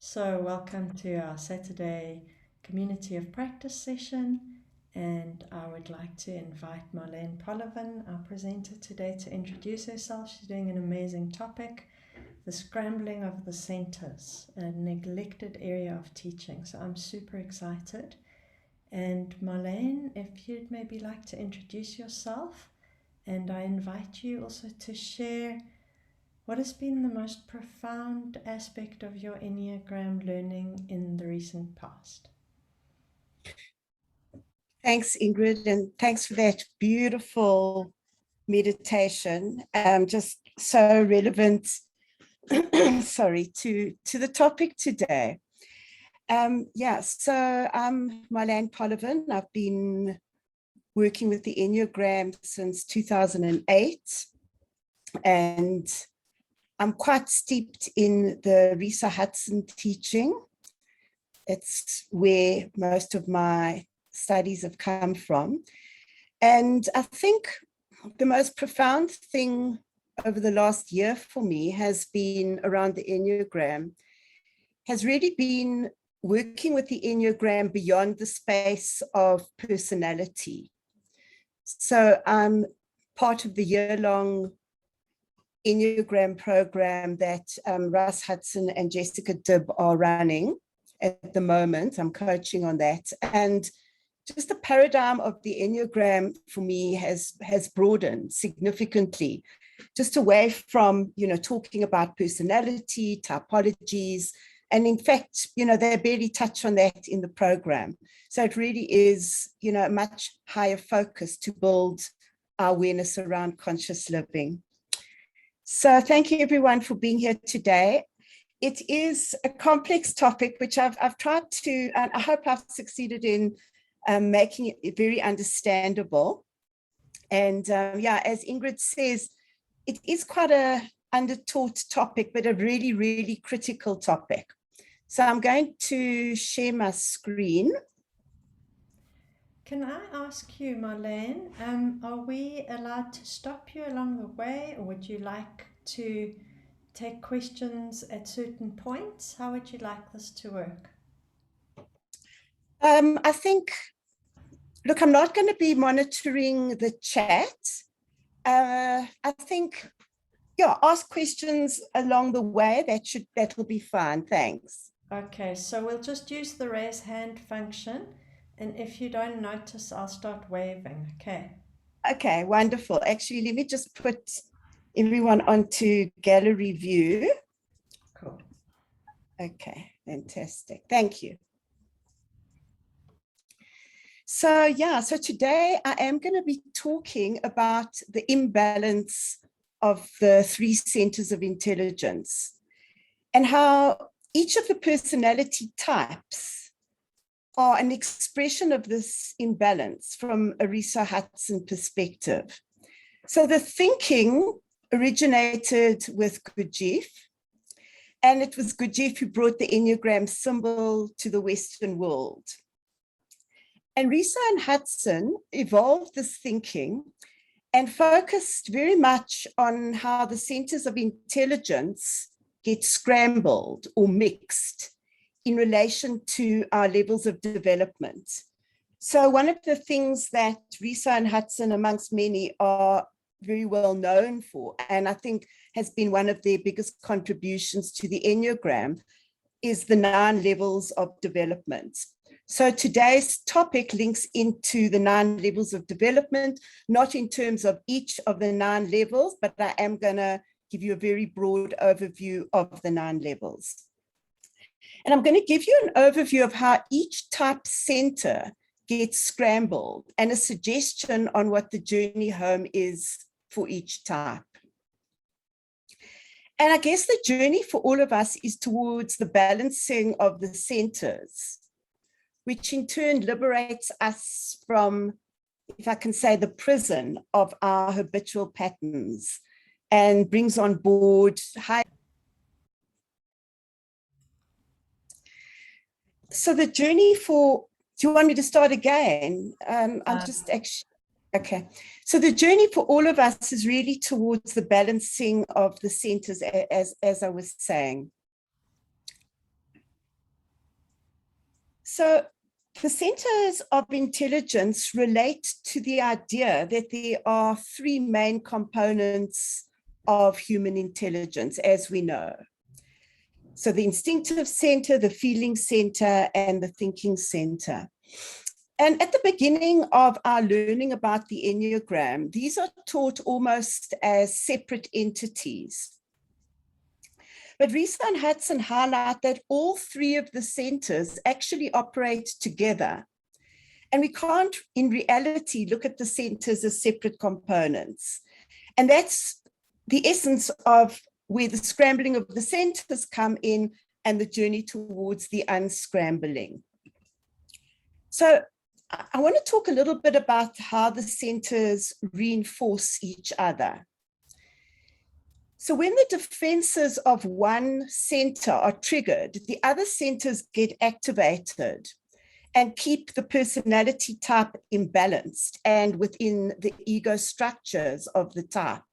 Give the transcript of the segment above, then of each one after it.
So, welcome to our Saturday Community of Practice session. And I would like to invite Marlaine Polovin, our presenter today, to introduce herself. She's doing an amazing topic, the scrambling of the centers, a neglected area of teaching. So, I'm super excited. And Marlaine, if you'd maybe like to introduce yourself, and I invite you also to share what has been the most profound aspect of your Enneagram learning in the recent past? Thanks, Ingrid, and thanks for that beautiful meditation. Just so relevant, sorry, to the topic today. So I'm Marlaine Polovin. I've been working with the Enneagram since 2008, and I'm quite steeped in the Hudson teaching. It's where most of my studies have come from. And I think the most profound thing over the last year for me has been around the Enneagram, has really been working with the Enneagram beyond the space of personality. So I'm part of the year-long Enneagram program that Russ, Hudson and Jessica Dibb are running at the moment. I'm coaching on that. And just the paradigm of the Enneagram for me has broadened significantly, just away from, talking about personality, typologies. And in fact, they barely touch on that in the program. So it really is, a much higher focus to build our awareness around conscious living. So thank you everyone for being here today. It is a complex topic, which I've tried to, and I hope I've succeeded in making it very understandable. And as Ingrid says, it is quite a undertaught topic, but a really, really critical topic. So I'm going to share my screen. Can I ask you, Marlaine, are we allowed to stop you along the way, or would you like to take questions at certain points? How would you like this to work? I think, look, I'm not going to be monitoring the chat. I think, ask questions along the way. That will be fine. Thanks. Okay, so we'll just use the raise hand function. And if you don't notice, I'll start waving, okay? Okay, wonderful. Actually, let me just put everyone onto gallery view. Cool. Okay, fantastic. Thank you. So today I am going to be talking about the imbalance of the three centers of intelligence and how each of the personality types are an expression of this imbalance from a Hudson perspective. So the thinking originated with Gurdjieff, and it was Gurdjieff who brought the Enneagram symbol to the Western world. And Risa and Hudson evolved this thinking and focused very much on how the centers of intelligence get scrambled or mixed in relation to our levels of development. So one of the things that Risa and Hudson, amongst many, are very well known for, and I think has been one of their biggest contributions to the Enneagram, is the 9 levels of development. So today's topic links into the 9 levels of development, not in terms of each of the 9 levels, but I am going to give you a very broad overview of the 9 levels. And I'm going to give you an overview of how each type center gets scrambled and a suggestion on what the journey home is for each type. And I guess the journey for all of us is towards the balancing of the centers, which in turn liberates us from, if I can say, the prison of our habitual patterns and brings on board high. So the journey for, do you want me to start again? I'm just actually, okay. So the journey for all of us is really towards the balancing of the centers, as I was saying. So the centers of intelligence relate to the idea that there are three main components of human intelligence, as we know. So the instinctive center, the feeling center, and the thinking center. And at the beginning of our learning about the Enneagram, these are taught almost as separate entities. But Russ and Hudson highlight that all three of the centers actually operate together. And we can't, in reality, look at the centers as separate components. And that's the essence of where the scrambling of the centers come in and the journey towards the unscrambling. So I want to talk a little bit about how the centers reinforce each other. So when the defenses of one center are triggered, the other centers get activated and keep the personality type imbalanced and within the ego structures of the type.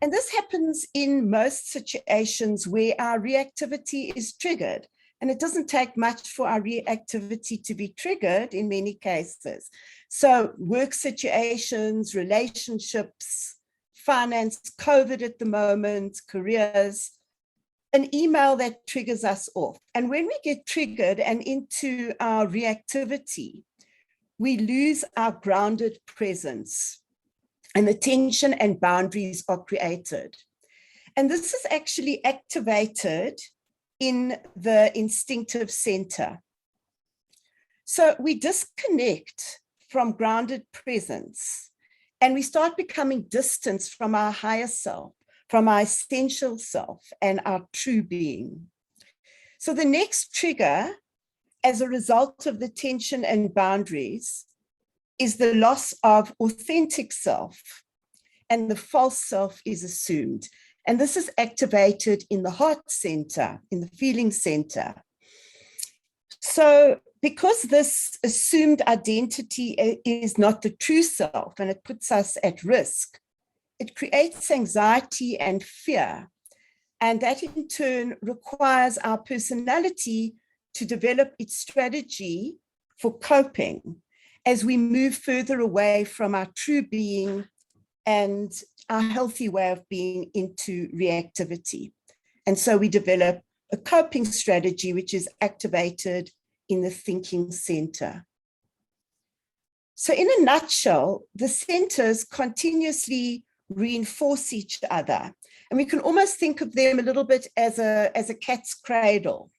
And this happens in most situations where our reactivity is triggered. And it doesn't take much for our reactivity to be triggered in many cases. So work situations, relationships, finance, COVID at the moment, careers, an email that triggers us off. And when we get triggered and into our reactivity, we lose our grounded presence and the tension and boundaries are created. And this is actually activated in the instinctive center. So we disconnect from grounded presence and we start becoming distant from our higher self, from our essential self and our true being. So the next trigger, as a result of the tension and boundaries, is the loss of authentic self, and the false self is assumed. And this is activated in the heart center, in the feeling center. So because this assumed identity is not the true self and it puts us at risk, it creates anxiety and fear. And that in turn requires our personality to develop its strategy for coping as we move further away from our true being and our healthy way of being into reactivity. And so we develop a coping strategy which is activated in the thinking center. So in a nutshell, the centers continuously reinforce each other. And we can almost think of them a little bit as a cat's cradle.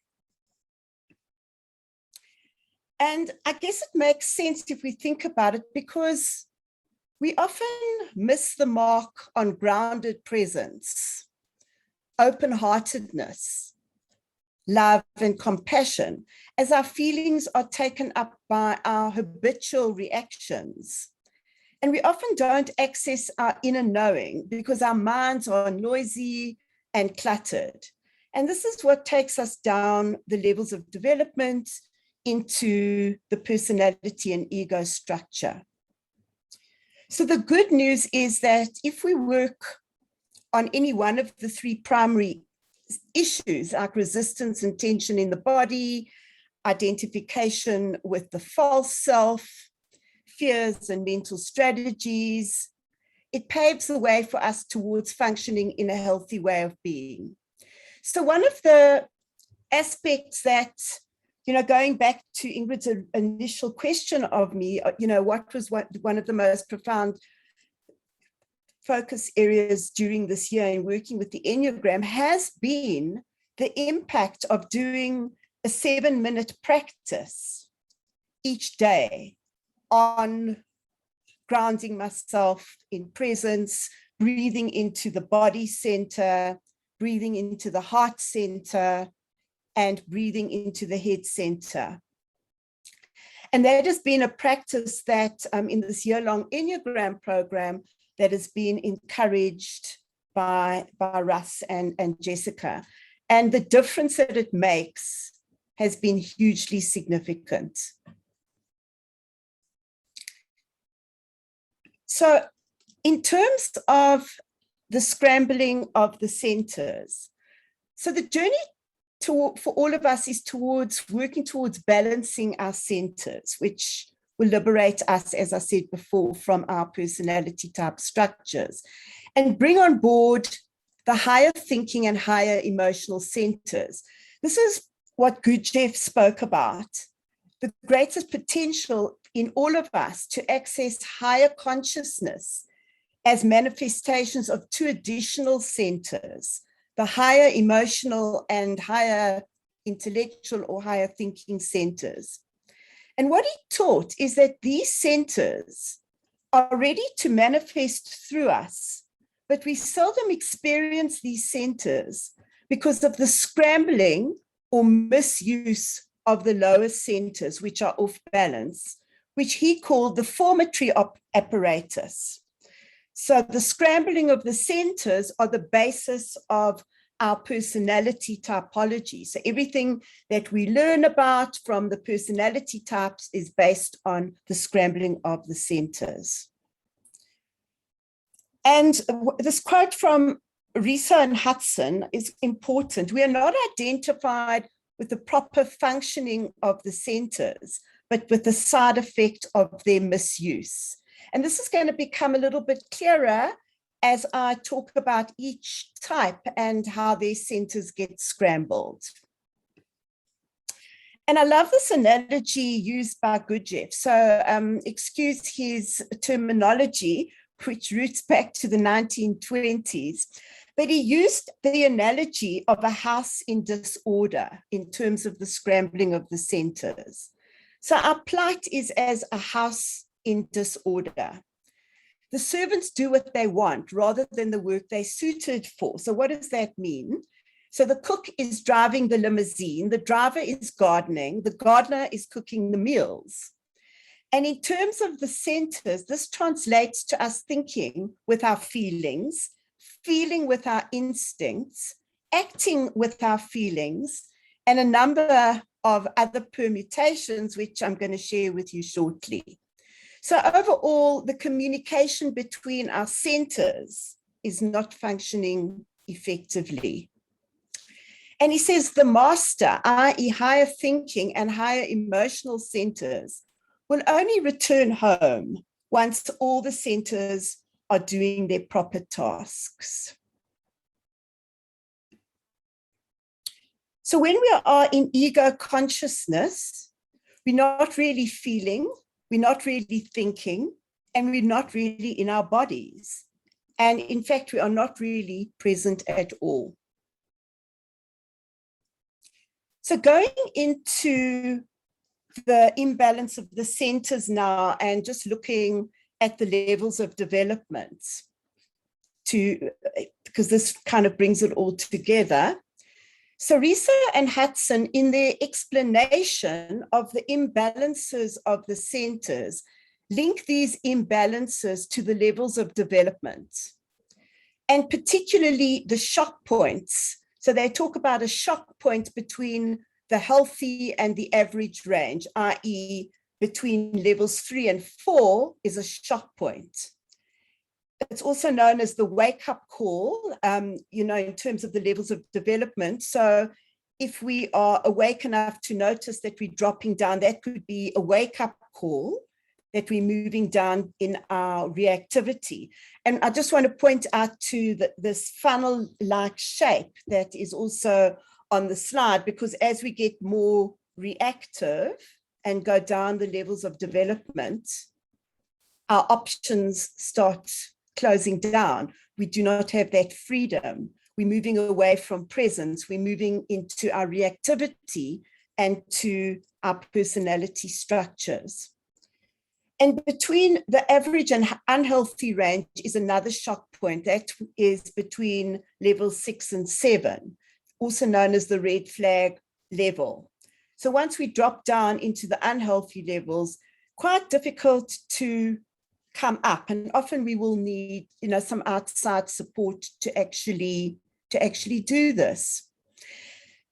And I guess it makes sense if we think about it, because we often miss the mark on grounded presence, open-heartedness, love and compassion, as our feelings are taken up by our habitual reactions. And we often don't access our inner knowing because our minds are noisy and cluttered. And this is what takes us down the levels of development into the personality and ego structure. So the good news is that if we work on any one of the three primary issues, like resistance and tension in the body, identification with the false self, fears and mental strategies, it paves the way for us towards functioning in a healthy way of being. So one of the aspects that, going back to Ingrid's initial question of me, what was one of the most profound focus areas during this year in working with the Enneagram has been the impact of doing a 7-minute practice each day on grounding myself in presence, breathing into the body center, breathing into the heart center, and breathing into the head center. And that has been a practice that in this year-long Enneagram program that has been encouraged by Russ and Jessica. And the difference that it makes has been hugely significant. So in terms of the scrambling of the centers, so the journey for all of us is working towards balancing our centers, which will liberate us, as I said before, from our personality type structures, and bring on board the higher thinking and higher emotional centers. This is what Gurdjieff spoke about, the greatest potential in all of us to access higher consciousness as manifestations of two additional centers, the higher emotional and higher intellectual or higher thinking centers. And what he taught is that these centers are ready to manifest through us, but we seldom experience these centers because of the scrambling or misuse of the lower centers, which are off balance, which he called the formatory apparatus. So the scrambling of the centers are the basis of our personality typology. So everything that we learn about from the personality types is based on the scrambling of the centers. And this quote from Russ and Hudson is important. We are not identified with the proper functioning of the centers, but with the side effect of their misuse. And this is going to become a little bit clearer as I talk about each type and how their centers get scrambled. And I love this analogy used by Gurdjieff. So excuse his terminology, which roots back to the 1920s, but he used the analogy of a house in disorder in terms of the scrambling of the centers. So our plight is as a house in disorder. The servants do what they want rather than the work they're suited for. So what does that mean? So the cook is driving the limousine, the driver is gardening, the gardener is cooking the meals. And in terms of the centers, this translates to us thinking with our feelings, feeling with our instincts, acting with our feelings, and a number of other permutations, which I'm going to share with you shortly. So overall, the communication between our centers is not functioning effectively. And he says the master, i.e. higher thinking and higher emotional centers, will only return home once all the centers are doing their proper tasks. So when we are in ego consciousness, we're not really feeling, we're not really thinking, and we're not really in our bodies. And in fact, we are not really present at all. So going into the imbalance of the centers now and just looking at the levels of development because this kind of brings it all together. So Russ and Hudson, in their explanation of the imbalances of the centers, link these imbalances to the levels of development, and particularly the shock points. So they talk about a shock point between the healthy and the average range, i.e. between levels 3 and 4 is a shock point. It's also known as the wake-up call, in terms of the levels of development. So if we are awake enough to notice that we're dropping down, that could be a wake-up call, that we're moving down in our reactivity. And I just want to point out to this funnel-like shape that is also on the slide, because as we get more reactive and go down the levels of development, our options start closing down. We do not have that freedom. We're moving away from presence. We're moving into our reactivity and to our personality structures. And between the average and unhealthy range is another shock point. That is between levels 6 and 7, also known as the red flag level. So once we drop down into the unhealthy levels, quite difficult to come up, and often we will need some outside support to actually do this.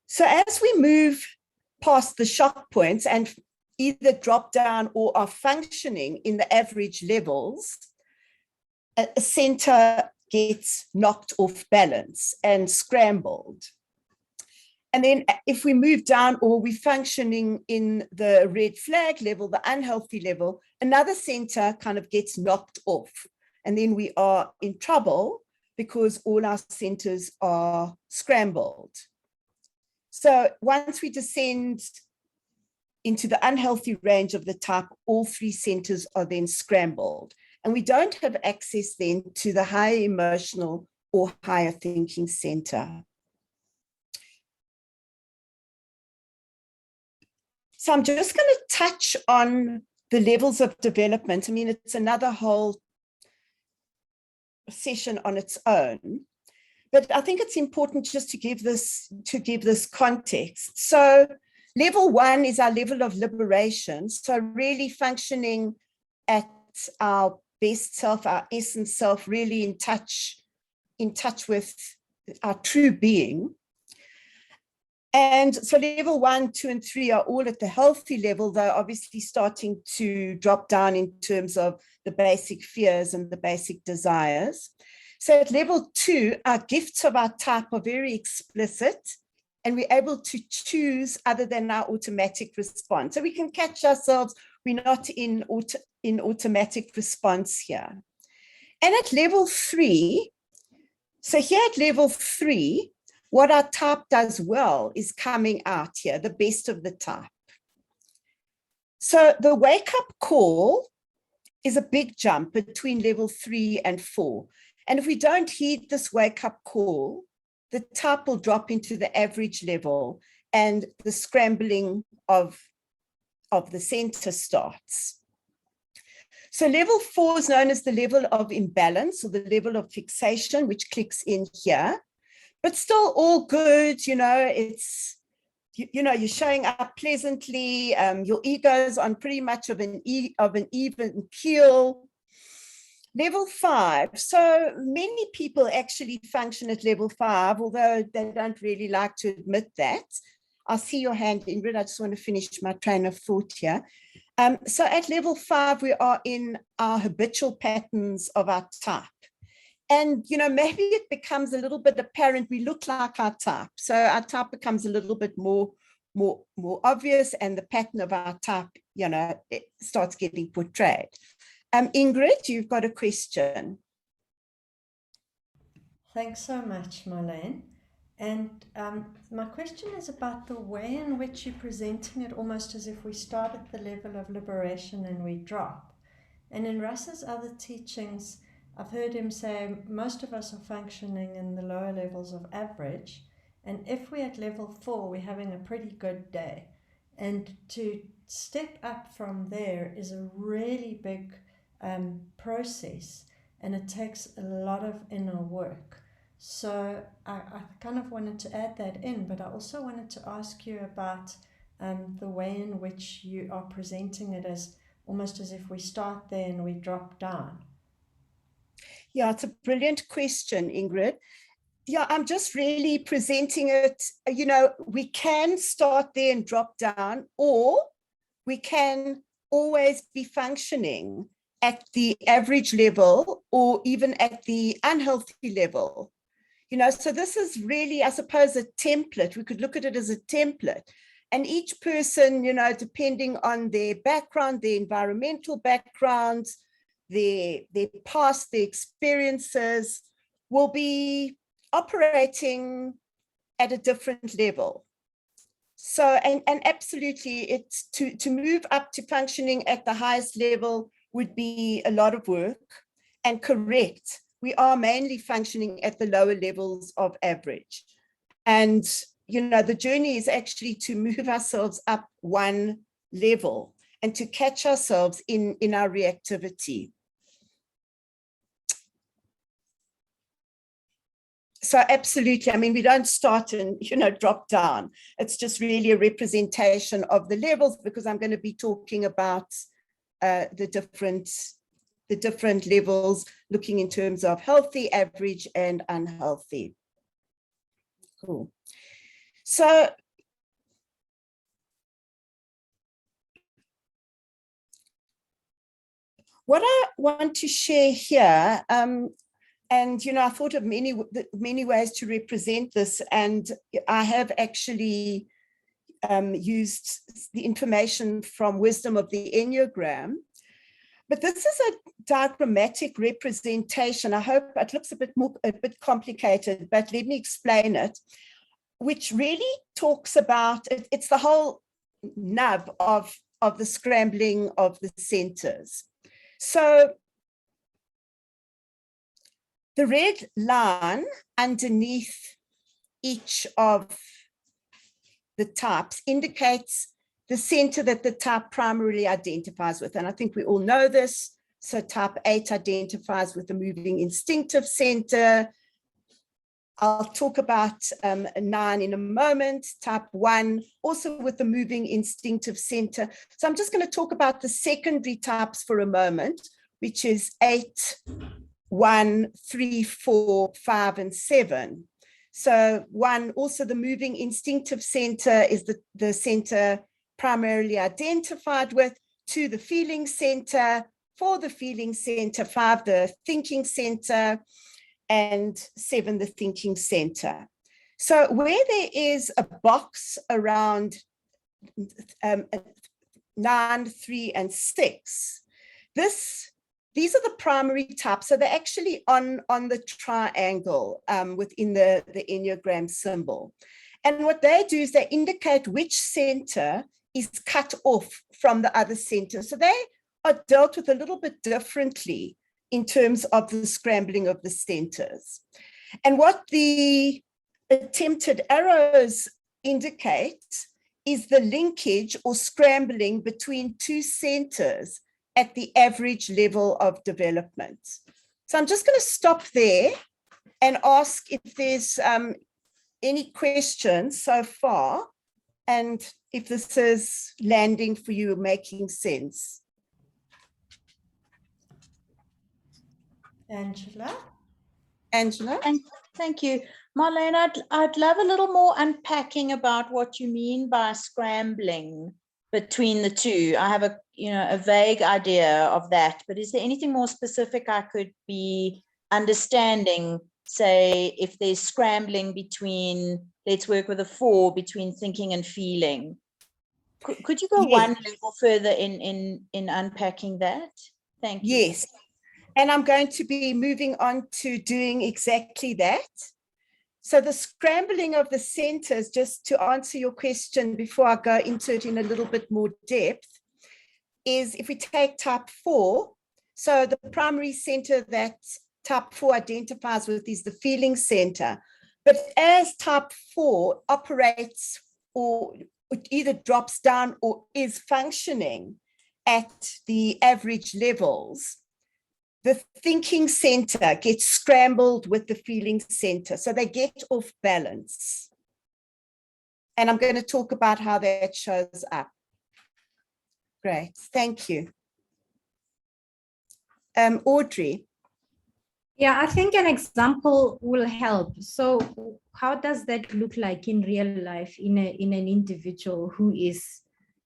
So as we move past the shock points and either drop down or are functioning in the average levels, a center gets knocked off balance and scrambled. And then if we move down, or we're functioning in the red flag level, the unhealthy level, another center kind of gets knocked off. And then we are in trouble because all our centers are scrambled. So once we descend into the unhealthy range of the type, all three centers are then scrambled. And we don't have access then to the higher emotional or higher thinking center. So I'm just going to touch on the levels of development. I mean, it's another whole session on its own, but I think it's important just to give this context. So level 1 is our level of liberation. So really functioning at our best self, our essence self, really in touch with our true being. And so level 1, 2, and 3 are all at the healthy level, though obviously starting to drop down in terms of the basic fears and the basic desires. So at level 2, our gifts of our type are very explicit, and we're able to choose other than our automatic response. So we can catch ourselves, we're not in automatic response here. And at level 3, so here at level 3, what our type does well is coming out here, the best of the type. So the wake-up call is a big jump between level 3 and 4. And if we don't heed this wake-up call, the type will drop into the average level and the scrambling of the center starts. So level 4 is known as the level of imbalance, or the level of fixation, which clicks in here. But still all good, it's, you're showing up pleasantly, your ego's on pretty much of an even keel. Level 5, so many people actually function at level 5, although they don't really like to admit that. I see your hand, Ingrid, I just want to finish my train of thought here. So at level 5, we are in our habitual patterns of our type. And, maybe it becomes a little bit apparent we look like our type. So our type becomes a little bit more obvious, and the pattern of our type, it starts getting portrayed. Ingrid, you've got a question. Thanks so much, Marlaine. And my question is about the way in which you're presenting it, almost as if we start at the level of liberation and we drop. And in Russ's other teachings, I've heard him say most of us are functioning in the lower levels of average, and if we're at level 4, we're having a pretty good day. And to step up from there is a really big process, and it takes a lot of inner work. So I kind of wanted to add that in, but I also wanted to ask you about the way in which you are presenting it as almost as if we start there and we drop down. Yeah, it's a brilliant question, Ingrid. Yeah, I'm just really presenting it, we can start there and drop down, or we can always be functioning at the average level or even at the unhealthy level. So this is really, I suppose, a template. We could look at it as a template. And each person, depending on their background, their environmental backgrounds, their past, their experiences, will be operating at a different level. So, and absolutely, it's to move up to functioning at the highest level would be a lot of work. And correct, we are mainly functioning at the lower levels of average. And, the journey is actually to move ourselves up one level and to catch ourselves in our reactivity. So absolutely, I mean, we don't start and, drop down. It's just really a representation of the levels, because I'm going to be talking about the different levels, looking in terms of healthy, average, and unhealthy. Cool. So what I want to share here, And, you know, I thought of many ways to represent this, and I have actually used the information from Wisdom of the Enneagram. But this is a diagrammatic representation. I hope it looks a bit complicated, but let me explain it, which really talks about, it's the whole nub of the scrambling of the centers. So the red line underneath each of the types indicates the center that the type primarily identifies with. And I think we all know this. So type 8 identifies with the moving instinctive center. I'll talk about 9 in a moment. Type 1, also with the moving instinctive center. So I'm just going to talk about the secondary types for a moment, which is 8, 1, 3, 4, 5, and 7. So 1, also the moving instinctive center is the center primarily identified with. 2, the feeling center. 4, the feeling center. 5, the thinking center. And 7, the thinking center. So where there is a box around 9, 3, and 6, these are the primary types. So they're actually on the triangle within the Enneagram symbol. And what they do is they indicate which center is cut off from the other center. So they are dealt with a little bit differently in terms of the scrambling of the centers. And what the attempted arrows indicate is the linkage or scrambling between 2 centers at the average level of development. So I'm just going to stop there and ask if there's any questions so far, and if this is landing for you, making sense. Angela? And thank you. Marlaine, I'd love a little more unpacking about what you mean by scrambling between the two. I have a vague idea of that, but is there anything more specific I could be understanding? Say, if there's scrambling between, let's work with a 4, between thinking and feeling. Could you go one level further in unpacking that? Thank you. Yes. And I'm going to be moving on to doing exactly that. So the scrambling of the centers, just to answer your question before I go into it in a little bit more depth, is if we take type 4, so the primary center that type 4 identifies with is the feeling center. But as type 4 operates or it either drops down or is functioning at the average levels, the thinking center gets scrambled with the feeling center. So they get off balance. And I'm going to talk about how that shows up. Great, thank you. Audrey. Yeah, I think an example will help. So how does that look like in real life in an individual who is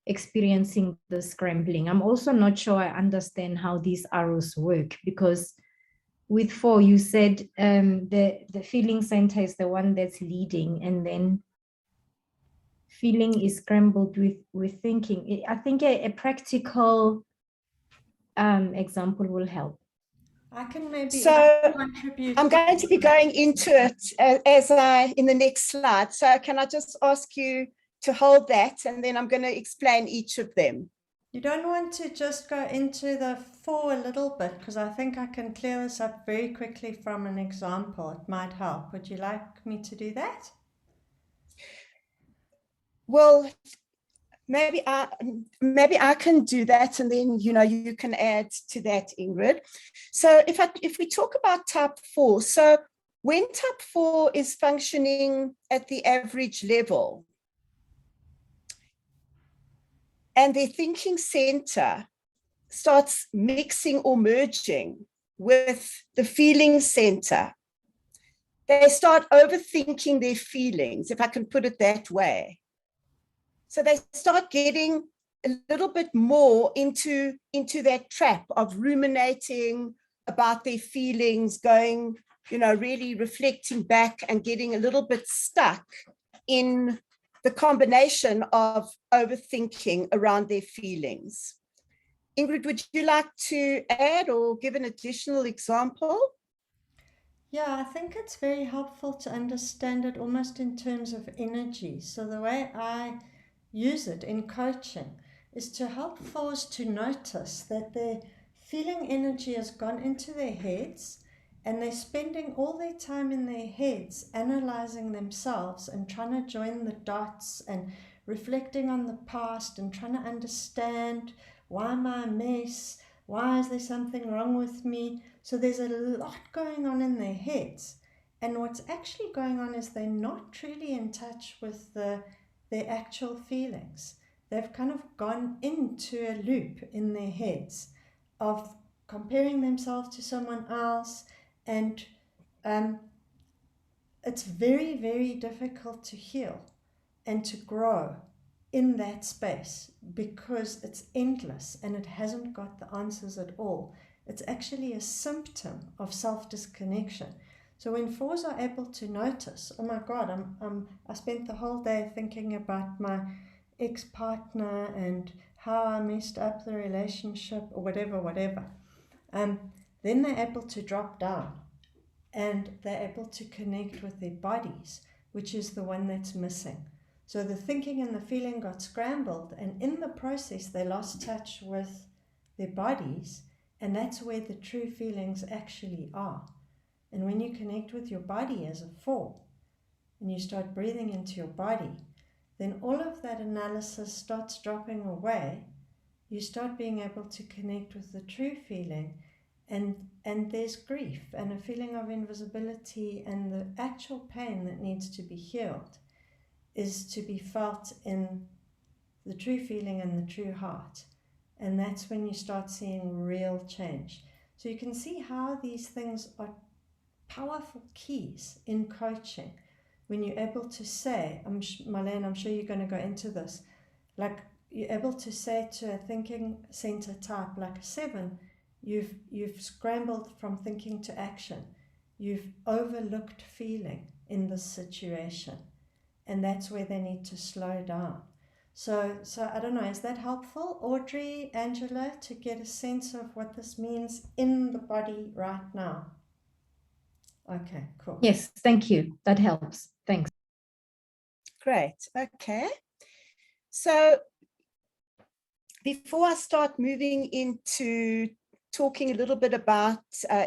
experiencing the scrambling? I'm also not sure I understand how these arrows work, because with 4, you said the feeling center is the one that's leading, and then feeling is scrambled with thinking. I think a practical example will help. I can maybe contribute. I'm going to be going into it in the next slide. So can I just ask you to hold that, and then I'm going to explain each of them. You don't want to just go into the 4 a little bit, because I think I can clear this up very quickly from an example. It might help. Would you like me to do that? Well, maybe I can do that, and then you can add to that, Ingrid. So if we talk about type 4, so when type 4 is functioning at the average level, and their thinking center starts mixing or merging with the feeling center, they start overthinking their feelings, if I can put it that way. So they start getting a little bit more into that trap of ruminating about their feelings, going really reflecting back and getting a little bit stuck in the combination of overthinking around their feelings. Ingrid, would you like to add or give an additional example? Yeah, I think it's very helpful to understand it almost in terms of energy. So the way I use it in coaching is to help fours to notice that their feeling energy has gone into their heads, and they're spending all their time in their heads analyzing themselves and trying to join the dots and reflecting on the past and trying to understand, why am I a mess? Why is there something wrong with me? So there's a lot going on in their heads. And what's actually going on is they're not truly in touch with their actual feelings. They've kind of gone into a loop in their heads of comparing themselves to someone else, and it's very, very difficult to heal and to grow in that space because it's endless and it hasn't got the answers at all. It's actually a symptom of self-disconnection. So when fours are able to notice, oh my God, I spent the whole day thinking about my ex-partner and how I messed up the relationship or whatever, then they're able to drop down and they're able to connect with their bodies, which is the one that's missing. So the thinking and the feeling got scrambled, and in the process they lost touch with their bodies, and that's where the true feelings actually are. And when you connect with your body as a four, and you start breathing into your body, then all of that analysis starts dropping away. You start being able to connect with the true feeling, and there's grief and a feeling of invisibility, and the actual pain that needs to be healed is to be felt in the true feeling and the true heart. And that's when you start seeing real change. So you can see how these things are powerful keys in coaching. When you're able to say, Marlaine, I'm sure you're going to go into this, like you're able to say to a thinking center type like a 7, you've scrambled from thinking to action. You've overlooked feeling in this situation. And that's where they need to slow down. So I don't know, is that helpful, Audrey, Angela, to get a sense of what this means in the body right now? Okay, cool. Yes, thank you. That helps. Thanks. Great. Okay. So before I start moving into talking a little bit about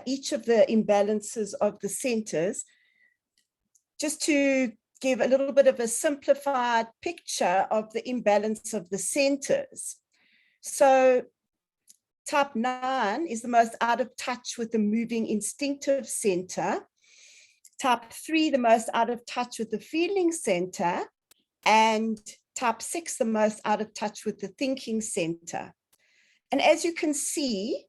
each of the imbalances of the centers, just to give a little bit of a simplified picture of the imbalance of the centers. So type 9 is the most out of touch with the moving instinctive center. Type 3, the most out of touch with the feeling center. And type 6, the most out of touch with the thinking center. And as you can see,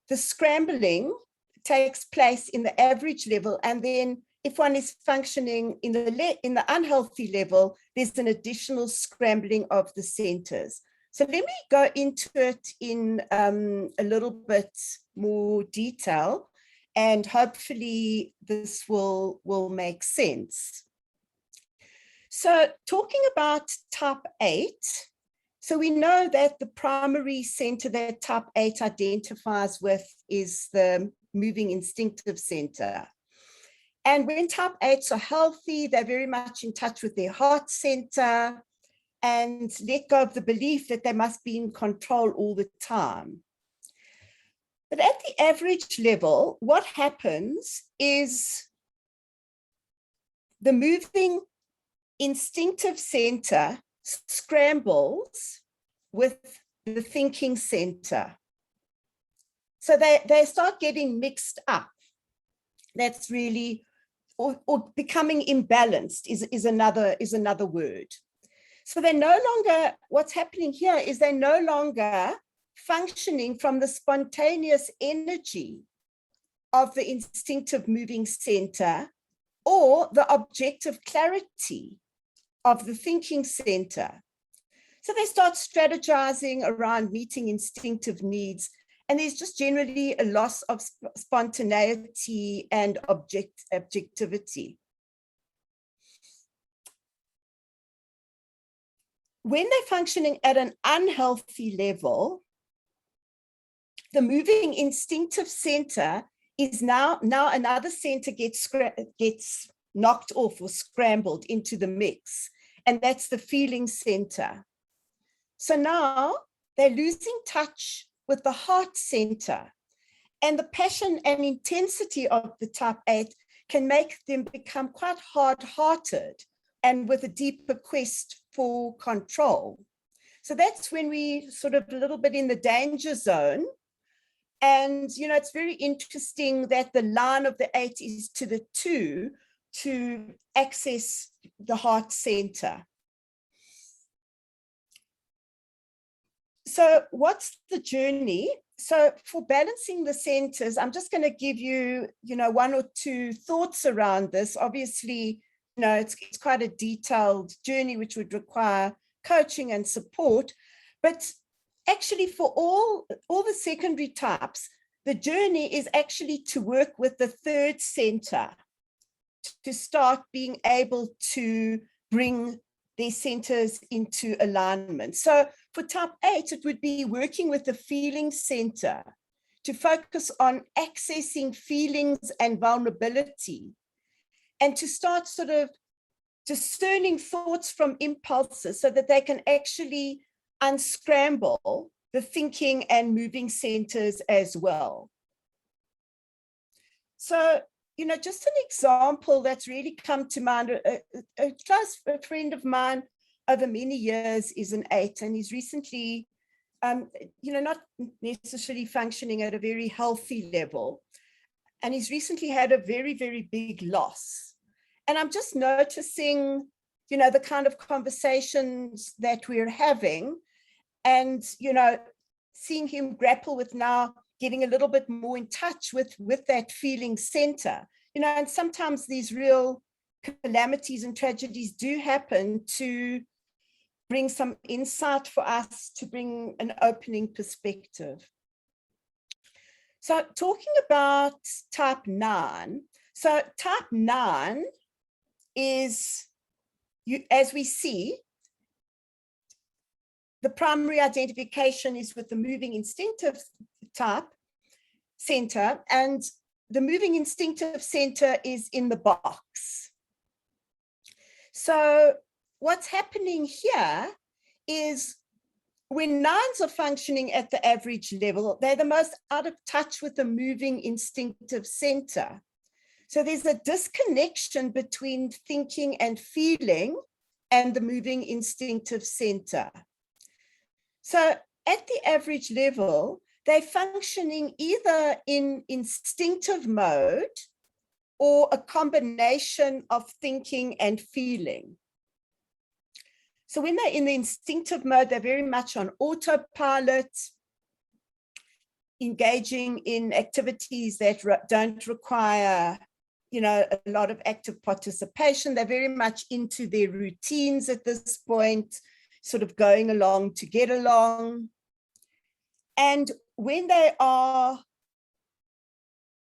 the scrambling takes place in the average level, and then if one is functioning in the unhealthy level, there's an additional scrambling of the centers. So let me go into it in a little bit more detail, and hopefully this will make sense. So talking about type 8, so we know that the primary center that type 8 identifies with is the moving instinctive center. And when type 8s are healthy, they're very much in touch with their heart center and let go of the belief that they must be in control all the time. But at the average level, what happens is the moving instinctive center scrambles with the thinking center. So they start getting mixed up. That's really, or becoming imbalanced is another word. So they're no longer, what's happening here is they're no longer functioning from the spontaneous energy of the instinctive moving center or the objective clarity of the thinking center. So they start strategizing around meeting instinctive needs And there's just generally a loss of spontaneity and objectivity. When they're functioning at an unhealthy level, the moving instinctive center is now another center gets knocked off or scrambled into the mix, and that's the feeling center. So now they're losing touch with the heart center, and the passion and intensity of the type 8 can make them become quite hard-hearted and with a deeper quest for control. So that's when we sort of a little bit in the danger zone. And, you know, it's very interesting that the line of the 8 is to the 2 to access the heart center. So what's the journey? So for balancing the centers, I'm just going to give you, one or two thoughts around this. Obviously, it's quite a detailed journey, which would require coaching and support. But actually, for all the secondary types, the journey is actually to work with the third center to start being able to bring their centers into alignment. So for type 8, it would be working with the feeling center to focus on accessing feelings and vulnerability, and to start sort of discerning thoughts from impulses so that they can actually unscramble the thinking and moving centers as well. So, just an example that's really come to mind, a close friend of mine over many years is an 8, and he's recently, not necessarily functioning at a very healthy level. And he's recently had a very, very big loss. And I'm just noticing, the kind of conversations that we're having, and, seeing him grapple with now getting a little bit more in touch with that feeling center, and sometimes these real calamities and tragedies do happen to bring some insight for us, to bring an opening perspective. So talking about type 9, so type 9 is, as we see, the primary identification is with the moving instinctive type center, and the moving instinctive center is in the box. So what's happening here is when 9s are functioning at the average level, they're the most out of touch with the moving instinctive center. So there's a disconnection between thinking and feeling and the moving instinctive center. So at the average level, they're functioning either in instinctive mode or a combination of thinking and feeling. So when they're in the instinctive mode, they're very much on autopilot, engaging in activities that don't require, a lot of active participation. They're very much into their routines at this point, sort of going along to get along. And when they are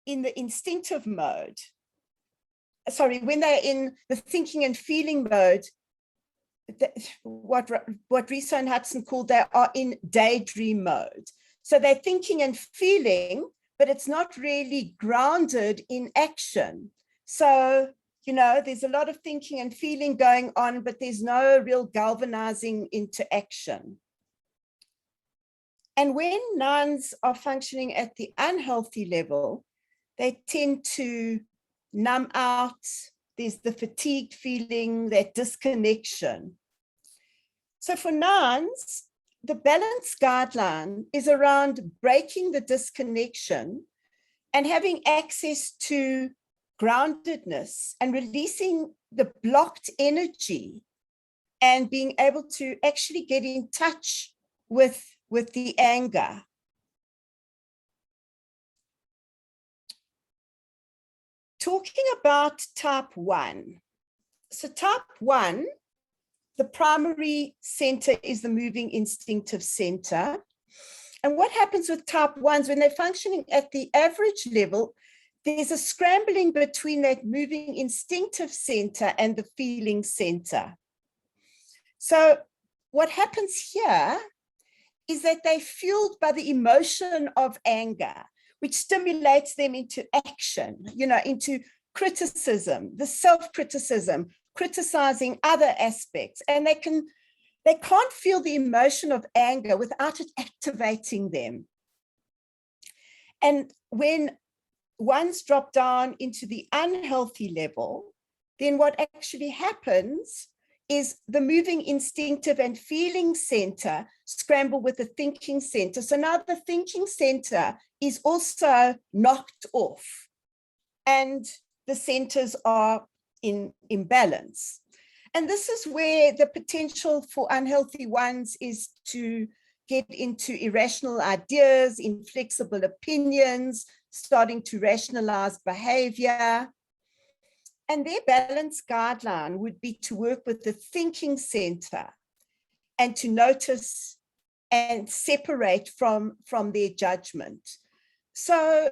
in the instinctive mode, when they're in the thinking and feeling mode, what Russ and Hudson called, they are in daydream mode. So they're thinking and feeling, but it's not really grounded in action. So, there's a lot of thinking and feeling going on, but there's no real galvanizing into action. And when 9s are functioning at the unhealthy level, they tend to numb out. There's the fatigued feeling, that disconnection. So for 9s, the balance guideline is around breaking the disconnection and having access to groundedness and releasing the blocked energy and being able to actually get in touch with the anger. Talking about type 1. So type 1, the primary center is the moving instinctive center. And what happens with type 1s when they're functioning at the average level, there's a scrambling between that moving instinctive center and the feeling center. So what happens here is that they're fueled by the emotion of anger, which stimulates them into action, into criticism, the self-criticism, criticizing other aspects. And they can't feel the emotion of anger without it activating them. And when ones drop down into the unhealthy level, then what actually happens is the moving instinctive and feeling center scramble with the thinking center. So now the thinking center is also knocked off and the centers are in imbalance. And this is where the potential for unhealthy ones is to get into irrational ideas, inflexible opinions, starting to rationalize behavior. And their balance guideline would be to work with the thinking center and to notice and separate from their judgment. So,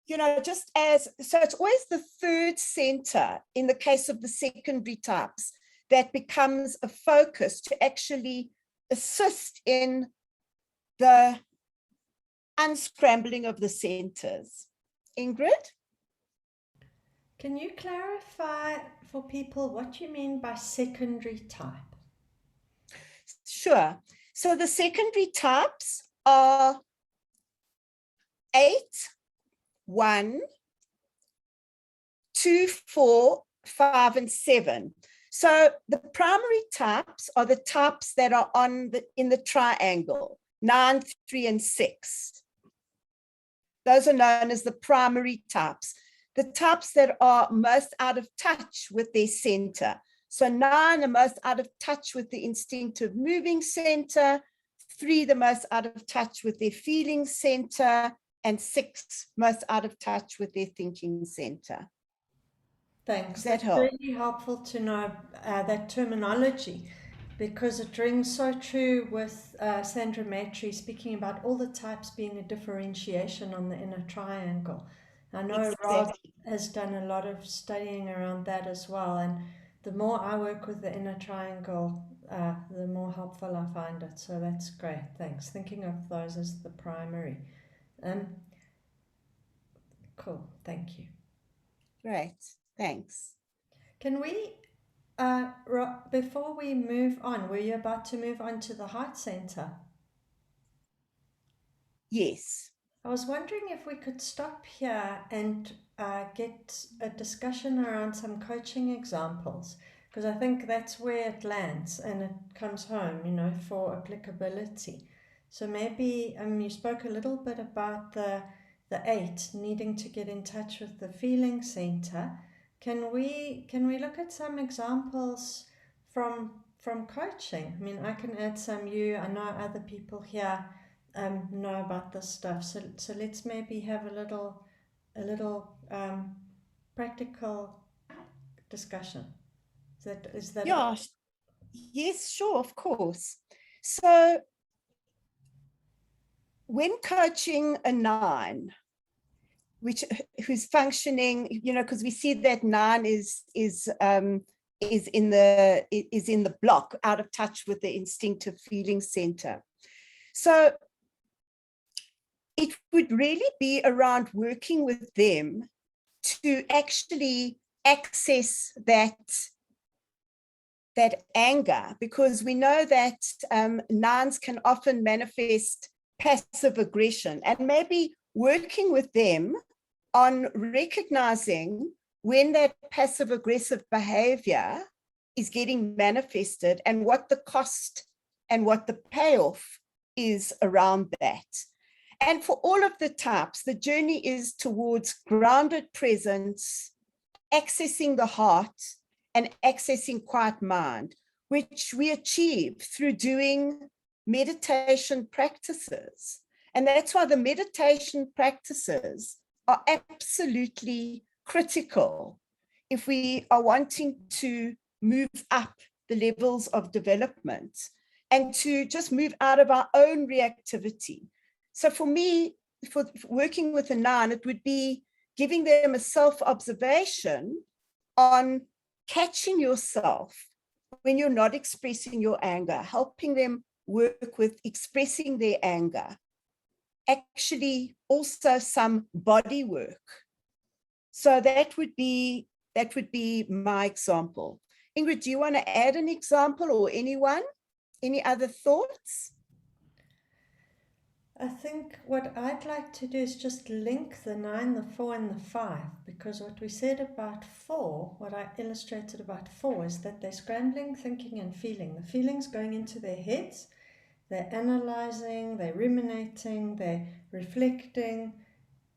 so it's always the third center in the case of the secondary types that becomes a focus to actually assist in the unscrambling of the centers. Ingrid? Can you clarify for people what you mean by secondary type? Sure. So the secondary types are 8, 1, 2, 4, 5, and 7. So the primary types are the types that are in the triangle, 9, 3, and 6. Those are known as the primary types. The types that are most out of touch with their center. So 9 are most out of touch with the instinctive moving center, 3 the most out of touch with their feeling center, and 6 most out of touch with their thinking center. Thanks. That's really helpful to know that terminology, because it rings so true with Sandra Matry speaking about all the types being a differentiation on the inner triangle. I know Rob has done a lot of studying around that as well, and the more I work with the inner triangle, the more helpful I find it. So that's great. Thanks. Thinking of those as the primary. Cool. Thank you. Great. Thanks. Can we, before we move on, were you about to move on to the heart center? Yes. I was wondering if we could stop here and get a discussion around some coaching examples, because I think that's where it lands and it comes home, for applicability. So maybe you spoke a little bit about the 8 needing to get in touch with the feeling center. Can we look at some examples from coaching? I mean, I can add some. I know other people here know about this stuff. So let's maybe have a little practical discussion. Is that yeah? Yes, sure, of course. So when coaching a 9, who's functioning, because we see that 9 is in the block, out of touch with the instinctive feeling center. So it would really be around working with them to actually access that anger, because we know that 9s can often manifest passive aggression, and maybe working with them on recognizing when that passive aggressive behavior is getting manifested and what the cost and what the payoff is around that. And for all of the types, the journey is towards grounded presence, accessing the heart, and accessing quiet mind, which we achieve through doing meditation practices. And that's why the meditation practices are absolutely critical if we are wanting to move up the levels of development, and to just move out of our own reactivity. So for me, for working with a 9, it would be giving them a self-observation on catching yourself when you're not expressing your anger, helping them work with expressing their anger. Actually, also some body work. So that would be my example. Ingrid, do you want to add an example, or anyone? Any other thoughts? I think what I'd like to do is just link the 9, the 4, and the 5, because what we said about 4, what I illustrated about 4, is that they're scrambling, thinking, and feeling. The feelings going into their heads, they're analyzing, they're ruminating, they're reflecting.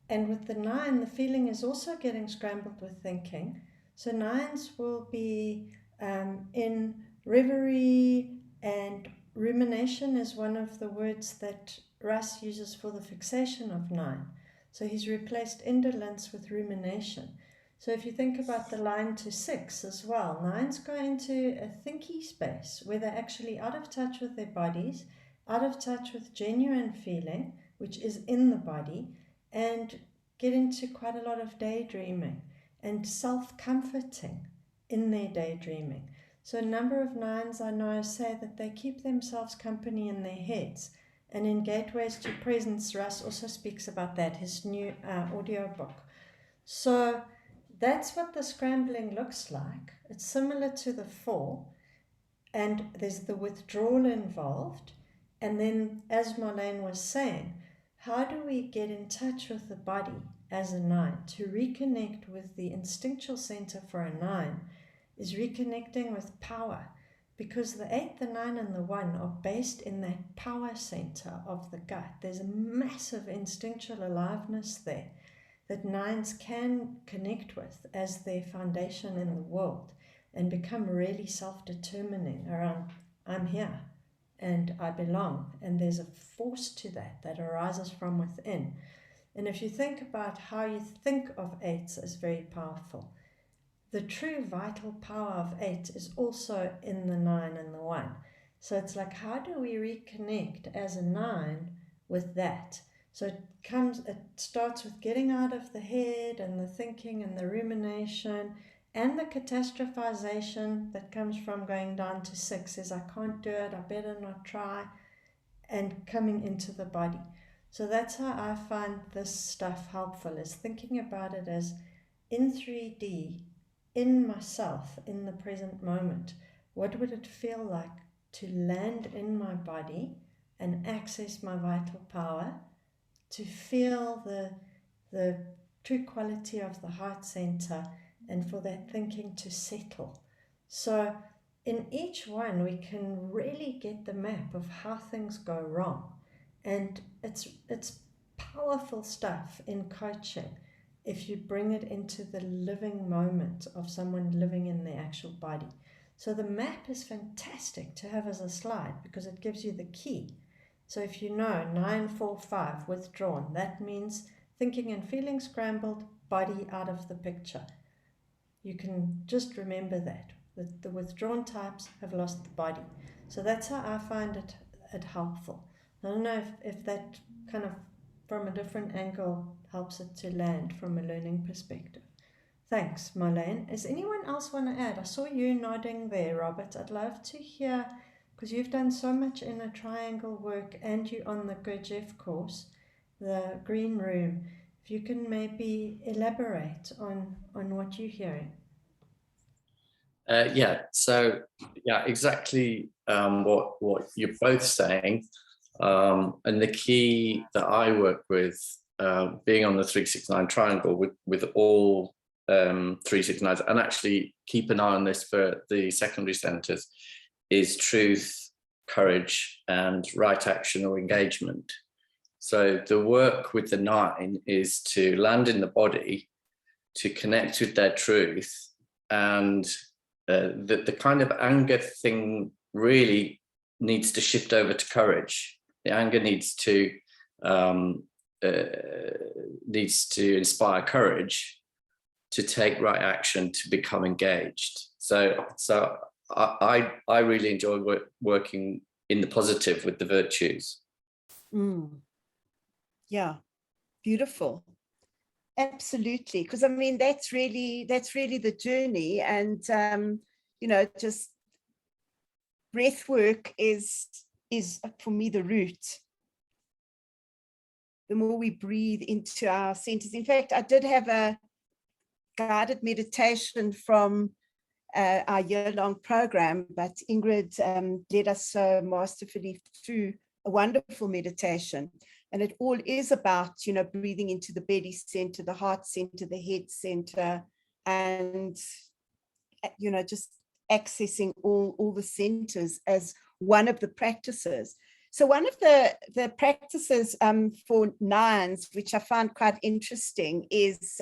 And with the 9, the feeling is also getting scrambled with thinking. So 9s will be in reverie, and rumination is one of the words that Russ uses for the fixation of 9. So he's replaced indolence with rumination. So if you think about the line to 6 as well, 9s go into a thinky space where they're actually out of touch with their bodies, out of touch with genuine feeling, which is in the body, and get into quite a lot of daydreaming and self-comforting in their daydreaming. So a number of 9s I know say that they keep themselves company in their heads. And in Gateways to Presence, Russ also speaks about that, his new audio book. So that's what the scrambling looks like. It's similar to the 4, and there's the withdrawal involved. And then, as Marlaine was saying, how do we get in touch with the body as a 9? To reconnect with the instinctual center for a 9 is reconnecting with power, because the 8, the 9, and the 1 are based in that power center of the gut. There's a massive instinctual aliveness there that 9s can connect with as their foundation in the world and become really self-determining around, I'm here and I belong, and there's a force to that arises from within. And if you think about how you think of 8s as very powerful, the true vital power of 8 is also in the 9 and the 1. So it's like, how do we reconnect as a 9 with that? So it starts with getting out of the head and the thinking and the rumination and the catastrophization that comes from going down to 6 is, I can't do it, I better not try, and coming into the body. So that's how I find this stuff helpful, is thinking about it as in 3D, in myself, in the present moment. What would it feel like to land in my body and access my vital power, to feel the true quality of the heart center, and for that thinking to settle. So in each one, we can really get the map of how things go wrong. And it's powerful stuff in coaching if you bring it into the living moment of someone living in their actual body. So the map is fantastic to have as a slide because it gives you the key. So if you know 9, 4, 5, withdrawn, that means thinking and feeling scrambled, body out of the picture. You can just remember that. The withdrawn types have lost the body. So that's how I find it helpful. I don't know if that kind of from a different angle helps it to land from a learning perspective. Thanks, Marlaine. Does anyone else want to add? I saw you nodding there, Robert. I'd love to hear, because you've done so much inner triangle work and you're on the Gurdjieff course, the green room. If you can maybe elaborate on what you're hearing. Exactly what you're both saying. And the key that I work with, being on the 369 triangle with all 369s, and actually keep an eye on this for the secondary centers, is truth, courage, and right action or engagement. So the work with the 9 is to land in the body, to connect with their truth, and the kind of anger thing really needs to shift over to courage. The anger needs to inspire courage to take right action, to become engaged. So I really enjoy working in the positive with the virtues. Yeah, beautiful. Absolutely, because I mean that's really the journey, and you know, just breath work is for me the root. The more we breathe into our centers. In fact, I did have a guided meditation from our year-long program, but Ingrid led us so masterfully through a wonderful meditation. And it all is about, you know, breathing into the belly center, the heart center, the head center, and, you know, just accessing all the centers as one of the practices. So one of the practices for nines, which I found quite interesting, is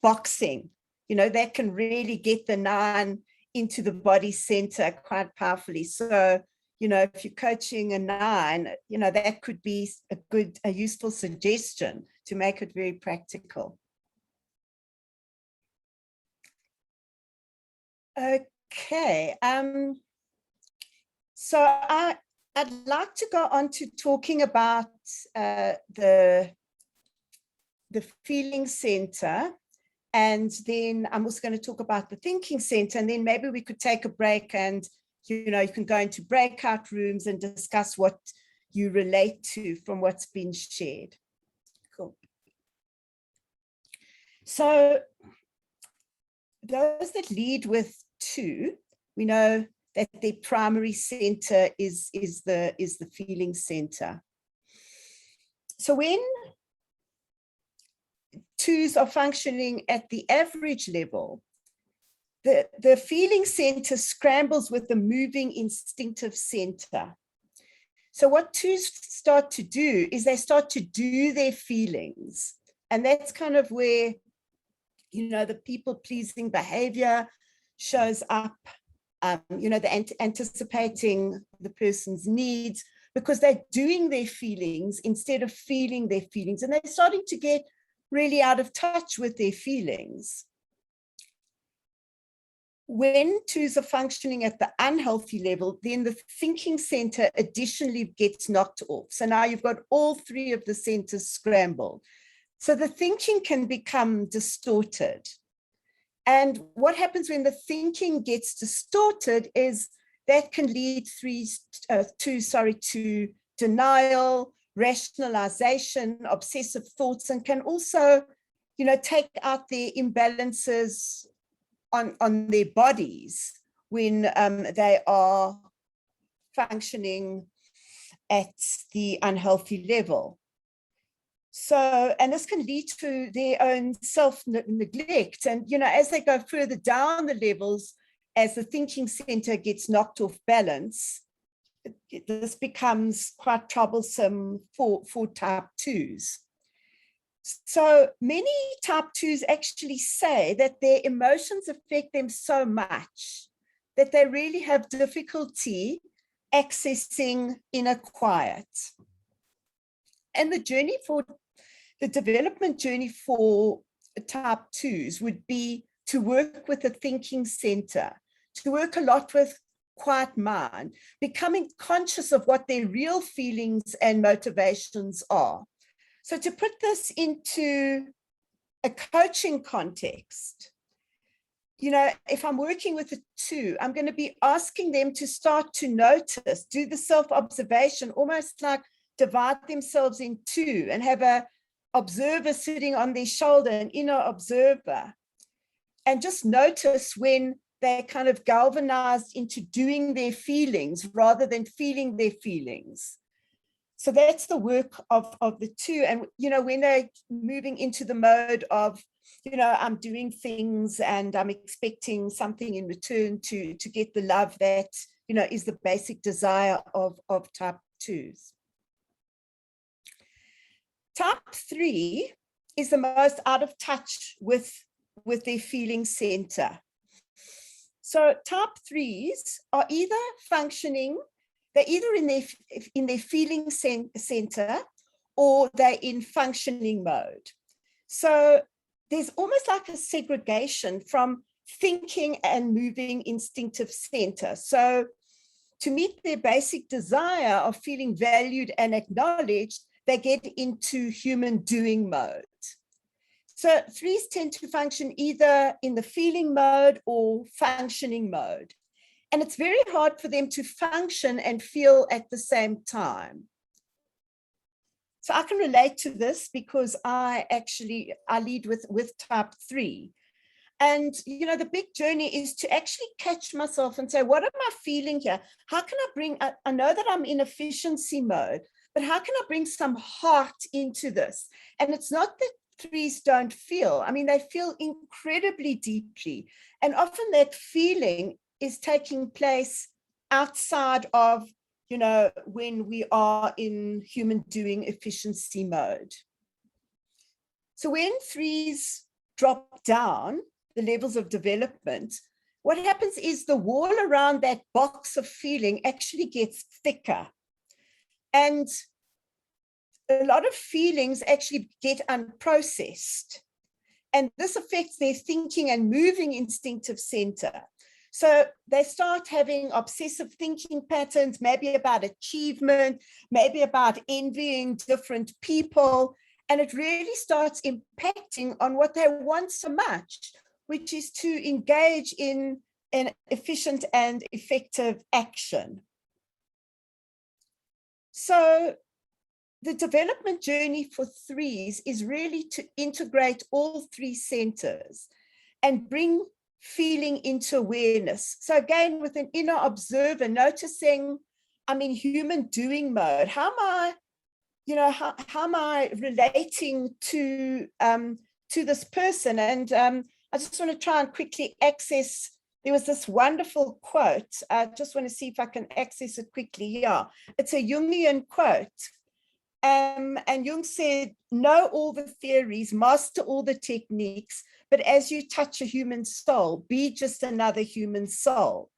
boxing. You know, that can really get the nine into the body center quite powerfully. So, you know, if you're coaching a nine, you know, that could be a useful suggestion to make it very practical. Okay. So I'd like to go on to talking about the feeling center. And then I'm also going to talk about the thinking center, and then maybe we could take a break and, you know, you can go into breakout rooms and discuss what you relate to from what's been shared. Cool. So those that lead with 2, we know that their primary center is the feeling center. So when 2s are functioning at the average level, the feeling center scrambles with the moving instinctive center. So what 2s start to do is they start to do their feelings. And that's kind of where, you know, the people-pleasing behavior shows up, you know, the anticipating the person's needs, because they're doing their feelings instead of feeling their feelings. And they're starting to get really out of touch with their feelings. When 2s are functioning at the unhealthy level, then the thinking center additionally gets knocked off. So now you've got all 3 of the centers scrambled. So the thinking can become distorted. And what happens when the thinking gets distorted is that can lead to denial, rationalization, obsessive thoughts, and can also, you know, take out their imbalances on their bodies when they are functioning at the unhealthy level. So, and this can lead to their own self-neglect. And, you know, as they go further down the levels, as the thinking center gets knocked off balance, this becomes quite troublesome for type 2s. So many type 2s actually say that their emotions affect them so much that they really have difficulty accessing inner quiet. And the development journey for type 2s would be to work with the thinking center, to work a lot with quiet mind, becoming conscious of what their real feelings and motivations are. So to put this into a coaching context, you know, if I'm working with a 2, I'm going to be asking them to start to notice, do the self-observation, almost like divide themselves in 2 and have a observer sitting on their shoulder, an inner observer, and just notice when they're kind of galvanized into doing their feelings rather than feeling their feelings. So that's the work of the 2. And, you know, when they're moving into the mode of, you know, I'm doing things and I'm expecting something in return to get the love that, you know, is the basic desire of type 2s. Type 3 is the most out of touch with their feeling center. So type 3s are either functioning, they're either in their feeling center or they're in functioning mode. So there's almost like a segregation from thinking and moving instinctive center. So to meet their basic desire of feeling valued and acknowledged, they get into human doing mode. So threes tend to function either in the feeling mode or functioning mode. And it's very hard for them to function and feel at the same time. So I can relate to this because I lead with type 3. And, you know, the big journey is to actually catch myself and say, what am I feeling here? How can I know that I'm in efficiency mode, but how can I bring some heart into this? And it's not that threes don't feel. I mean, they feel incredibly deeply. And often that feeling is taking place outside of, you know, when we are in human doing efficiency mode. So when threes drop down the levels of development, what happens is the wall around that box of feeling actually gets thicker. And a lot of feelings actually get unprocessed. And this affects their thinking and moving instinctive center. So they start having obsessive thinking patterns, maybe about achievement, maybe about envying different people. And it really starts impacting on what they want so much, which is to engage in an efficient and effective action. So the development journey for threes is really to integrate all three centers and bring feeling into awareness. So again, with an inner observer, noticing I'm in human doing mode. How am I, you know, how am I relating to this person? And I just want to try and quickly access, there was this wonderful quote. I just want to see if I can access it quickly. Yeah, it's a Jungian quote. And Jung said, know all the theories, master all the techniques, but as you touch a human soul, be just another human soul.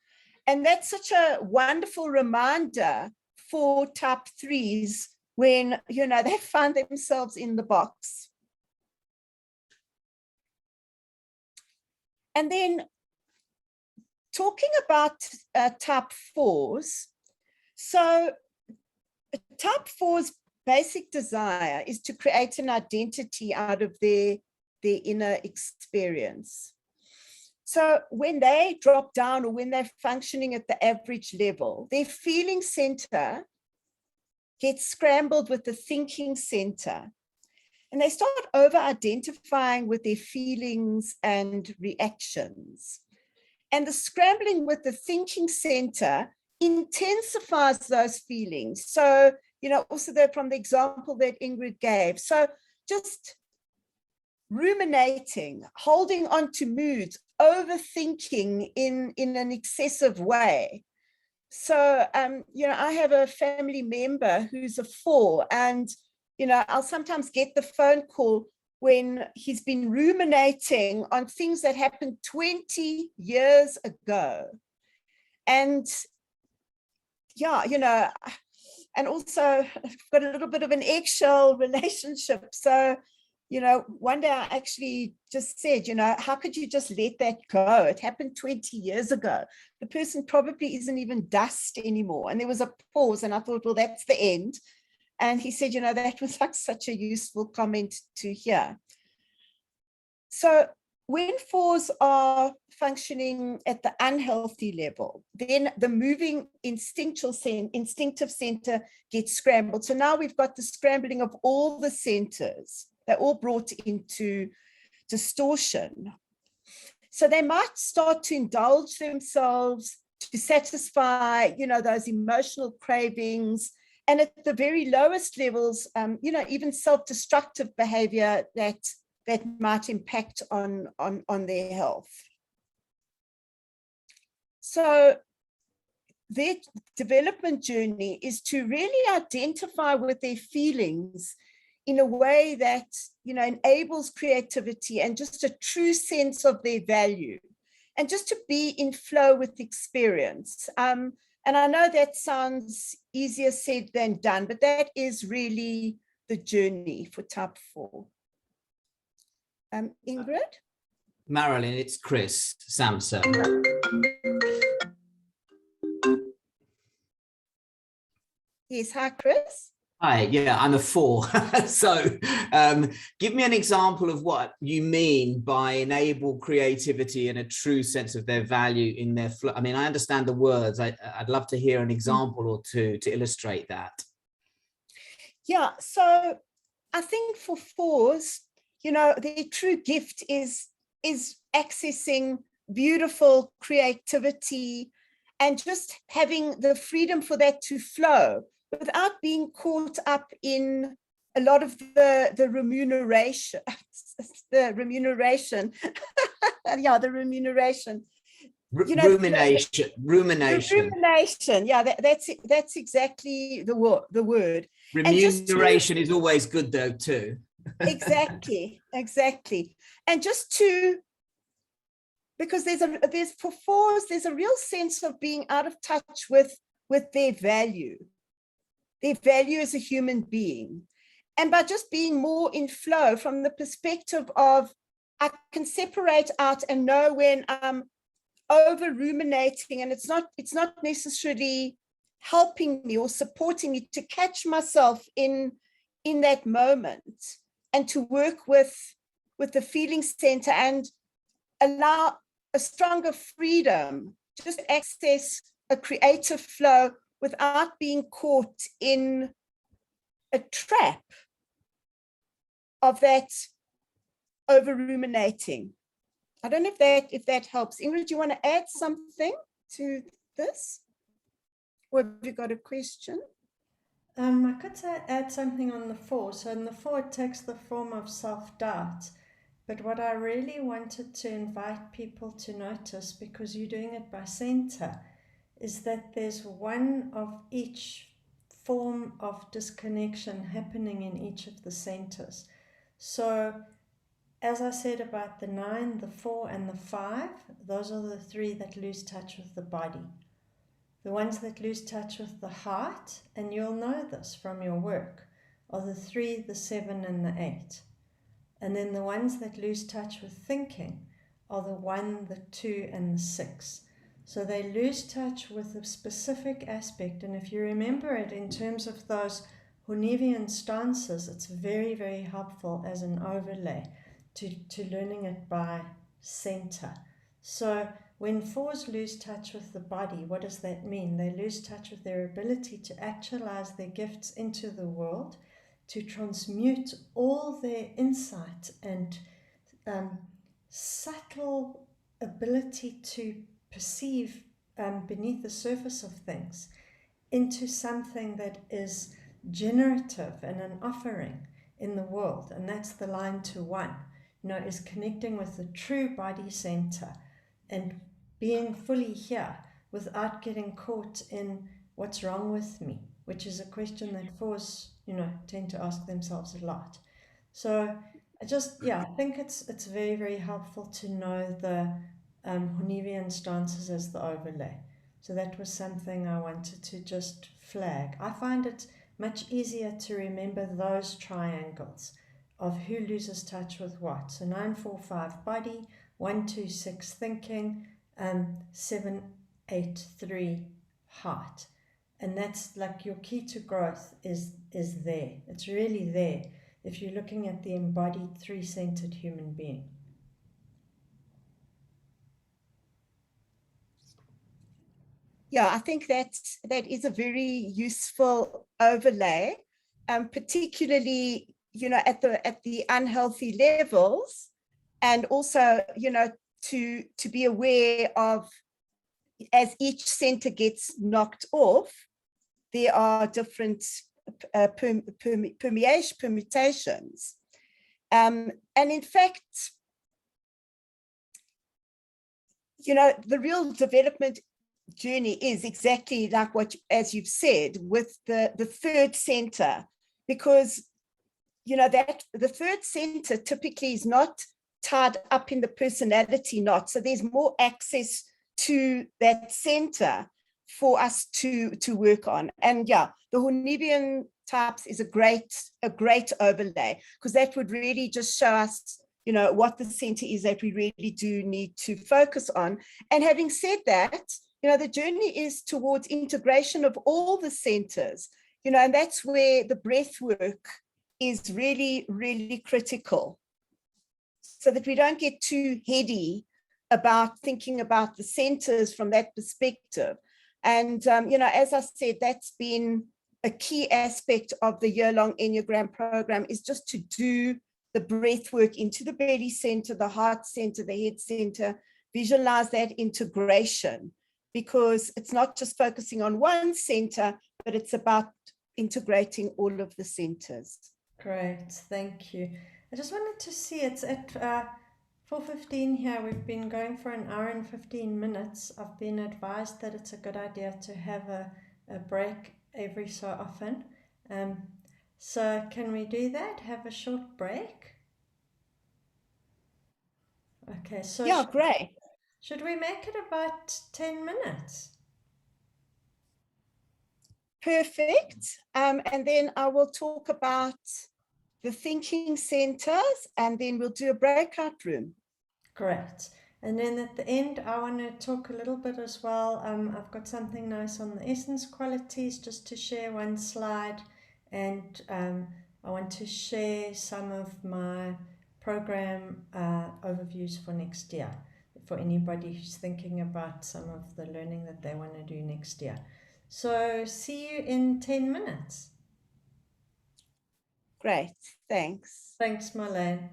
And that's such a wonderful reminder for type threes when, you know, they find themselves in the box. And then talking about type fours. So type fours' basic desire is to create an identity out of their inner experience. So when they drop down or when they're functioning at the average level, their feeling center gets scrambled with the thinking center. And they start over-identifying with their feelings and reactions. And the scrambling with the thinking center intensifies those feelings. So, you know, also from the example that Ingrid gave. So just ruminating, holding on to moods, overthinking in an excessive way. So, you know, I have a family member who's a 4, and, you know, I'll sometimes get the phone call when he's been ruminating on things that happened 20 years ago. And yeah, you know, and also I've got a little bit of an eggshell relationship. So, you know, one day I actually just said, you know, how could you just let that go? It happened 20 years ago. The person probably isn't even dust anymore. And there was a pause and I thought, well, that's the end. And he said, you know, that was like such a useful comment to hear. So when 4s are functioning at the unhealthy level, then the moving instinctive center gets scrambled. So now we've got the scrambling of all the centers. They're all brought into distortion. So they might start to indulge themselves to satisfy, you know, those emotional cravings. And at the very lowest levels, you know, even self-destructive behavior that might impact on their health. So their development journey is to really identify with their feelings in a way that, you know, enables creativity and just a true sense of their value, and just to be in flow with experience. And I know that sounds easier said than done, but that is really the journey for type 4. Ingrid? Marlaine, it's Chris Sampson. Yes, hi, Chris. Hi, yeah, I'm a 4. So give me an example of what you mean by enable creativity and a true sense of their value in their flow. I mean, I understand the words. I'd love to hear an example or two to illustrate that. Yeah, so I think for 4s, you know, their true gift is accessing beautiful creativity and just having the freedom for that to flow without being caught up in a lot of the remuneration, yeah, the remuneration. You know, rumination. Yeah, that's exactly the word. Remuneration is always good though too. Exactly. And just to, because there's for 4s, there's a real sense of being out of touch with their value as a human being. And by just being more in flow from the perspective of, I can separate out and know when I'm over ruminating and it's not necessarily helping me or supporting me, to catch myself in that moment and to work with the feeling center and allow a stronger freedom, just access a creative flow without being caught in a trap of that over ruminating. I don't know if that helps. Ingrid, do you want to add something to this? Or have you got a question? I could add something on the 4. So in the 4, it takes the form of self-doubt. But what I really wanted to invite people to notice, because you're doing it by center, is that there's one of each form of disconnection happening in each of the centers. So as I said about the 9, the 4, and the 5, those are the 3 that lose touch with the body. The ones that lose touch with the heart, and you'll know this from your work, are the 3, the 7, and the 8. And then the ones that lose touch with thinking are the 1, the 2, and the 6. So they lose touch with a specific aspect. And if you remember it in terms of those Hornevian stances, it's very, very helpful as an overlay to learning it by center. So when 4s lose touch with the body, what does that mean? They lose touch with their ability to actualize their gifts into the world, to transmute all their insight and subtle ability to perceive beneath the surface of things into something that is generative and an offering in the world. And that's the line to 1, is connecting with the true body center and being fully here without getting caught in what's wrong with me, which is a question that 4s, tend to ask themselves a lot. So I think it's very, very helpful to know the Hornevian stances as the overlay. So that was something I wanted to just flag. I find it much easier to remember those triangles of who loses touch with what. So 9, 4, 5 body, 1, 2, 6 thinking, 7, 8, 3 heart. And that's like your key to growth is there. It's really there if you're looking at the embodied 3-centered human being. Yeah, I think that is a very useful overlay, particularly, at the unhealthy levels, and also, to be aware of, as each center gets knocked off, there are different permutations. And in fact, the real development journey is exactly like what, as you've said, with the 3rd center, because that the 3rd center typically is not tied up in the personality knot, so there's more access to that center for us to work on. And yeah, the Hornevian types is a great overlay, because that would really just show us what the center is that we really do need to focus on. And having said that, the journey is towards integration of all the centers you know, and that's where the breath work is really, really critical, so that we don't get too heady about thinking about the centers from that perspective. And, you know, as I said, that's been a key aspect of the year-long Enneagram program, is just to do the breath work into the belly center, the heart center, the head center, visualize that integration, because it's not just focusing on one center, but it's about integrating all of the centers. Great, thank you. I just wanted to see, it's at 4:15 here. We've been going for an hour and 15 minutes. I've been advised that it's a good idea to have a break every so often. So can we do that? Have a short break? Okay, so Yeah, great. should we make it about 10 minutes? Perfect. And then I will talk about the thinking centers, and then we'll do a breakout room. Great. And then at the end, I want to talk a little bit as well. I've got something nice on the essence qualities, just to share one slide. And I want to share some of my program overviews for next year, for anybody who's thinking about some of the learning that they want to do next year. So see you in 10 minutes. Great, thanks. Thanks, Marlaine.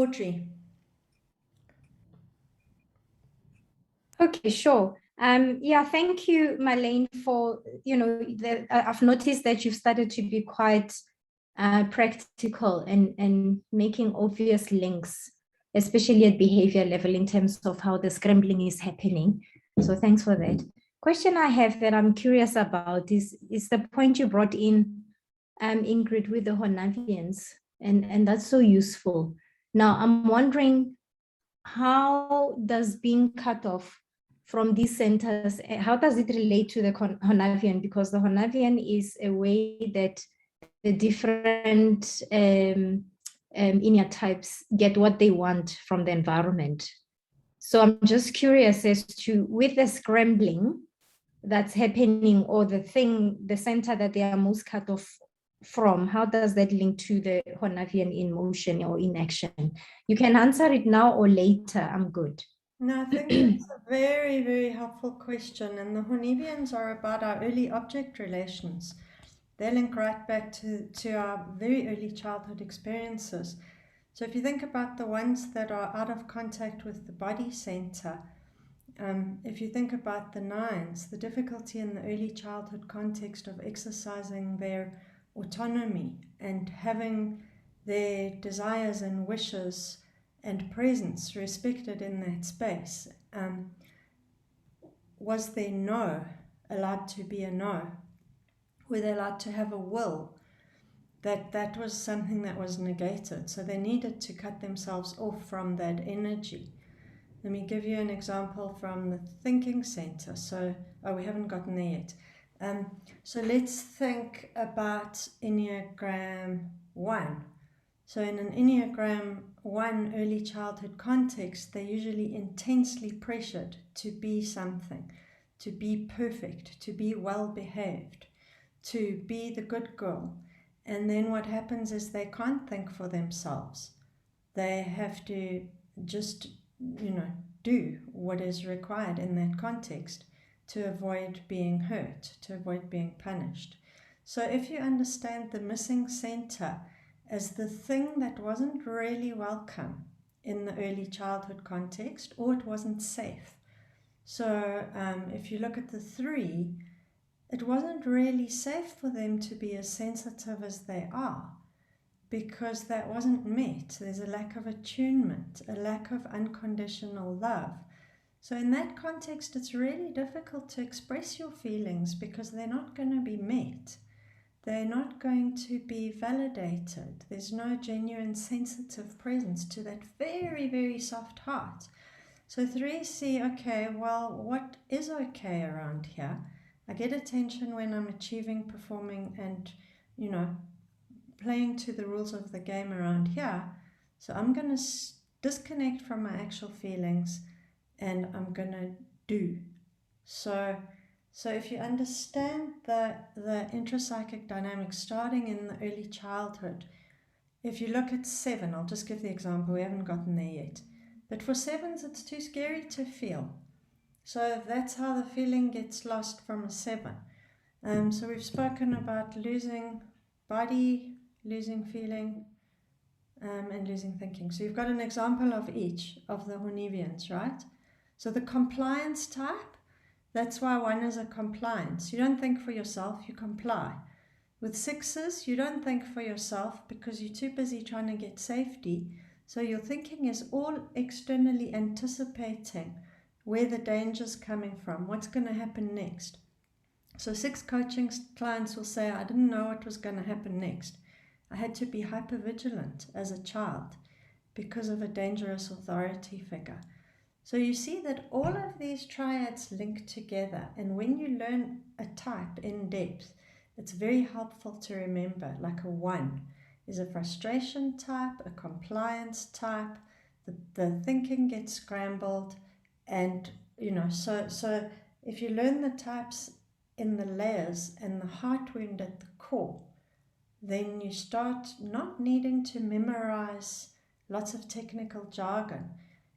Audrey. Okay, sure. Yeah, thank you, Marlaine, for, I've noticed that you've started to be quite practical and making obvious links, especially at behavior level in terms of how the scrambling is happening. So thanks for that. Question I have that I'm curious about is the point you brought in, Ingrid, with the Honavians, and that's so useful. Now, I'm wondering, how does being cut off from these centers, how does it relate to the Honavian? Because the Honavian is a way that the different Enneagram types get what they want from the environment. So I'm just curious as to, with the scrambling that's happening, or the center that they are most cut off from, how does that link to the Honavian in motion or in action? You can answer it now or later, I'm good. No, I think it's a very, very helpful question. And the Honavians are about our early object relations. They link right back to our very early childhood experiences. So if you think about the ones that are out of contact with the body center, if you think about the 9s, the difficulty in the early childhood context of exercising their autonomy and having their desires and wishes and presence respected in that space. Was their no allowed to be a no? Were they allowed to have a will? That was something that was negated. So they needed to cut themselves off from that energy. Let me give you an example from the thinking center. So, we haven't gotten there yet. So let's think about Enneagram 1. So in an Enneagram 1 early childhood context, they're usually intensely pressured to be something, to be perfect, to be well behaved, to be the good girl. And then what happens is they can't think for themselves. They have to just, do what is required in that context to avoid being hurt, to avoid being punished. So if you understand the missing center as the thing that wasn't really welcome in the early childhood context, or it wasn't safe. So if you look at the 3, it wasn't really safe for them to be as sensitive as they are, because that wasn't met. There's a lack of attunement, a lack of unconditional love. So in that context, it's really difficult to express your feelings because they're not going to be met. They're not going to be validated. There's no genuine sensitive presence to that very, very soft heart. So 3 see, okay, well, what is okay around here? I get attention when I'm achieving, performing, and, playing to the rules of the game around here. So I'm going to disconnect from my actual feelings and I'm going to do. So if you understand the intrapsychic dynamics starting in the early childhood, if you look at 7, I'll just give the example, we haven't gotten there yet. But for 7s, it's too scary to feel. So that's how the feeling gets lost from a 7. So we've spoken about losing body, losing feeling, and losing thinking. So you've got an example of each of the Honavians, right? So the compliance type, that's why 1 is a compliance. You don't think for yourself, you comply. With 6s, you don't think for yourself because you're too busy trying to get safety. So your thinking is all externally anticipating where the danger's coming from, what's going to happen next. So 6 coaching clients will say, I didn't know what was going to happen next. I had to be hypervigilant as a child because of a dangerous authority figure. So you see that all of these triads link together, and when you learn a type in depth, it's very helpful to remember, like a 1 is a frustration type, a compliance type, the thinking gets scrambled, and so if you learn the types in the layers and the heart wound at the core, then you start not needing to memorize lots of technical jargon,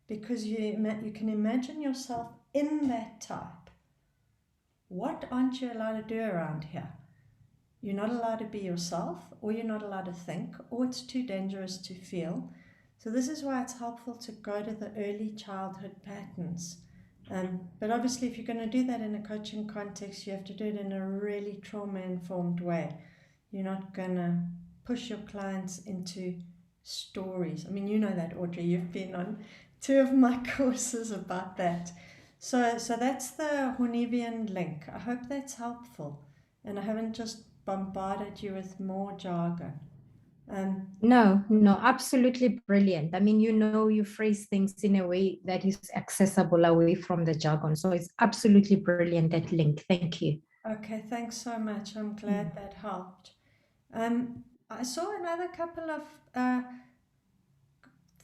because you can imagine yourself in that type. What aren't you allowed to do around here? You're not allowed to be yourself, or you're not allowed to think, or it's too dangerous to feel. So this is why it's helpful to go to the early childhood patterns. But obviously, if you're going to do that in a coaching context, you have to do it in a really trauma-informed way. You're not going to push your clients into stories. I mean, you know that, Audrey. You've been on 2 of my courses about that. So that's the Hornevian link. I hope that's helpful, and I haven't just bombarded you with more jargon. No, absolutely brilliant. I mean, you phrase things in a way that is accessible away from the jargon. So it's absolutely brilliant, that link. Thank you. Okay, thanks so much. I'm glad that helped. I saw another couple of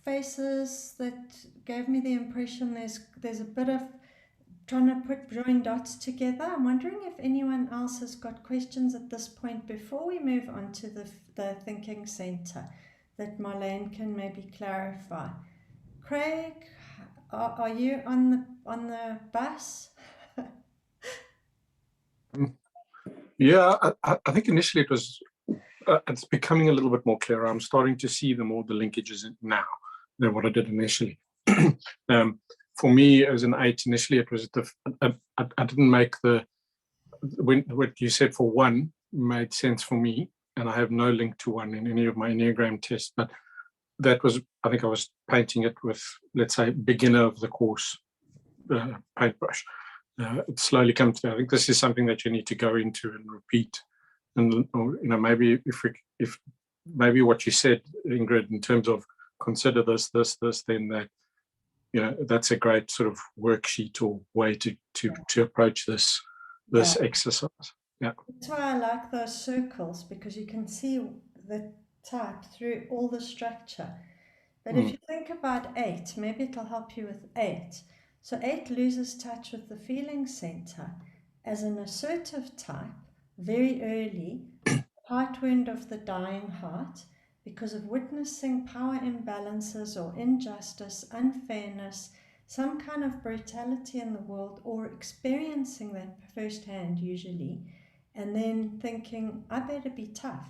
faces that gave me the impression there's a bit of trying to join dots together. I'm wondering if anyone else has got questions at this point before we move on to the thinking center that Marlaine can maybe clarify. Craig, are you on the bus? Yeah, I think initially it was, it's becoming a little bit more clear. I'm starting to see the linkages now than what I did initially. For me, as an 8, initially it was I didn't make what you said for 1 made sense for me, and I have no link to 1 in any of my Enneagram tests. But that was, I think I was painting it with, let's say, beginner of the course paintbrush. It slowly comes to, I think this is something that you need to go into and repeat, and maybe if maybe what you said, Ingrid, in terms of consider this, then that, that's a great sort of worksheet or way to approach this exercise. Yeah, that's why I like those circles, because you can see the type through all the structure. But if you think about 8, maybe it'll help you with 8. So 8 loses touch with the feeling center as an assertive type very early, heart wound of the dying heart, because of witnessing power imbalances or injustice, unfairness, some kind of brutality in the world, or experiencing that firsthand usually, and then thinking, I better be tough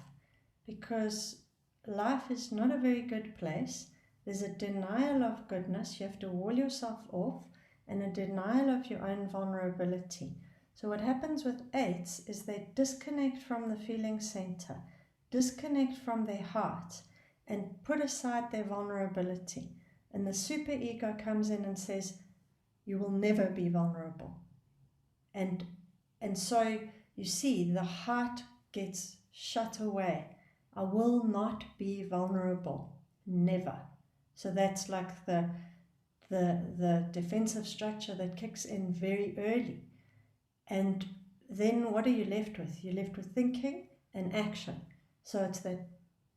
because life is not a very good place. There's a denial of goodness. You have to wall yourself off, and a denial of your own vulnerability. So what happens with 8s is they disconnect from the feeling center, disconnect from their heart, and put aside their vulnerability. And the superego comes in and says, you will never be vulnerable. And so you see the heart gets shut away. I will not be vulnerable, never. So that's like the defensive structure that kicks in very early. And then what are you left with? You're left with thinking and action. So it's that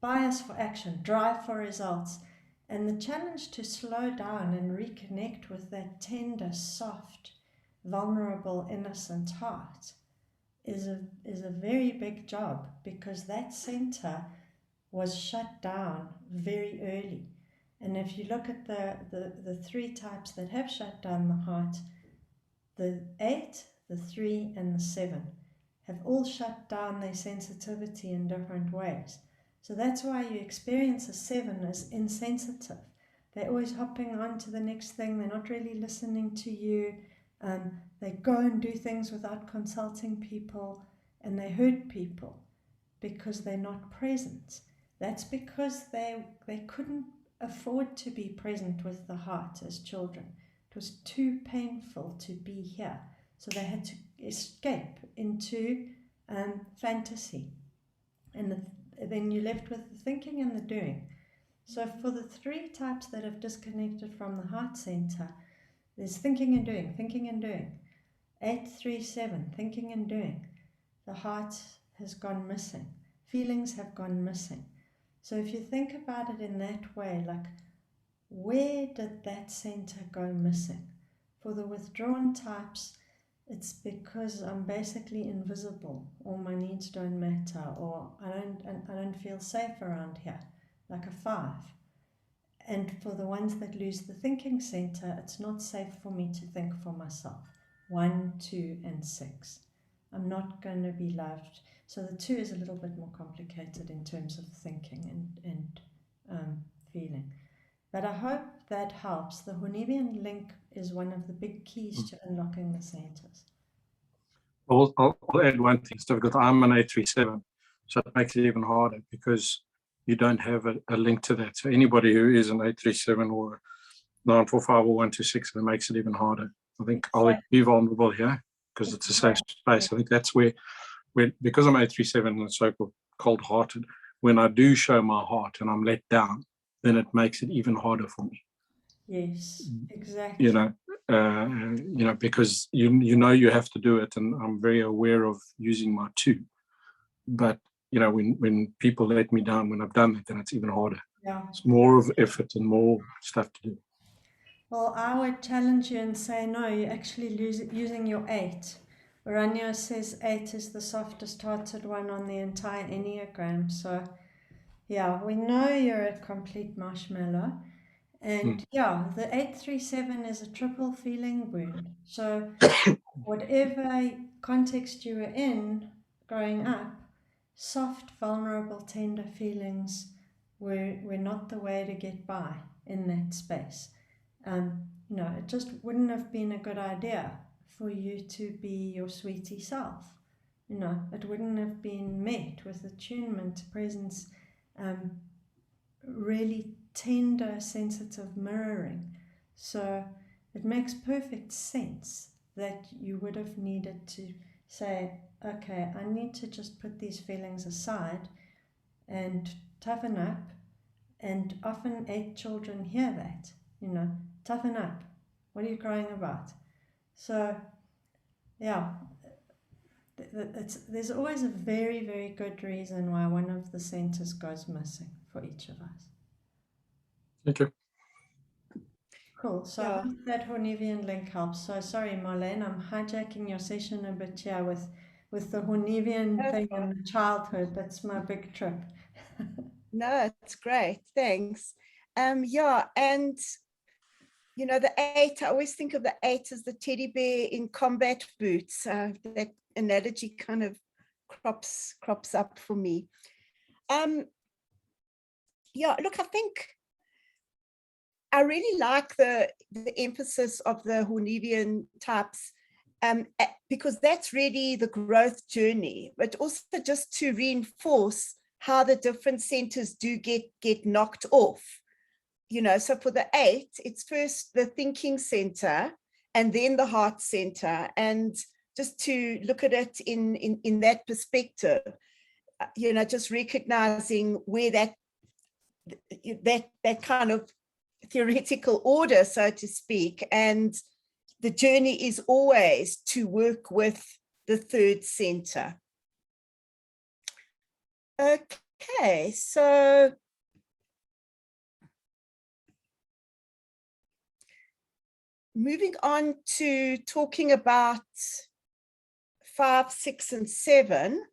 bias for action, drive for results. And the challenge to slow down and reconnect with that tender, soft, vulnerable, innocent heart is a very big job, because that center was shut down very early. And if you look at the 3 types that have shut down the heart, the 8, the 3, and the 7 have all shut down their sensitivity in different ways. So that's why you experience a 7 as insensitive. They're always hopping on to the next thing. They're not really listening to you. They go and do things without consulting people, and they hurt people because they're not present. That's because they couldn't afford to be present with the heart as children. It was too painful to be here. So they had to escape into fantasy. And then you're left with the thinking and the doing. So for the 3 types that have disconnected from the heart center, there's thinking and doing, thinking and doing. 8, 3, 7, thinking and doing. The heart has gone missing. Feelings have gone missing. So if you think about it in that way, like, where did that center go missing? For the withdrawn types, it's because I'm basically invisible, or my needs don't matter, or I don't feel safe around here, like a 5. And for the ones that lose the thinking center, it's not safe for me to think for myself. 1, 2, and 6. I'm not going to be loved. So the 2 is a little bit more complicated in terms of thinking and feeling. But I hope that helps. The Hornevian link is one of the big keys to unlocking the centers. I'll add one thing, because I'm an 837, so it makes it even harder because you don't have a link to that. So anybody who is an 837 or 945 or 126, it makes it even harder. I think I'll be vulnerable here because it's a safe space. I think that's where because I'm 837 and so cold-hearted, when I do show my heart and I'm let down, then it makes it even harder for me. Yes, exactly. Because you have to do it, and I'm very aware of using my two. But when people let me down when I've done it, then it's even harder. Yeah. It's more of effort and more stuff to do. Well, I would challenge you and say, no, you're actually using your 8. Ranyo says 8 is the softest hearted one on the entire Enneagram. So, yeah, we know you're a complete marshmallow. And yeah, the 837 is a triple feeling wound. So, whatever context you were in growing up, soft, vulnerable, tender feelings were not the way to get by in that space. It just wouldn't have been a good idea for you to be your sweetie self. It wouldn't have been met with attunement, presence, really tender, sensitive mirroring. So it makes perfect sense that you would have needed to say, okay, I need to just put these feelings aside and toughen up. And often 8 children hear that, toughen up. What are you crying about? So, yeah, there's always a very, very good reason why one of the centers goes missing for each of us. Thank you. Cool. So Yeah. I hope that Hornevian link helps. So sorry, Marlaine, I'm hijacking your session a bit here with the Hornevian thing in childhood. That's my big trip. No, it's great. Thanks. Yeah, and the 8, I always think of the 8 as the teddy bear in combat boots. That analogy kind of crops up for me. Yeah, look, I think I really like the emphasis of the Hornevian types, because that's really the growth journey, but also just to reinforce how the different centers do get knocked off. So for the 8, it's first the thinking center and then the heart center. And just to look at it in that perspective, just recognizing where that kind of theoretical order, so to speak, and the journey is always to work with the third center. Okay, so moving on to talking about 5, 6, and 7.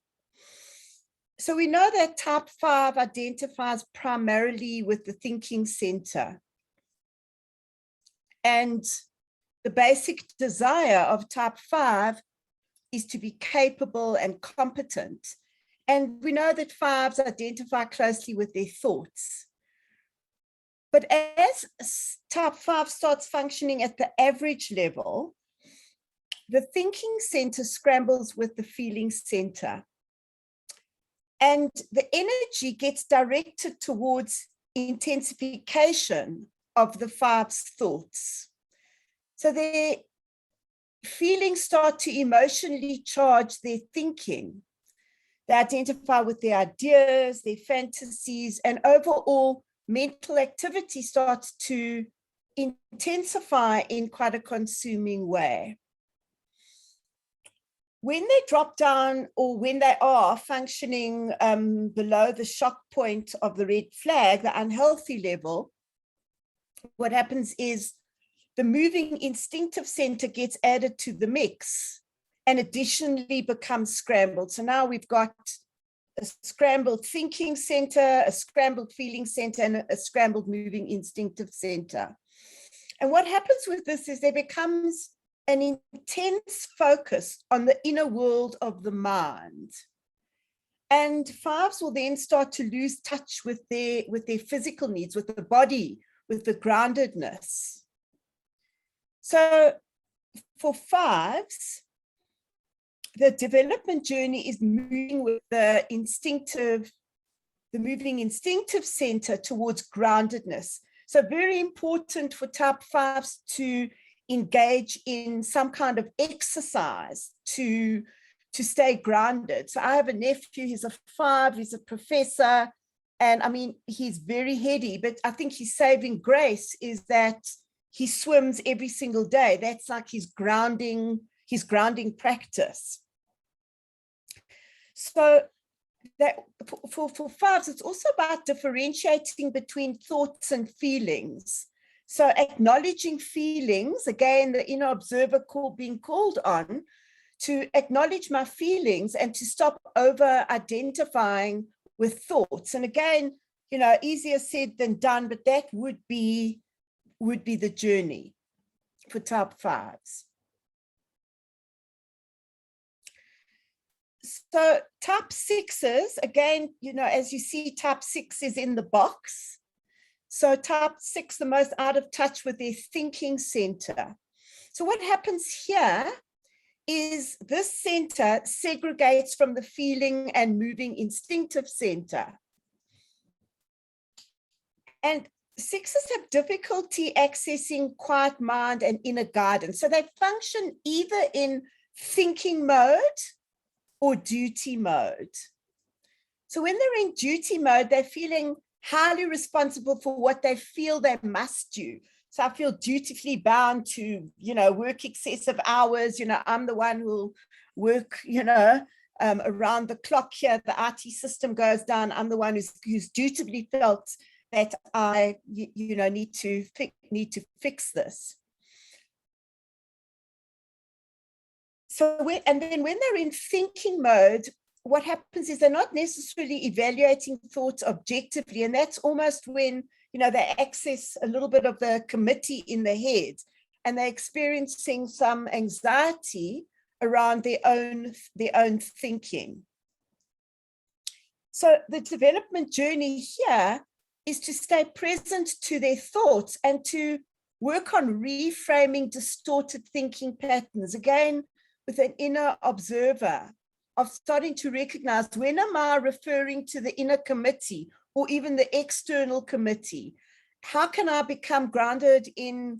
So we know that type 5 identifies primarily with the thinking center. And the basic desire of type 5 is to be capable and competent. And we know that 5s identify closely with their thoughts. But as type 5 starts functioning at the average level, the thinking center scrambles with the feeling center. And the energy gets directed towards intensification of the 5's thoughts. So their feelings start to emotionally charge their thinking. They identify with their ideas, their fantasies, and overall mental activity starts to intensify in quite a consuming way. When they drop down, or when they are functioning below the shock point of the red flag, the unhealthy level, what happens is the moving instinctive center gets added to the mix and additionally becomes scrambled. So now we've got a scrambled thinking center, a scrambled feeling center, and a scrambled moving instinctive center. And what happens with this is there becomes an intense focus on the inner world of the mind. And 5s will then start to lose touch with their physical needs, with the body, with the groundedness. So for 5s, the development journey is moving with the moving instinctive center towards groundedness. So very important for type 5s to engage in some kind of exercise to stay grounded. So I have a nephew, he's a 5, he's a professor, and I mean, he's very heady, but I think his saving grace is that he swims every single day. That's like his grounding practice. So that for 5s, it's also about differentiating between thoughts and feelings. So acknowledging feelings, again, the inner observer being called on to acknowledge my feelings and to stop over identifying with thoughts. And again, you know, easier said than done, but that would be the journey for type 5s. So type 6s, again, you know, as you see, type 6 is in the box. So type 6, the most out of touch with their thinking center. So what happens here is this center segregates from the feeling and moving instinctive center. And 6s have difficulty accessing quiet mind and inner guidance. So they function either in thinking mode or duty mode. So when they're in duty mode, they're feeling highly responsible for what they feel they must do. So I feel dutifully bound to, you know, work excessive hours. You know, I'm the one who'll work, you know, around the clock here. The IT system goes down. I'm the one who's dutifully felt that I, you know, need to fix this. So and then when they're in thinking mode, what happens is they're not necessarily evaluating thoughts objectively. And that's almost when, you know, they access a little bit of the committee in the head and they're experiencing some anxiety around their own thinking. So the development journey here is to stay present to their thoughts and to work on reframing distorted thinking patterns. Again, with an inner observer, of starting to recognize, when am I referring to the inner committee or even the external committee? How can I become grounded in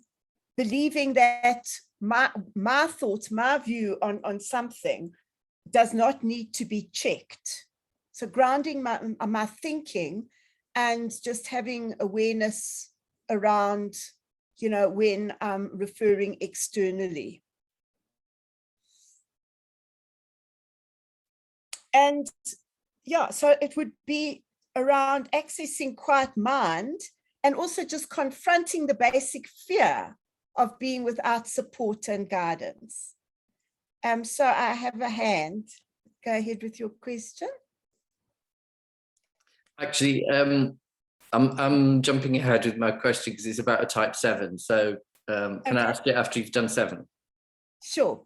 believing that my thoughts, my view on something does not need to be checked? So grounding my thinking and just having awareness around, you know, when I'm referring externally. And yeah, so it would be around accessing quiet mind and also just confronting the basic fear of being without support and guidance. So I have a hand. Go ahead with your question. Actually, I'm jumping ahead with my question because it's about a type 7. So can I ask it after you've done 7? Sure.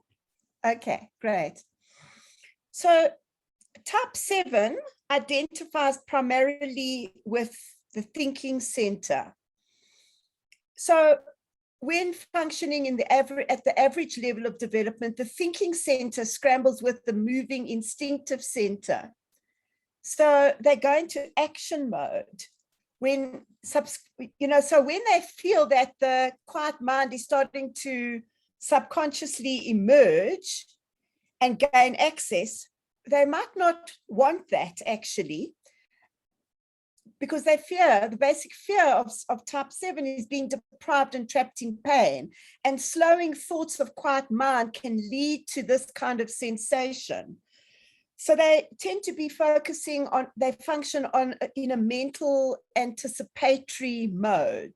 Okay, great. So type 7 identifies primarily with the thinking center. So when functioning in at the average level of development, the thinking center scrambles with the moving instinctive center. So they go into action mode when, you know, so when they feel that the quiet mind is starting to subconsciously emerge and gain access, they might not want that actually, because they fear, the basic fear of type 7 is being deprived and trapped in pain, and slowing thoughts of quiet mind can lead to this kind of sensation. So they tend to be focusing on, they function on in a mental anticipatory mode.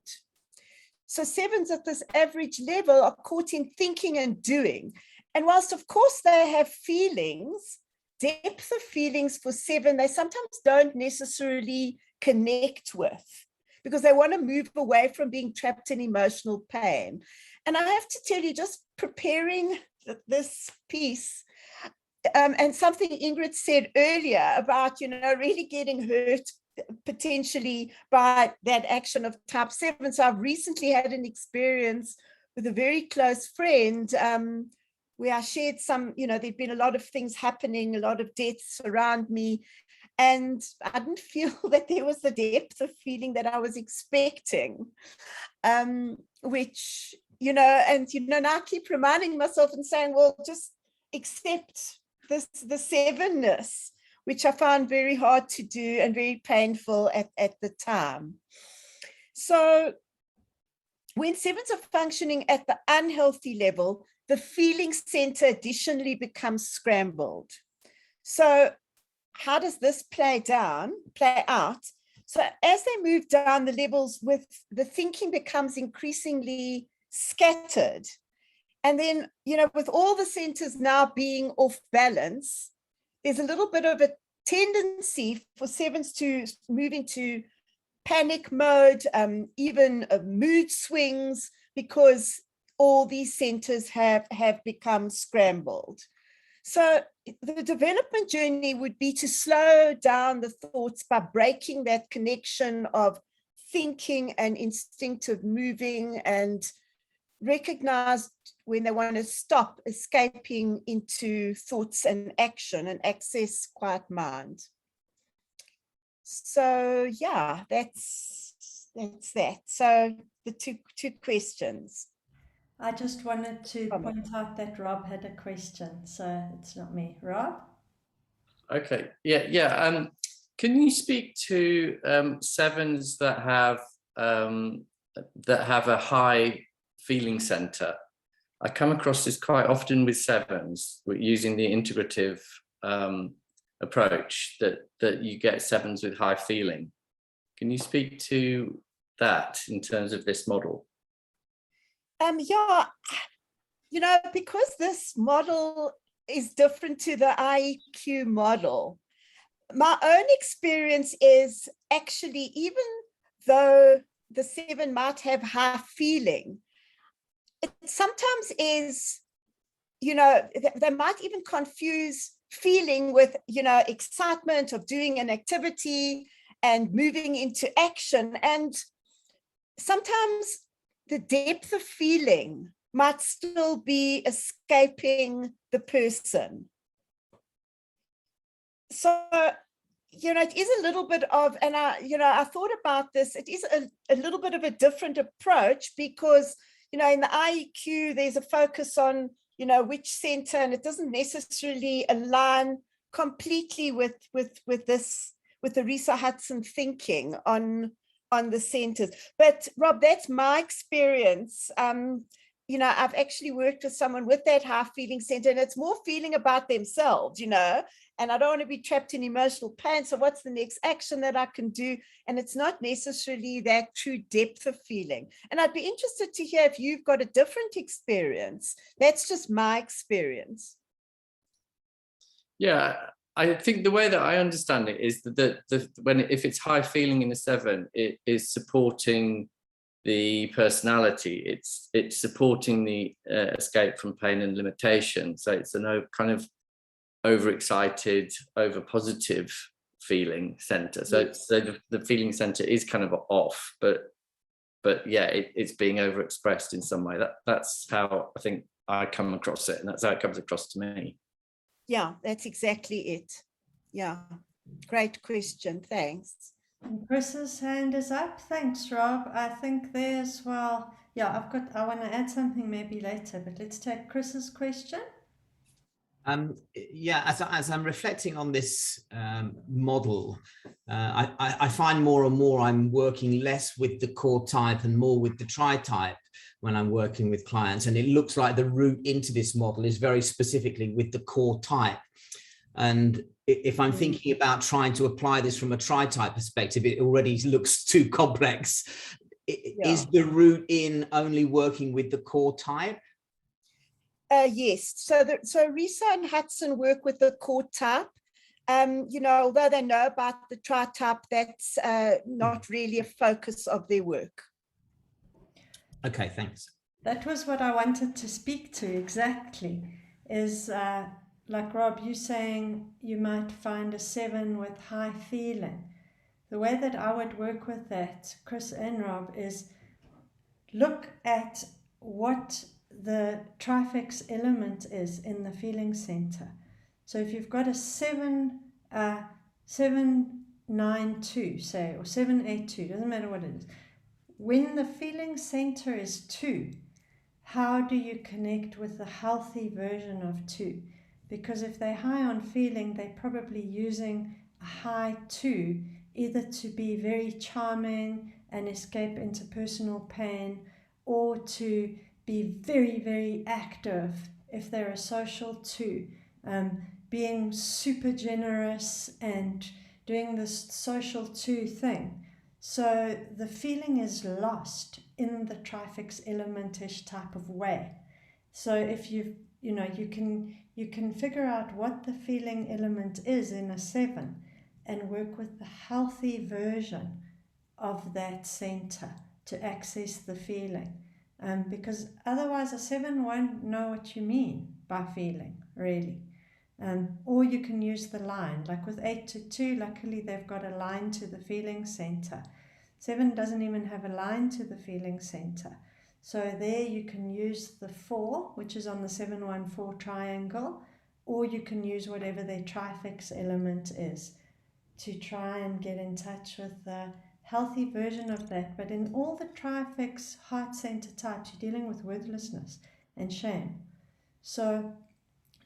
So 7s at this average level are caught in thinking and doing. And whilst of course they have feelings, depth of feelings for 7, they sometimes don't necessarily connect with, because they want to move away from being trapped in emotional pain. And I have to tell you, just preparing this piece, and something Ingrid said earlier about, you know, really getting hurt potentially by that action of type 7. So I've recently had an experience with a very close friend where I shared some, there'd been a lot of things happening, a lot of deaths around me. And I didn't feel that there was the depth of feeling that I was expecting, which, now I keep reminding myself and saying, well, just accept the sevenness, which I found very hard to do and very painful at the time. So when sevens are functioning at the unhealthy level, the feeling center additionally becomes scrambled. So how does this play out? So as they move down the levels, with the thinking becomes increasingly scattered. And then, with all the centers now being off balance, there's a little bit of a tendency for sevens to move into panic mode, even mood swings, because all these centers have become scrambled. So the development journey would be to slow down the thoughts by breaking that connection of thinking and instinctive moving, and recognize when they want to stop escaping into thoughts and action and access quiet mind. So yeah, that's that. So the two questions. I just wanted to point out that Rob had a question, so it's not me. Rob? Okay, yeah. Can you speak to sevens that have a high feeling center? I come across this quite often with sevens, using the integrative approach, that you get sevens with high feeling. Can you speak to that in terms of this model? Yeah, because this model is different to the IEQ model, my own experience is actually, even though the seven might have high feeling, it sometimes is, they might even confuse feeling with, excitement of doing an activity and moving into action. And sometimes the depth of feeling might still be escaping the person. So, it is a little bit of, and I thought about this, it is a little bit of a different approach, because, in the IEQ, there's a focus on, which center, and it doesn't necessarily align completely with the Risa Hudson thinking on the centers. But Rob, that's my experience. I've actually worked with someone with that high feeling center, and it's more feeling about themselves, and I don't want to be trapped in emotional pain. So what's the next action that I can do? And it's not necessarily that true depth of feeling. And I'd be interested to hear if you've got a different experience. That's just my experience. Yeah, I think the way that I understand it is that if it's high feeling in a seven, it is supporting the personality. It's supporting the escape from pain and limitation. So it's a kind of overexcited, over positive feeling center. So the feeling center is kind of off, but yeah, it's being overexpressed in some way. That's how I think I come across it, and that's how it comes across to me. Yeah, that's exactly it. Yeah, great question. Thanks. And Chris's hand is up. Thanks, Rob. I think there's, well, yeah, I want to add something maybe later, but let's take Chris's question. Yeah, as I'm reflecting on this model, I find more and more I'm working less with the core type and more with the tri-type when I'm working with clients. And it looks like the route into this model is very specifically with the core type. And if I'm thinking about trying to apply this from a tri-type perspective, it already looks too complex. Yeah. Is the route in only working with the core type? Yes, so Risa and Hudson work with the core type. Although they know about the tri-type, that's not really a focus of their work. Okay, thanks. That was what I wanted to speak to exactly, is like Rob, you saying you might find a seven with high feeling. the way that I would work with that, Chris and Rob, is look at what the trifix element is in the feeling center. So if you've got a 792, say, or 782, doesn't matter what it is. When the feeling center is 2, how do you connect with the healthy version of 2? Because if they're high on feeling, they're probably using a high 2 either to be very charming and escape interpersonal pain, or to be very, very active if they're a social 2, being super generous and doing this social 2 thing. So the feeling is lost in the trifix elementish type of way. So if you can figure out what the feeling element is in a 7 and work with the healthy version of that center to access the feeling. Because otherwise a 7 won't know what you mean by feeling, really. Or you can use the line, like with 8 to 2, luckily they've got a line to the feeling center. 7 doesn't even have a line to the feeling center. So there you can use the 4, which is on the 714 triangle, or you can use whatever their trifix element is to try and get in touch with the healthy version of that. But in all the trifix heart center types, you're dealing with worthlessness and shame. So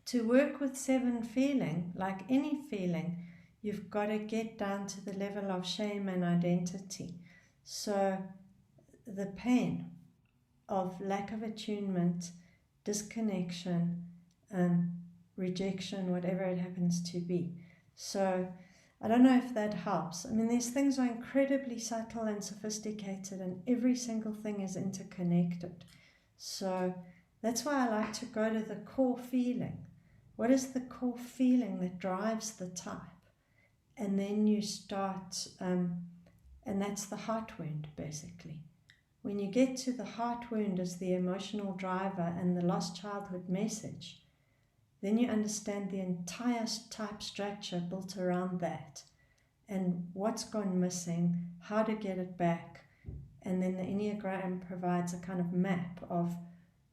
to work with 7 feeling, like any feeling, you've got to get down to the level of shame and identity. So the pain of lack of attunement, disconnection, rejection, whatever it happens to be. So I don't know if that helps. I mean, these things are incredibly subtle and sophisticated, and every single thing is interconnected. So that's why I like to go to the core feeling. What is the core feeling that drives the type? And then you start, and that's the heart wound, basically. When you get to the heart wound as the emotional driver and the lost childhood message, then you understand the entire type structure built around that and what's gone missing, how to get it back. And then the Enneagram provides a kind of map of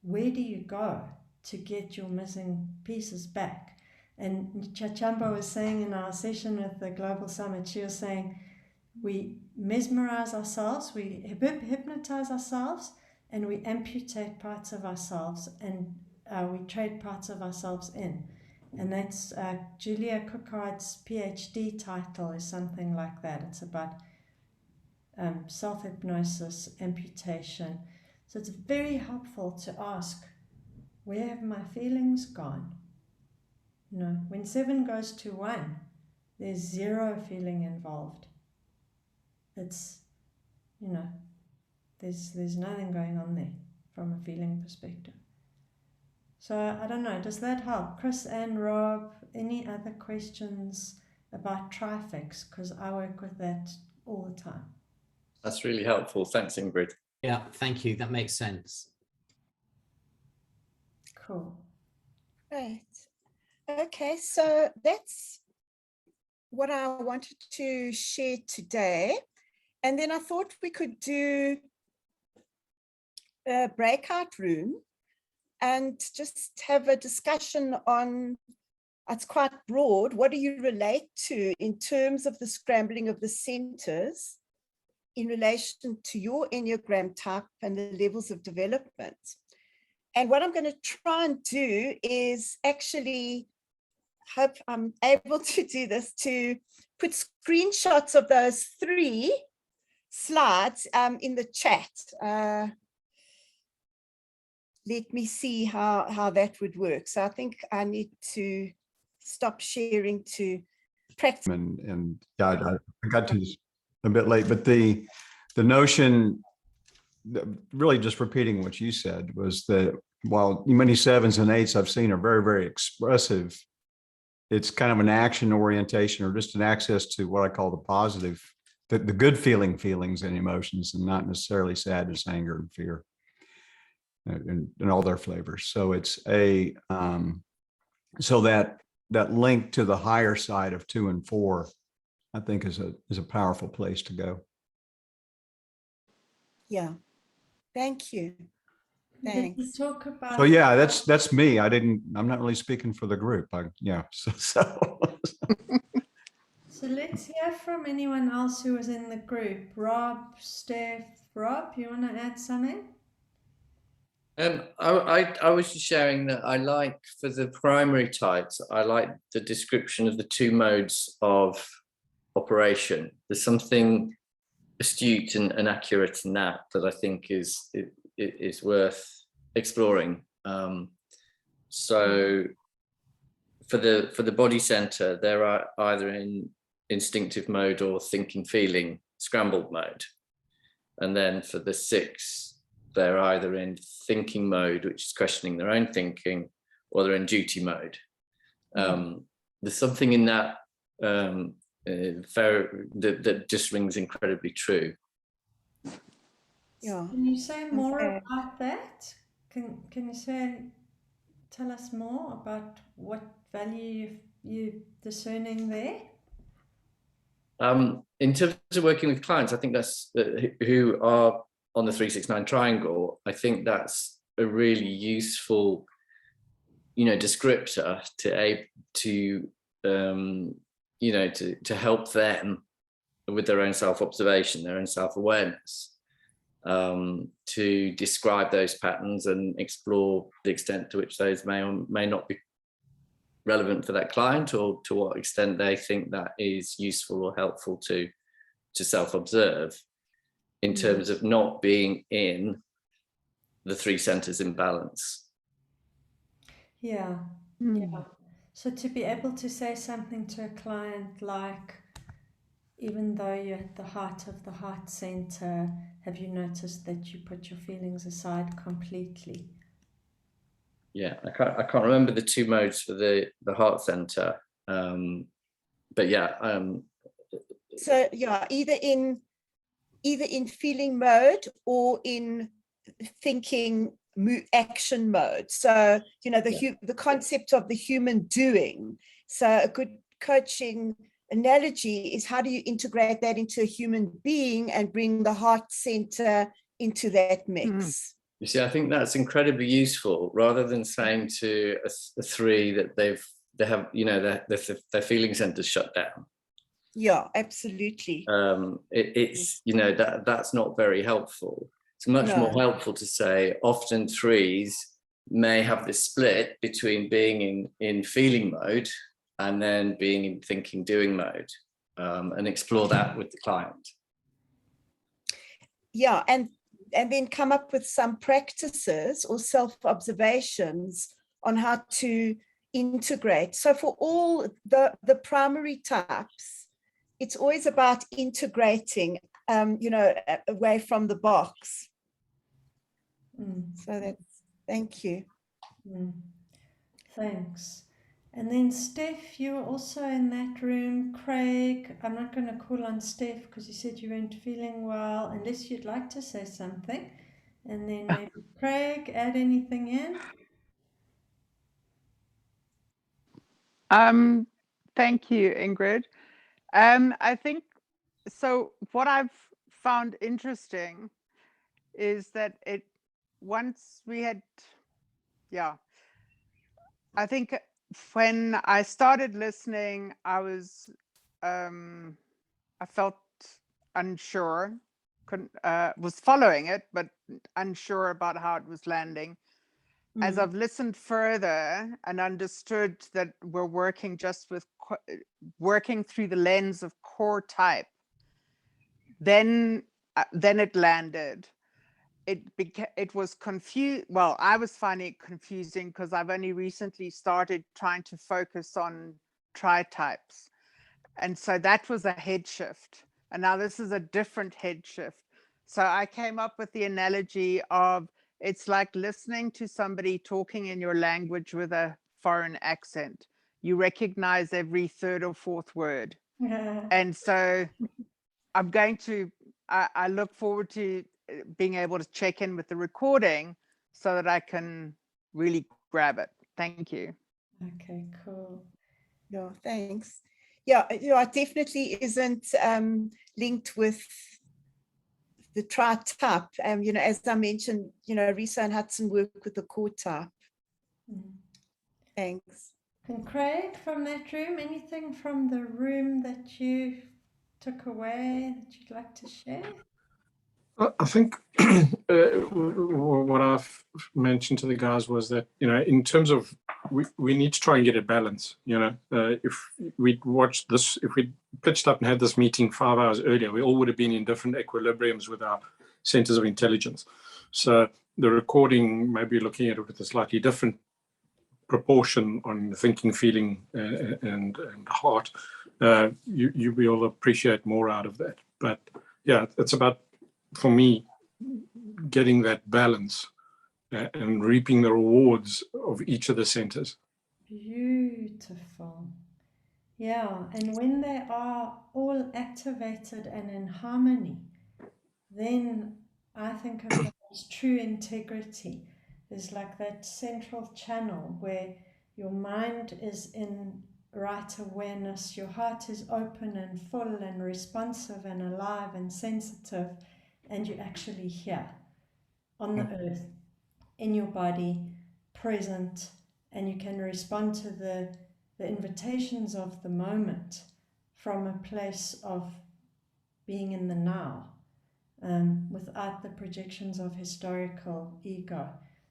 where do you go to get your missing pieces back. And Chachamba was saying in our session with the Global Summit, she was saying, we mesmerize ourselves, we hypnotize ourselves, and we amputate parts of ourselves, and we trade parts of ourselves in. And that's Julia Cookard's PhD title is something like that. It's about self-hypnosis, amputation. So it's very helpful to ask, where have my feelings gone? You know, when 7 goes to 1, there's 0 feeling involved. It's, you know, there's nothing going on there from a feeling perspective. So I don't know, does that help? Chris and Rob, any other questions about trifix? Because I work with that all the time. That's really helpful. Thanks, Ingrid. Yeah, thank you. That makes sense. Cool. Right. Okay, so that's what I wanted to share today. And then I thought we could do a breakout room and just have a discussion on, it's quite broad, what do you relate to in terms of the scrambling of the centers in relation to your Enneagram type and the levels of development. And what I'm going to try and do is actually, hope I'm able to do this, to put screenshots of those 3 slides in the chat. Let me see how that would work. So I think I need to stop sharing to practice. And yeah, I got to this a bit late, but the notion, really just repeating what you said, was that while many 7s and 8s I've seen are very, very expressive, it's kind of an action orientation or just an access to what I call the positive, the good feelings and emotions, and not necessarily sadness, anger, and fear. And all their flavors. So it's a so that link to the higher side of 2 and 4 I think is a powerful place to go. Yeah. Thank you. Did Thanks. you talk about? So yeah, that's me. I'm not really speaking for the group. So let's hear from anyone else who was in the group. Rob, Steph, Rob, you want to add something? I was just sharing that I like, for the primary types, I like the description of the two modes of operation. There's something astute and accurate in that I think is worth exploring. So for the body center, there are either in instinctive mode or thinking feeling scrambled mode, and then for the 6, they're either in thinking mode, which is questioning their own thinking, or they're in duty mode. There's something in that that just rings incredibly true. Yeah. Can you say more Okay. about that? Can you tell us more about what value you're discerning there? In terms of working with clients, I think that's who are on the 369 triangle. I think that's a really useful, descriptor to help them with their own self-observation, their own self-awareness, to describe those patterns and explore the extent to which those may or may not be relevant for that client, or to what extent they think that is useful or helpful to self-observe, in terms of not being in the 3 centers imbalance. Yeah. Yeah. So to be able to say something to a client like, even though you're at the heart of the heart center, have you noticed that you put your feelings aside completely? Yeah, I can't remember the 2 modes for the heart center, but yeah. So yeah, either in feeling mode or in thinking action mode. So the concept of the human doing. So a good coaching analogy is, how do you integrate that into a human being and bring the heart center into that mix? You see, I think that's incredibly useful, rather than saying to a 3 that they have, their feeling centers shut down. Yeah, absolutely. It's that's not very helpful. It's much more helpful to say, often 3s may have this split between being in feeling mode and then being in thinking doing mode, and explore that with the client. Yeah, and then come up with some practices or self-observations on how to integrate. So for all the primary types, it's always about integrating, away from the box. So that's, thank you. Thanks. And then Steph, you were also in that room. Craig, I'm not going to call on Steph because you said you weren't feeling well, unless you'd like to say something. And then maybe Craig, add anything in? Thank you, Ingrid. I think, so what I've found interesting is that once we had, I think when I started listening, I was, I felt unsure, was following it, but unsure about how it was landing. As I've listened further and understood that we're working just with working through the lens of core type, then it landed. It was confused. Well, I was finding it confusing because I've only recently started trying to focus on tri-types. And so that was a head shift. And now this is a different head shift. So I came up with the analogy of, it's like listening to somebody talking in your language with a foreign accent. You recognize every 3rd or 4th word. And so I'm going to, I look forward to being able to check in with the recording so that I can really grab it. Thank you. Okay, cool. Yeah, thanks. Yeah, it definitely isn't linked with the tri-type. As I mentioned, Risa and Hudson work with the core type. Thanks. And Craig, from that room, anything from the room that you took away that you'd like to share? I think what I've mentioned to the guys was that, in terms of we need to try and get a balance. If we'd watched this, if we'd pitched up and had this meeting 5 hours earlier, we all would have been in different equilibriums with our centers of intelligence. So the recording, maybe looking at it with a slightly different proportion on thinking, feeling, and heart, you will appreciate more out of that. But yeah, it's about, for me, getting that balance and reaping the rewards of each of the centers. Beautiful. Yeah, and when they are all activated and in harmony, then I think of it as true integrity. There's like that central channel where your mind is in right awareness, your heart is open and full and responsive and alive and sensitive, and you're actually here on the earth, in your body, present, and you can respond to the invitations of the moment from a place of being in the now, without the projections of historical ego.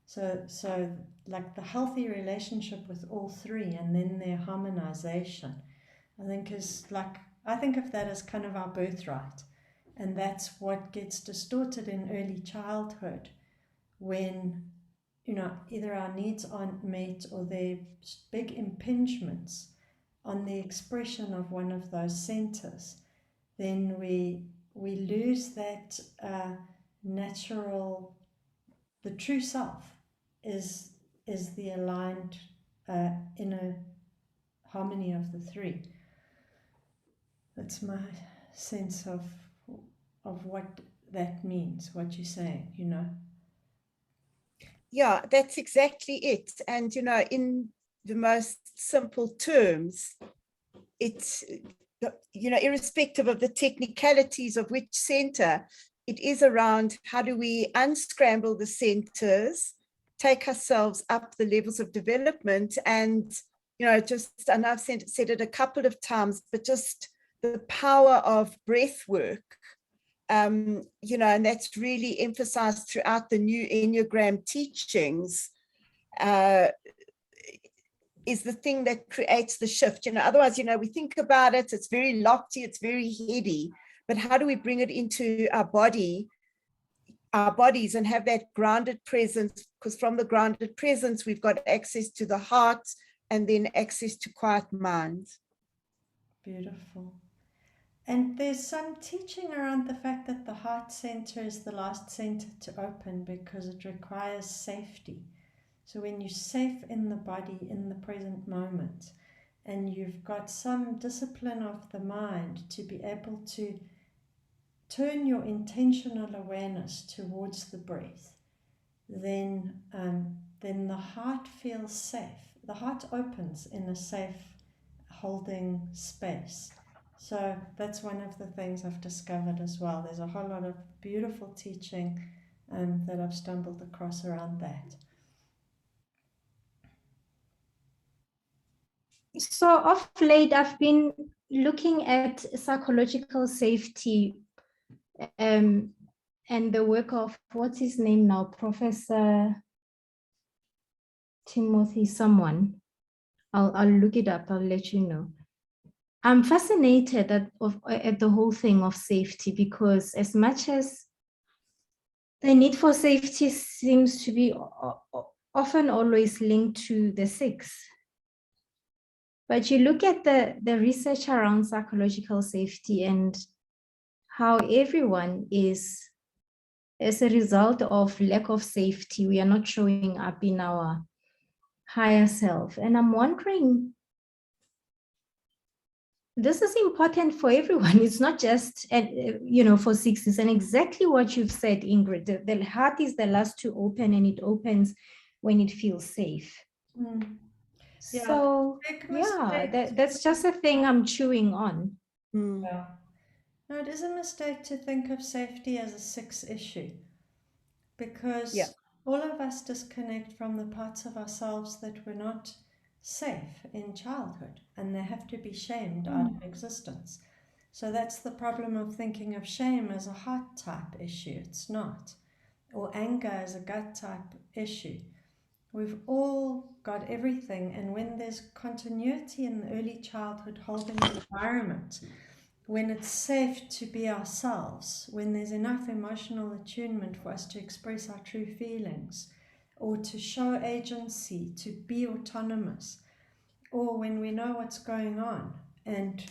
So like the healthy relationship with all three, and then their harmonization, I think of that as kind of our birthright. And that's what gets distorted in early childhood when, either our needs aren't met or there's big impingements on the expression of one of those centers. Then we lose that natural, the true self is the aligned inner harmony of the three. That's my sense of what that means, what you're saying, Yeah, that's exactly it. And, in the most simple terms, it's, irrespective of the technicalities of which center, it is around how do we unscramble the centers, take ourselves up the levels of development, and, and I've said it a couple of times, but just the power of breath work. And that's really emphasized throughout the new Enneagram teachings, is the thing that creates the shift. Otherwise, we think about it, it's very lofty, it's very heady, but how do we bring it into our bodies and have that grounded presence? Because from the grounded presence, we've got access to the heart and then access to quiet mind. Beautiful. And there's some teaching around the fact that the heart center is the last center to open because it requires safety. So when you're safe in the body, in the present moment, and you've got some discipline of the mind to be able to turn your intentional awareness towards the breath, then the heart feels safe. The heart opens in a safe holding space. So that's one of the things I've discovered as well. There's a whole lot of beautiful teaching that I've stumbled across around that. So of late, I've been looking at psychological safety and the work of, what's his name now, Professor Timothy someone. I'll look it up, I'll let you know. I'm fascinated at the whole thing of safety, because as much as the need for safety seems to be often always linked to the six, but you look at the research around psychological safety and how everyone is, as a result of lack of safety, we are not showing up in our higher self. And I'm wondering, this is important for everyone. It's not just, for sixes. And exactly what you've said, Ingrid, the heart is the last to open, and it opens when it feels safe. So yeah, that's just a thing I'm chewing on. Yeah. No, it is a mistake to think of safety as a 6 issue, because all of us disconnect from the parts of ourselves that were not safe in childhood, and they have to be shamed out of existence. So that's the problem of thinking of shame as a heart type issue. It's not. Or anger as a gut type issue. We've all got everything, and when there's continuity in the early childhood holding environment, when it's safe to be ourselves, when there's enough emotional attunement for us to express our true feelings, or to show agency, to be autonomous, or when we know what's going on, and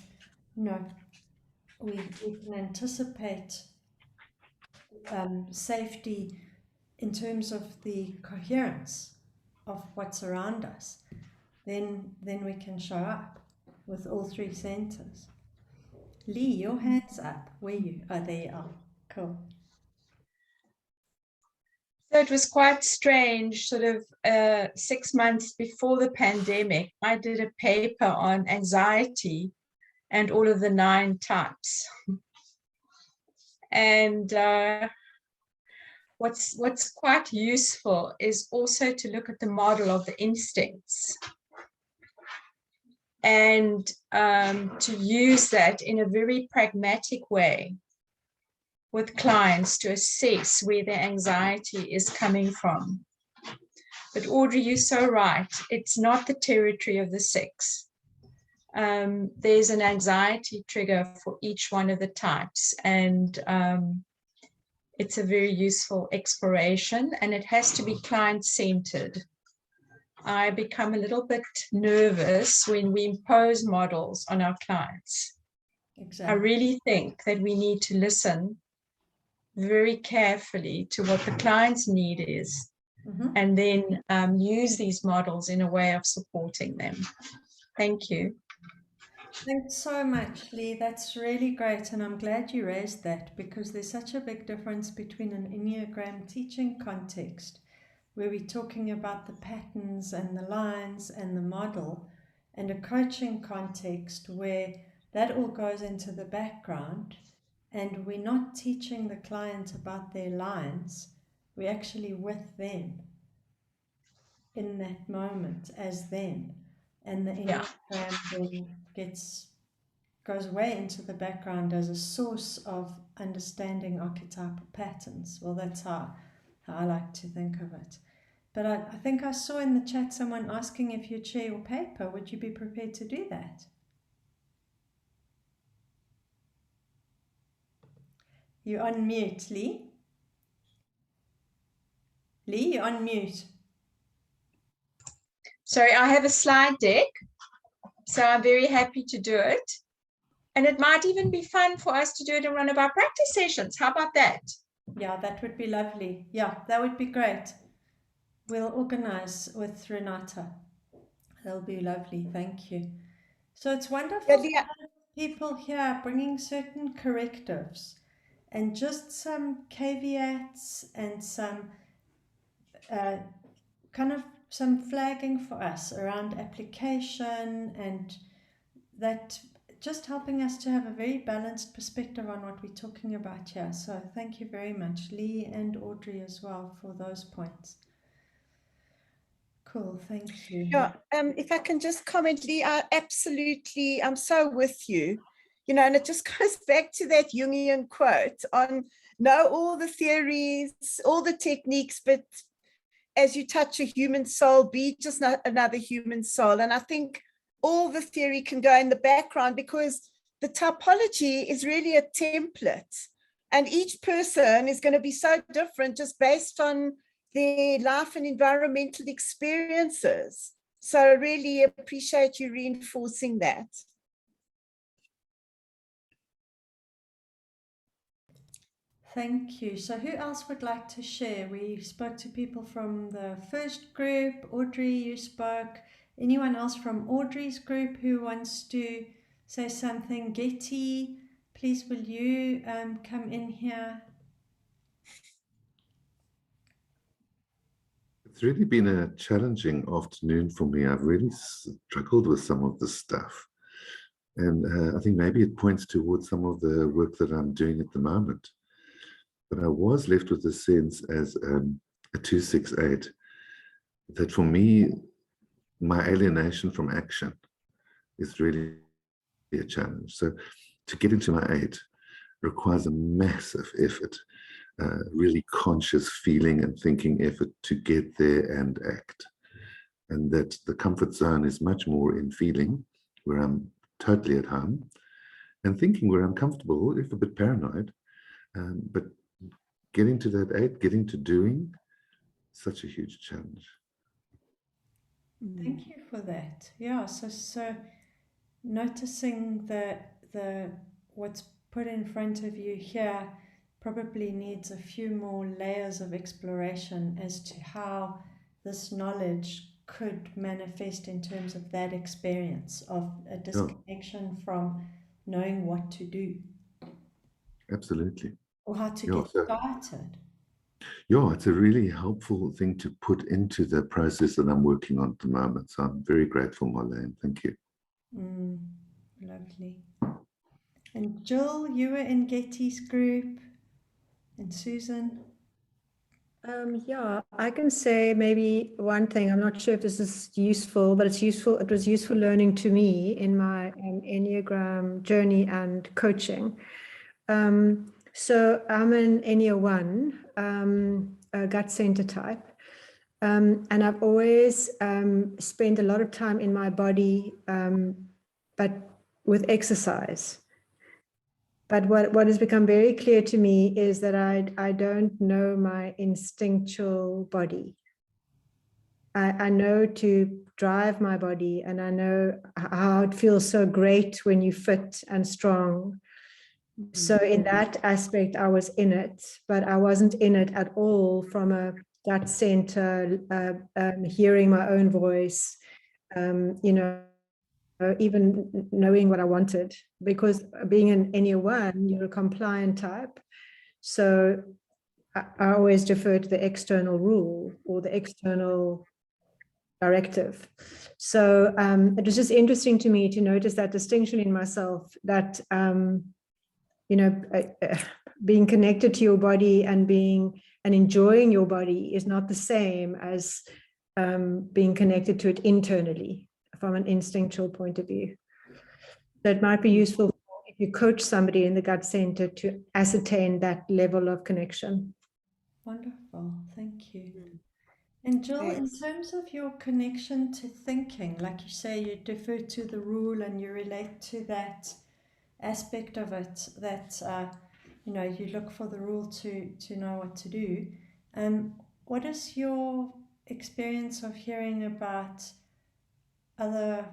we can anticipate safety in terms of the coherence of what's around us, then we can show up with all 3 centers. Lee, your hand's up. Where you? Oh, there you are. Cool. So it was quite strange, sort of 6 months before the pandemic, I did a paper on anxiety and all of the 9 types. And what's quite useful is also to look at the model of the instincts and to use that in a very pragmatic way with clients to assess where their anxiety is coming from. But Audrey, you're so right. It's not the territory of the 6. There's an anxiety trigger for each one of the types, and it's a very useful exploration, and it has to be client-centered. I become a little bit nervous when we impose models on our clients. Exactly. I really think that we need to listen very carefully to what the client's need is, and then use these models in a way of supporting them. Thank you. Thanks so much, Lee. That's really great, and I'm glad you raised that, because there's such a big difference between an Enneagram teaching context, where we're talking about the patterns and the lines and the model, and a coaching context where that all goes into the background, and we're not teaching the client about their lines. We're actually with them in that moment as them, and the Enneagram then goes way into the background as a source of understanding archetypal patterns. Well, that's how I like to think of it. But I think I saw in the chat someone asking if you'd share your paper. Would you be prepared to do that? You're on mute, Lee. Lee, you're on mute. Sorry, I have a slide deck, so I'm very happy to do it. And it might even be fun for us to do it in one of our practice sessions. How about that? Yeah, that would be lovely. Yeah, that would be great. We'll organize with Renata. That'll be lovely. Thank you. So it's wonderful to have people here bringing certain correctives and just some caveats and some kind of some flagging for us around application, and that just helping us to have a very balanced perspective on what we're talking about here. So thank you very much, Lee and Audrey as well, for those points. Cool, thank you. Yeah, if I can just comment, Lee, I'm so with you, and it just goes back to that Jungian quote on know all the theories, all the techniques, but as you touch a human soul, be just not another human soul. And I think all the theory can go in the background, because the typology is really a template, and each person is going to be so different just based on their life and environmental experiences. So I really appreciate you reinforcing that. Thank you. So who else would like to share? We spoke to people from the first group. Audrey, you spoke. Anyone else from Audrey's group who wants to say something? Getty, please will you come in here? It's really been a challenging afternoon for me. I've really struggled with some of this stuff. And I think maybe it points towards some of the work that I'm doing at the moment. But I was left with a sense as a 268 that for me, my alienation from action is really a challenge. So to get into my 8 requires a massive effort, really conscious feeling and thinking effort to get there and act. And that the comfort zone is much more in feeling, where I'm totally at home, and thinking where I'm comfortable, if a bit paranoid, but getting to that 8, getting to doing, such a huge challenge. Thank you for that. Yeah, so noticing the what's put in front of you here probably needs a few more layers of exploration as to how this knowledge could manifest in terms of that experience of a disconnection from knowing what to do. Absolutely. Or how to Yeah, get so- started. Yeah, it's a really helpful thing to put into the process that I'm working on at the moment. So I'm very grateful, Marlaine. Thank you. Lovely. And Jill, you were in Getty's group, and Susan. Yeah, I can say maybe one thing. I'm not sure if this is useful, but it's useful. It was useful learning to me in my Enneagram journey and coaching. So I'm an Ennea 1, a gut center type. And I've always spent a lot of time in my body, but with exercise. But what has become very clear to me is that I don't know my instinctual body. I know to drive my body, and I know how it feels so great when you fit and strong. So in that aspect, I was in it, but I wasn't in it at all from a gut center, hearing my own voice, even knowing what I wanted, because being an Ennea 1, you're a compliant type. So I always defer to the external rule or the external directive. So it was just interesting to me to notice that distinction in myself, that, being connected to your body and enjoying your body is not the same as being connected to it internally from an instinctual point of view. So it might be useful if you coach somebody in the gut center to ascertain that level of connection. Wonderful, thank you. And Jill, in terms of your connection to thinking, like you say, you defer to the rule and you relate to that aspect of it, that you look for the rule to know what to do. What is your experience of hearing about other,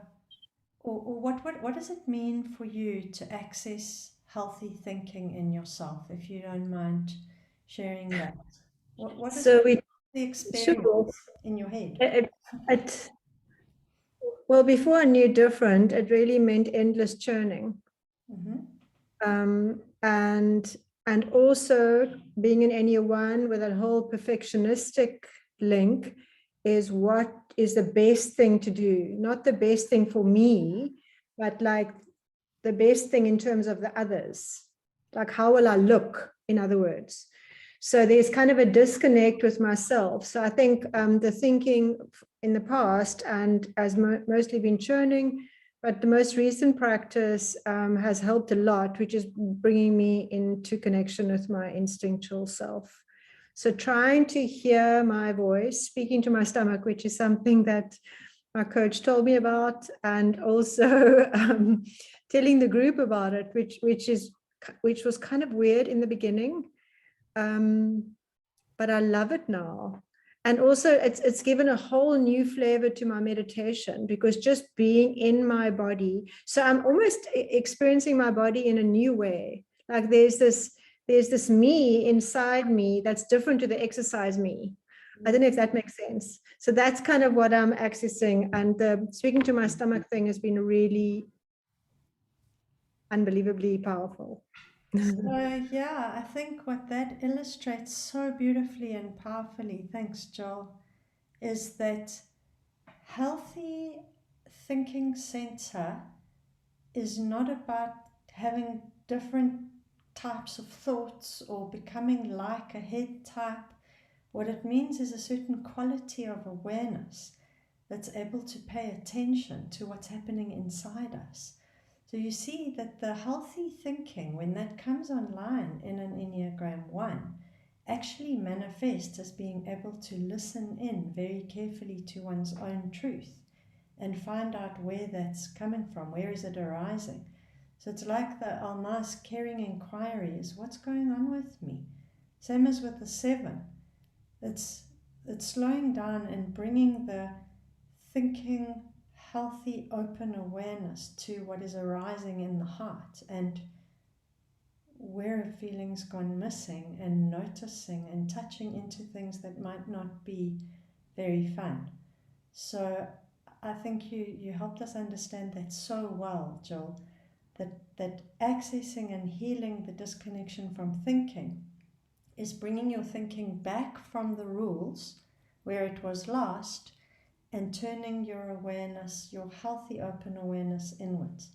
or what does it mean for you to access healthy thinking in yourself, if you don't mind sharing that? What is the experience in your head? Well, before I knew different, it really meant endless churning. And also being an Ennea 1 with a whole perfectionistic link is what is the best thing to do, not the best thing for me, but like the best thing in terms of the others. Like, how will I look, in other words? So there's kind of a disconnect with myself. So I think the thinking in the past and has mostly been churning, but the most recent practice has helped a lot, which is bringing me into connection with my instinctual self. So trying to hear my voice, speaking to my stomach, which is something that my coach told me about, and also telling the group about it, which was kind of weird in the beginning, but I love it now. And also it's given a whole new flavor to my meditation, because just being in my body, so I'm almost experiencing my body in a new way. Like there's this me inside me that's different to the exercise me. I don't know if that makes sense. So that's kind of what I'm accessing. And the speaking to my stomach thing has been really unbelievably powerful. So yeah, I think what that illustrates so beautifully and powerfully, thanks Jill, is that healthy thinking center is not about having different types of thoughts or becoming like a head type. What it means is a certain quality of awareness that's able to pay attention to what's happening inside us. So you see that the healthy thinking, when that comes online in an Enneagram 1, actually manifests as being able to listen in very carefully to one's own truth and find out where that's coming from, where is it arising. So it's like the almost caring inquiry is, what's going on with me? Same as with the 7. It's slowing down and bringing the thinking, healthy, open awareness to what is arising in the heart and where a feeling's gone missing, and noticing and touching into things that might not be very fun. So I think you helped us understand that so well, Jill, that accessing and healing the disconnection from thinking is bringing your thinking back from the rules where it was lost and turning your awareness, your healthy open awareness, inwards.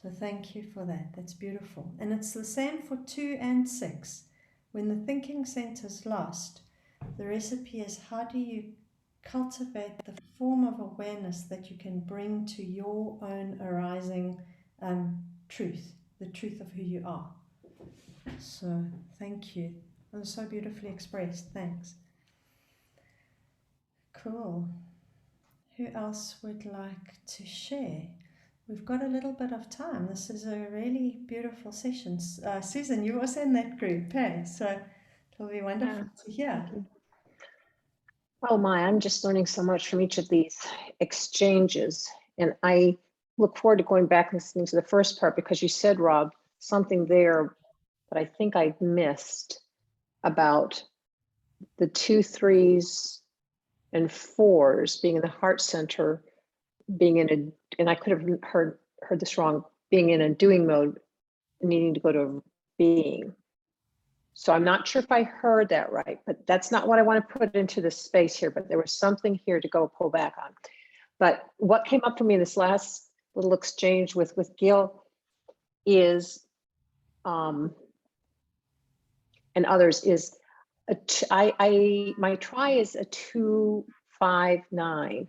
So thank you for that. That's beautiful. And it's the same for 2 and 6. When the thinking center's lost, the recipe is, how do you cultivate the form of awareness that you can bring to your own arising truth, the truth of who you are. So thank you. That was so beautifully expressed. Thanks. Cool. Who else would like to share? We've got a little bit of time. This is a really beautiful session. Susan, you were also in that group, hey? So it'll be wonderful to hear. Oh my, I'm just learning so much from each of these exchanges. And I look forward to going back and listening to the first part, because you said, Rob, something there that I think I missed about the 2, 3s, and 4s being in the heart center, being in a, and I could have heard this wrong, being in a doing mode, needing to go to being. So I'm not sure if I heard that right, but that's not what I want to put into this space here, but there was something here to go pull back on. But what came up for me in this last little exchange with Gil is, and others, is my try is a 2, 5, 9.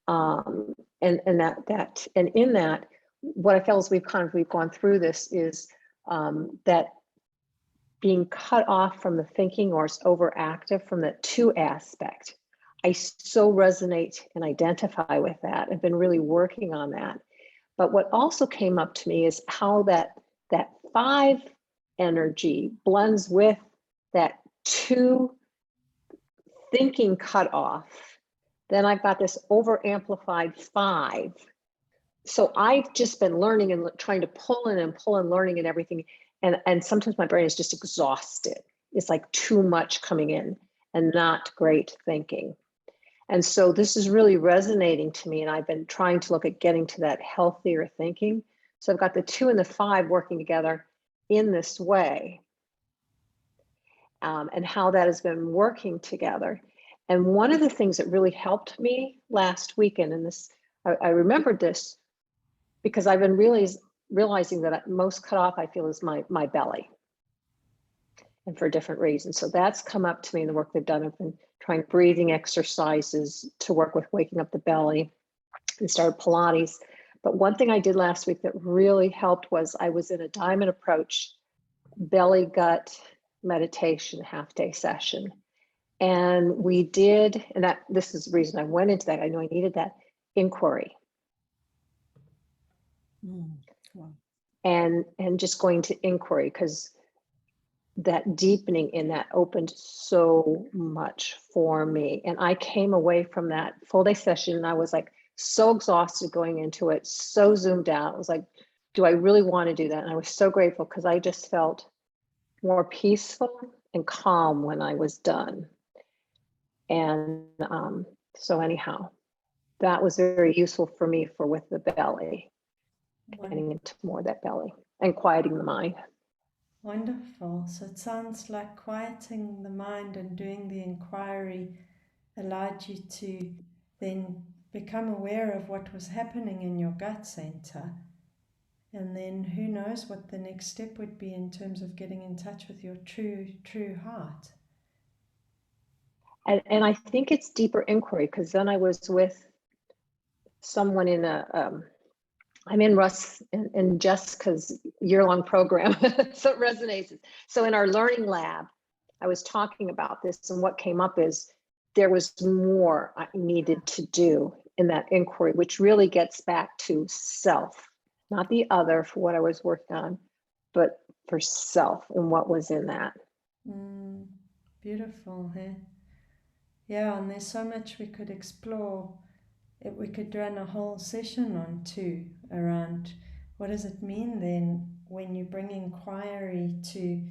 And in that, what I felt as we've gone through this is that being cut off from the thinking or overactive from the 2 aspect. I so resonate and identify with that. I've been really working on that. But what also came up to me is how that 5 energy blends with that 2 thinking cut off. Then I've got this over amplified 5. So I've just been learning and trying to pull in learning and everything. And sometimes my brain is just exhausted. It's like too much coming in and not great thinking. And so this is really resonating to me. And I've been trying to look at getting to that healthier thinking. So I've got the 2 and the 5 working together in this way. And how that has been working together. And one of the things that really helped me last weekend, and this, I remembered this because I've been realizing that most cut off, I feel, is my belly, and for different reasons. So that's come up to me in the work they've done. I've been trying breathing exercises to work with waking up the belly and started Pilates. But one thing I did last week that really helped was I was in a diamond approach belly gut meditation half-day session. And we did, and this is the reason I went into that. I know I needed that inquiry. Wow. And just going to inquiry, because that deepening in that opened so much for me. And I came away from that full day session and I was like so exhausted going into it, so zoomed out. I was like, do I really want to do that? And I was so grateful because I just felt more peaceful and calm when I was done. And so anyhow, that was very useful for me with the belly, getting into more of that belly and quieting the mind. Wonderful. So it sounds like quieting the mind and doing the inquiry allowed you to then become aware of what was happening in your gut center. And then who knows what the next step would be in terms of getting in touch with your true heart. And I think it's deeper inquiry, because then I was with someone in I'm in Russ and Jessica's year-long program, so it resonates. So in our learning lab, I was talking about this, and what came up is there was more I needed to do in that inquiry, which really gets back to self, not the other for what I was working on, but for self and what was in that. Beautiful, hey? Yeah, and there's so much we could explore. We could run a whole session on too, around what does it mean then when you bring inquiry to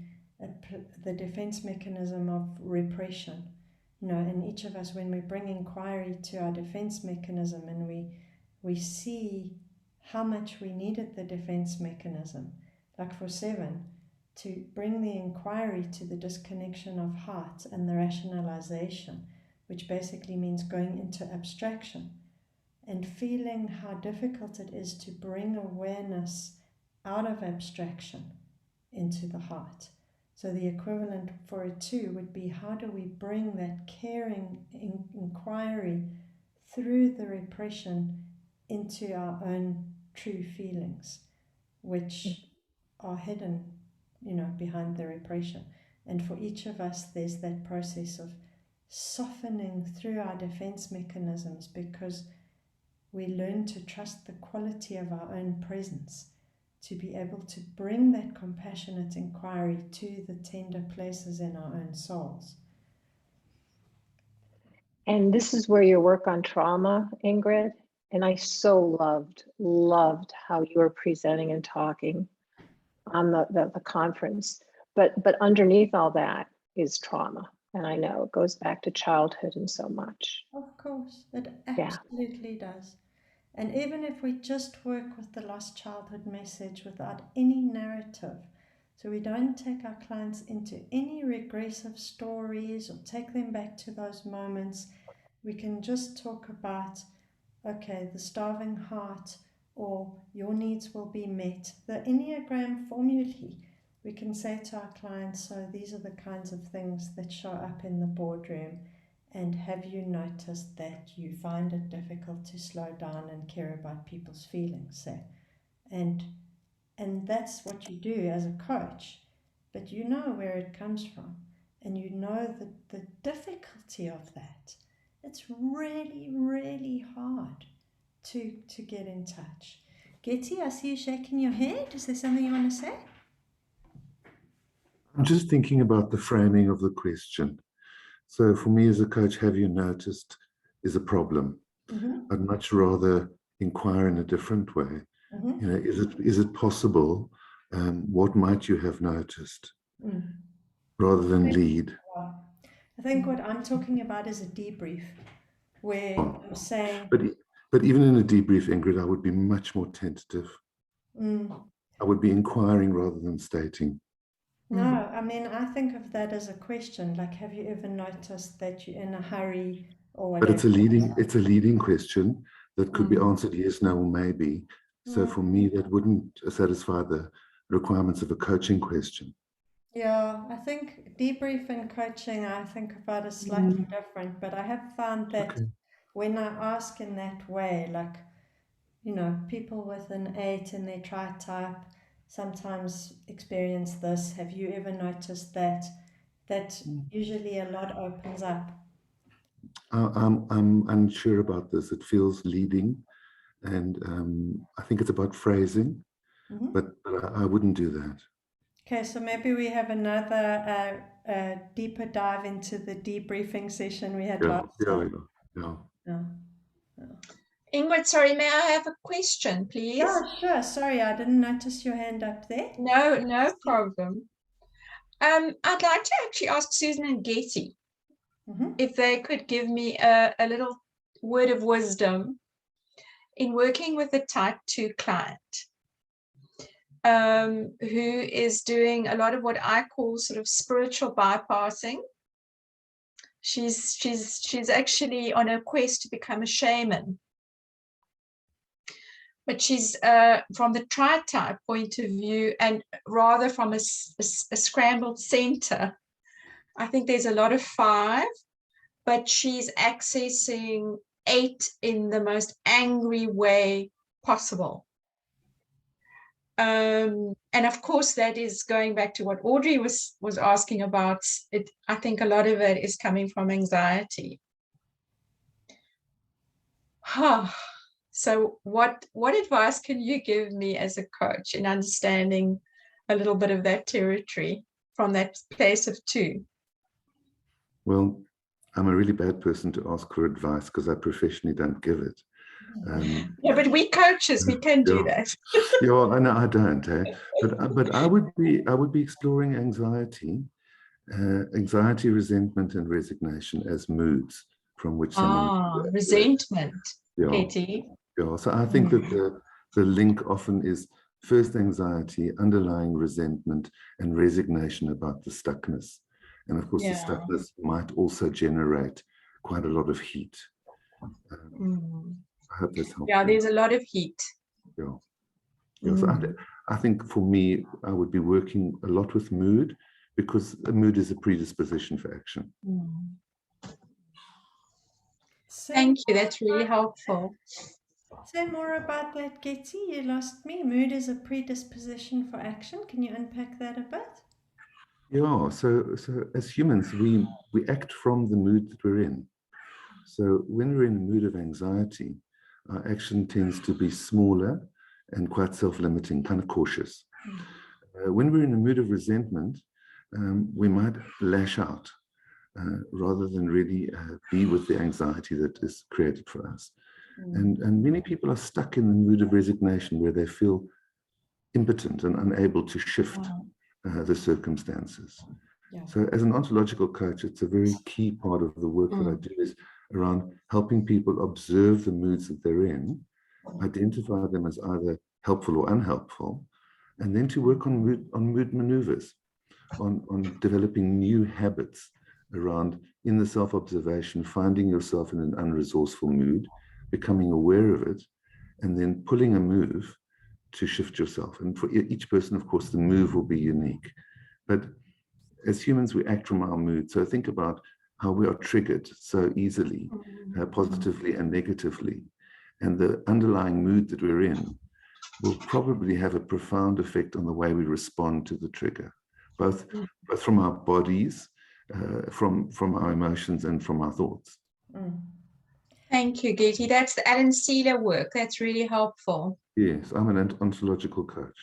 the defense mechanism of repression. You know, in each of us, when we bring inquiry to our defense mechanism and we see how much we needed the defense mechanism, like for 7, to bring the inquiry to the disconnection of heart and the rationalization, which basically means going into abstraction and feeling how difficult it is to bring awareness out of abstraction into the heart. So the equivalent for a 2 would be, how do we bring that caring inquiry through the repression into our own true feelings, which are hidden, you know, behind the repression. And for each of us, there's that process of softening through our defense mechanisms, because we learn to trust the quality of our own presence, to be able to bring that compassionate inquiry to the tender places in our own souls. And this is where your work on trauma, Ingrid, and I so loved how you were presenting and talking on the conference. But underneath all that is trauma. And I know it goes back to childhood and so much. Of course, it absolutely does. And even if we just work with the lost childhood message without any narrative, so we don't take our clients into any regressive stories or take them back to those moments, we can just talk about, okay, the starving heart, or your needs will be met. The Enneagram formulae, we can say to our clients, so these are the kinds of things that show up in the boardroom. And have you noticed that you find it difficult to slow down and care about people's feelings? So, and that's what you do as a coach, but you know where it comes from, and you know the difficulty of that. It's really, really hard to get in touch. Getty, I see you shaking your head. Is there something you want to say? I'm just thinking about the framing of the question. So for me as a coach, have you noticed is a problem. I'd much rather inquire in a different way. You know, is it possible? What might you have noticed? Rather than lead. I think what I'm talking about is a debrief, where I'm saying. But even in a debrief, Ingrid, I would be much more tentative. I would be inquiring rather than stating. No, I mean, I think of that as a question, like, have you ever noticed that you're in a hurry or whatever? But it's a leading question that could be answered yes, no, or maybe. So for me, that wouldn't satisfy the requirements of a coaching question. Yeah, I think debrief and coaching, I think about is slightly different, but I have found that when I ask in that way, like, you know, people with an 8 in their tri-type sometimes experience this. Have you ever noticed that? That usually a lot opens up. I'm unsure about this. It feels leading, and I think it's about phrasing, but I wouldn't do that. Okay, so maybe we have another deeper dive into the debriefing session we had last time. Yeah. Ingrid, sorry, may I have a question, please? Yeah, sure. Sorry, I didn't notice your hand up there. No problem. I'd like to actually ask Susan and Getty if they could give me a little word of wisdom in working with a type 2 client who is doing a lot of what I call sort of spiritual bypassing, She's actually on a quest to become a shaman. But she's from the tri-type point of view, and rather from a scrambled center. I think there's a lot of 5, but she's accessing 8 in the most angry way possible. And of course, that is going back to what Audrey was asking about. I think a lot of it is coming from anxiety. So what advice can you give me as a coach in understanding a little bit of that territory from that place of 2? Well, I'm a really bad person to ask for advice because I professionally don't give it. Yeah, but we coaches, we can do that. Yeah, I know I don't. But I would be exploring anxiety, resentment, and resignation as moods from which someone. Resentment. Yeah. Katie. Yeah. So I think that the link often is first anxiety, underlying resentment, and resignation about the stuckness. And of course, the stuckness might also generate quite a lot of heat. I hope that's helpful. Yeah, there's a lot of heat. Yeah. So I think for me, I would be working a lot with mood, because a mood is a predisposition for action. Thank you. That's really helpful. Say more about that, Getty. You lost me. Mood is a predisposition for action. Can you unpack that a bit? Yeah. So as humans, we act from the mood that we're in. So when we're in a mood of anxiety, our action tends to be smaller and quite self-limiting, kind of cautious. When we're in a mood of resentment, we might lash out rather than really be with the anxiety that is created for us. And many people are stuck in the mood of resignation, where they feel impotent and unable to shift the circumstances. So as an ontological coach, it's a very key part of the work that I do is around helping people observe the moods that they're in, identify them as either helpful or unhelpful, and then to work on mood maneuvers, on developing new habits around, in the self-observation, finding yourself in an unresourceful mood, becoming aware of it, and then pulling a move to shift yourself. And for each person, of course, the move will be unique. But as humans, we act from our mood. So think about how we are triggered so easily, positively and negatively. And the underlying mood that we're in will probably have a profound effect on the way we respond to the trigger, both from our bodies, from our emotions, and from our thoughts. Thank you, Getty. That's the Alan Seeler work. That's really helpful. Yes, I'm an ontological coach.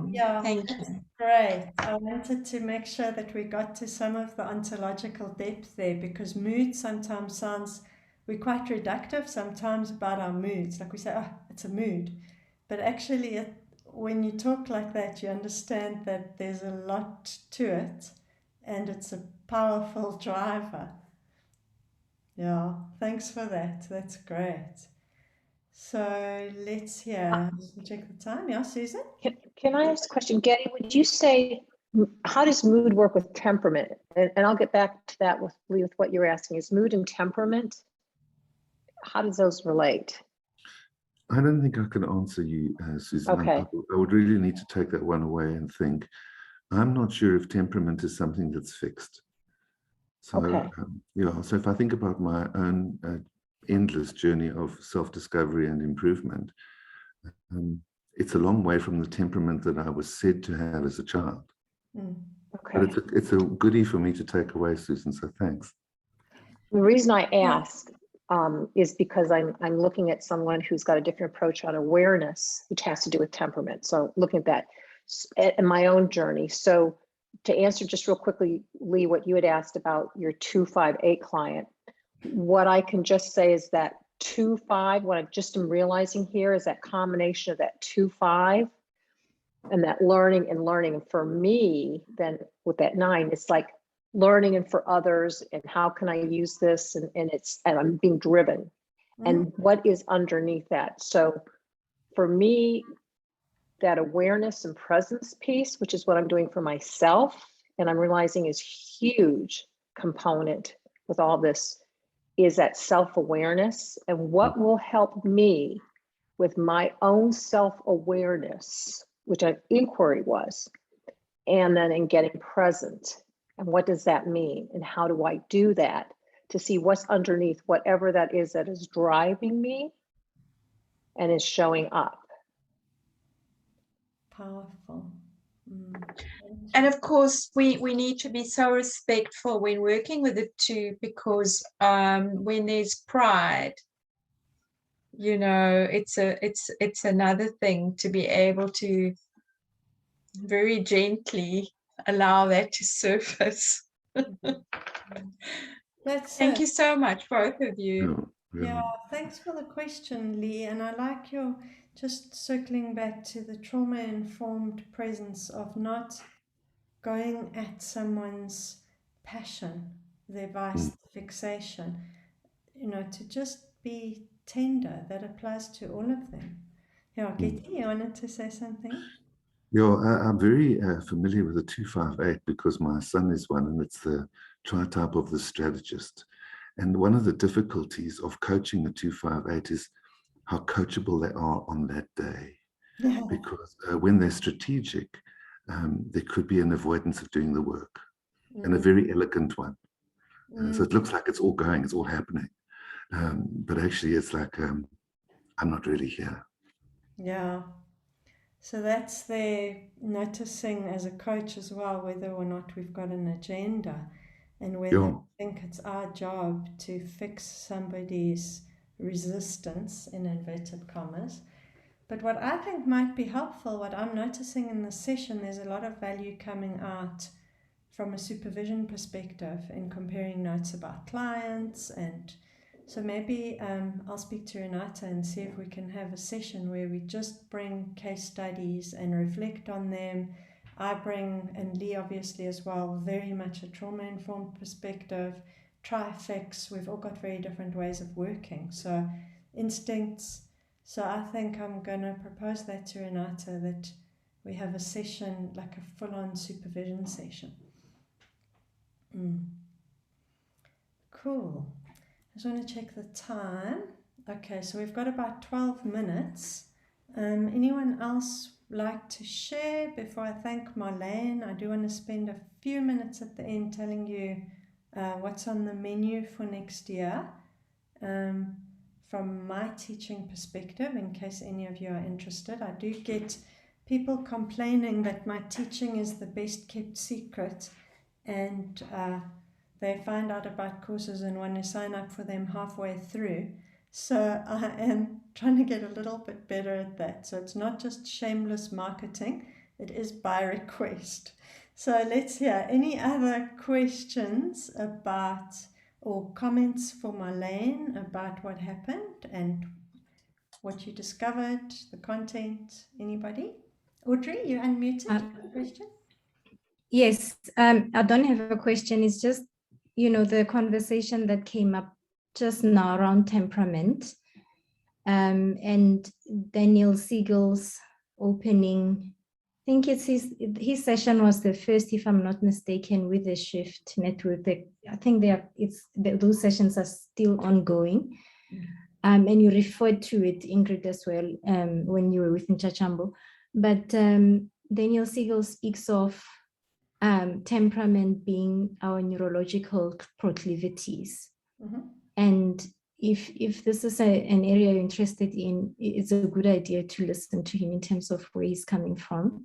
Yeah, thank you. Great. I wanted to make sure that we got to some of the ontological depth there, because mood sometimes sounds, we're quite reductive sometimes about our moods. Like we say, oh, it's a mood. But actually, when you talk like that, you understand that there's a lot to it, and it's a powerful driver. Yeah, thanks for that. That's great. So let's hear. Check the time. Yeah, Susan? Can I ask a question? Getty, would you say, how does mood work with temperament? And I'll get back to that with what you're asking. Is mood and temperament, how does those relate? I don't think I can answer you, Susan. Okay. I would really need to take that one away and think. I'm not sure if temperament is something that's fixed. So, okay. So if I think about my own endless journey of self-discovery and improvement, it's a long way from the temperament that I was said to have as a child. Okay. But it's a goodie for me to take away, Susan, so thanks. The reason I ask is because I'm looking at someone who's got a different approach on awareness, which has to do with temperament. So looking at that in my own journey. So to answer just real quickly, Lee, what you had asked about your 2-5-8 client, what I can just say is that 2-5, what I just am realizing here is that combination of that 2-5 and that learning. And for me, then with that 9, it's like learning and for others, and how can I use this? And I'm being driven. And what is underneath that? So for me, that awareness and presence piece, which is what I'm doing for myself, and I'm realizing is huge component with all this is that self-awareness, and what will help me with my own self-awareness, which an inquiry was, and then in getting present. And what does that mean? And how do I do that to see what's underneath whatever that is driving me and is showing up? Powerful. And of course, we need to be so respectful when working with the two, because when there's pride, you know, it's another thing to be able to very gently allow that to surface. Thank you so much, both of you. Yeah, thanks for the question, Lee. And I like your just circling back to the trauma-informed presence of not going at someone's passion, their vice, fixation, you know, to just be tender. That applies to all of them. Yeah, Getty, you wanted to say something? Yeah, I'm very familiar with the 258 because my son is one, and it's the tri-type of the strategist. And one of the difficulties of coaching the 258 is how coachable they are on that day. Yeah. Because when they're strategic, there could be an avoidance of doing the work, and a very elegant one. So it looks like it's all going, it's all happening. But actually it's like, I'm not really here. Yeah. So that's their noticing as a coach as well, whether or not we've got an agenda, and whether I think it's our job to fix somebody's resistance, in inverted commas. But what I think might be helpful, what I'm noticing in this session, there's a lot of value coming out from a supervision perspective in comparing notes about clients. And so maybe I'll speak to Renata and see if we can have a session where we just bring case studies and reflect on them. I bring, and Lee obviously as well, very much a trauma-informed perspective. Try fix. We've all got very different ways of working. So instincts. So I think I'm going to propose that to Renata, that we have a session, like a full-on supervision session. Cool. I just want to check the time. Okay, so we've got about 12 minutes. Anyone else like to share before I thank Marlaine? I do want to spend a few minutes at the end telling you what's on the menu for next year. From my teaching perspective, in case any of you are interested, I do get people complaining that my teaching is the best kept secret, and they find out about courses and want to sign up for them halfway through. So I am trying to get a little bit better at that. So it's not just shameless marketing, it is by request. So let's hear any other questions about or comments for Marlaine about what happened and what you discovered, the content. Anybody? Audrey, you unmuted. Question? Yes, I don't have a question. It's just, you know, the conversation that came up just now around temperament, and Daniel Siegel's opening. I think it's his session was the first, if I'm not mistaken, with the Shift Network. I think those sessions are still ongoing. And you referred to it, Ingrid, as well, when you were with Nchachambo. But Daniel Siegel speaks of temperament being our neurological proclivities. And if this is an area you're interested in, it's a good idea to listen to him in terms of where he's coming from.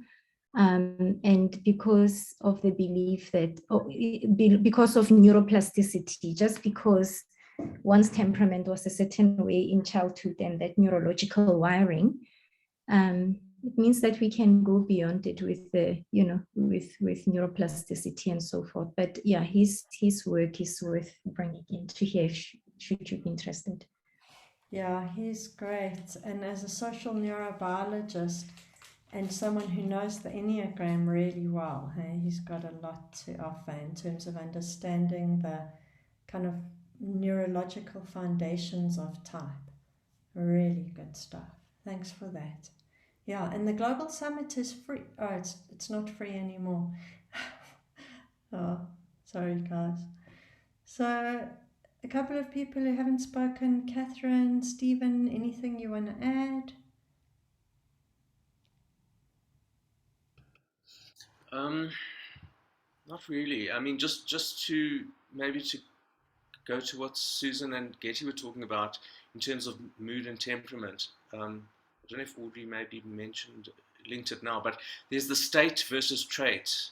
And because of the belief that, because of neuroplasticity, just because one's temperament was a certain way in childhood and that neurological wiring, it means that we can go beyond it with the, you know, with neuroplasticity and so forth. But yeah, his work is worth bringing into here should you be interested. Yeah, he's great. And as a social neurobiologist and someone who knows the Enneagram really well, hey, he's got a lot to offer in terms of understanding the kind of neurological foundations of type. Really good stuff. Thanks for that. Yeah, and the Global Summit is free. Oh, it's not free anymore. Oh, sorry guys. So a couple of people who haven't spoken, Catherine, Stephen, anything you want to add? Not really. I mean, just to maybe to go to what Susan and Getty were talking about in terms of mood and temperament. I don't know if Audrey maybe linked it now, but there's the state versus trait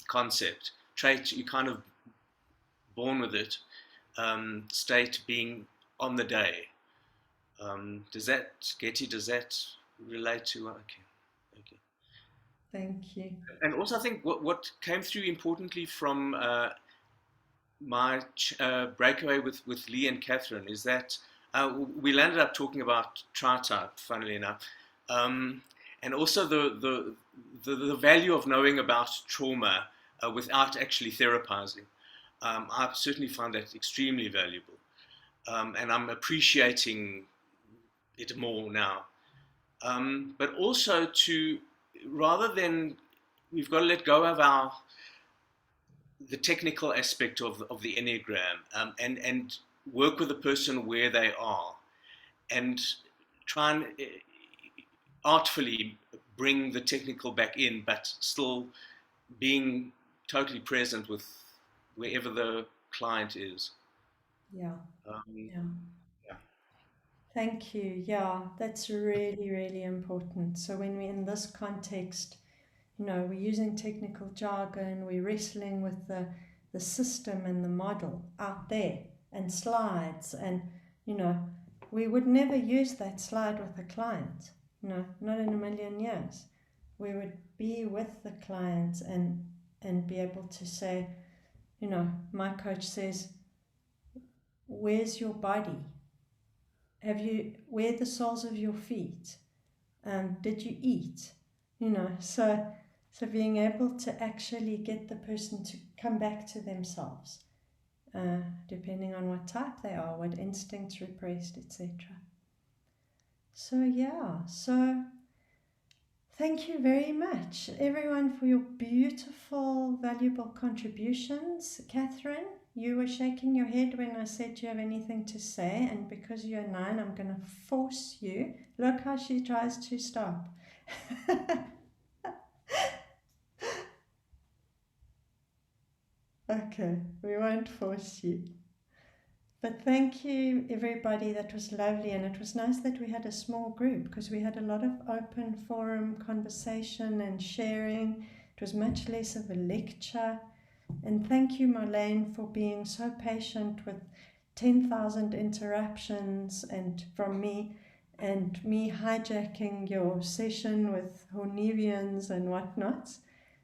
concept. Trait, you kind of born with it. State being on the day. Does that, Getty, does that relate to, okay. Thank you. And also I think what came through importantly from my breakaway with Lee and Catherine is that we landed up talking about tri-type, funnily enough, and also the value of knowing about trauma without actually therapizing. I certainly found that extremely valuable, and I'm appreciating it more now. But also to, rather than, we've got to let go of the technical aspect of the Enneagram and work with the person where they are and try and artfully bring the technical back in, but still being totally present with wherever the client is. Yeah. Thank you. Yeah, that's really, really important. So when we're in this context, we're using technical jargon, we're wrestling with the system and the model out there and slides, and we would never use that slide with a client, not in a million years. We would be with the client and be able to say, my coach says, where's your body? Where are the soles of your feet? Did you eat? So being able to actually get the person to come back to themselves, depending on what type they are, what instincts repressed, etc. So thank you very much, everyone, for your beautiful, valuable contributions. Catherine, you were shaking your head when I said, do you have anything to say? And because you're 9, I'm going to force you. Look how she tries to stop. Okay, we won't force you. But thank you, everybody. That was lovely. And it was nice that we had a small group because we had a lot of open forum conversation and sharing. It was much less of a lecture. And thank you, Marlaine, for being so patient with 10,000 interruptions and from me and me hijacking your session with Hornevians and whatnot.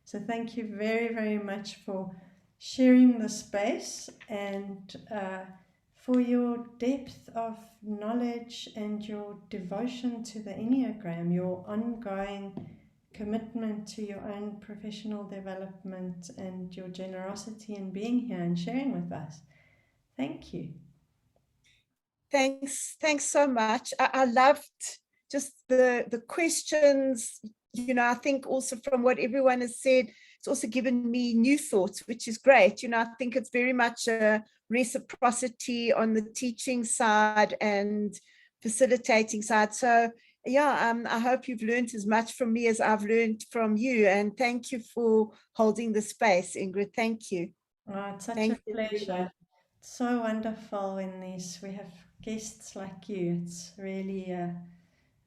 So thank you very, very much for sharing the space and for your depth of knowledge and your devotion to the Enneagram, your ongoing commitment to your own professional development and your generosity in being here and sharing with us. Thank you. Thanks so much. I loved just the questions. I think also from what everyone has said, it's also given me new thoughts, which is great. I think it's very much a reciprocity on the teaching side and facilitating side. So I hope you've learned as much from me as I've learned from you. And thank you for holding the space, Ingrid. Thank you. Oh, it's such a pleasure. It's so wonderful when we have guests like you. It's really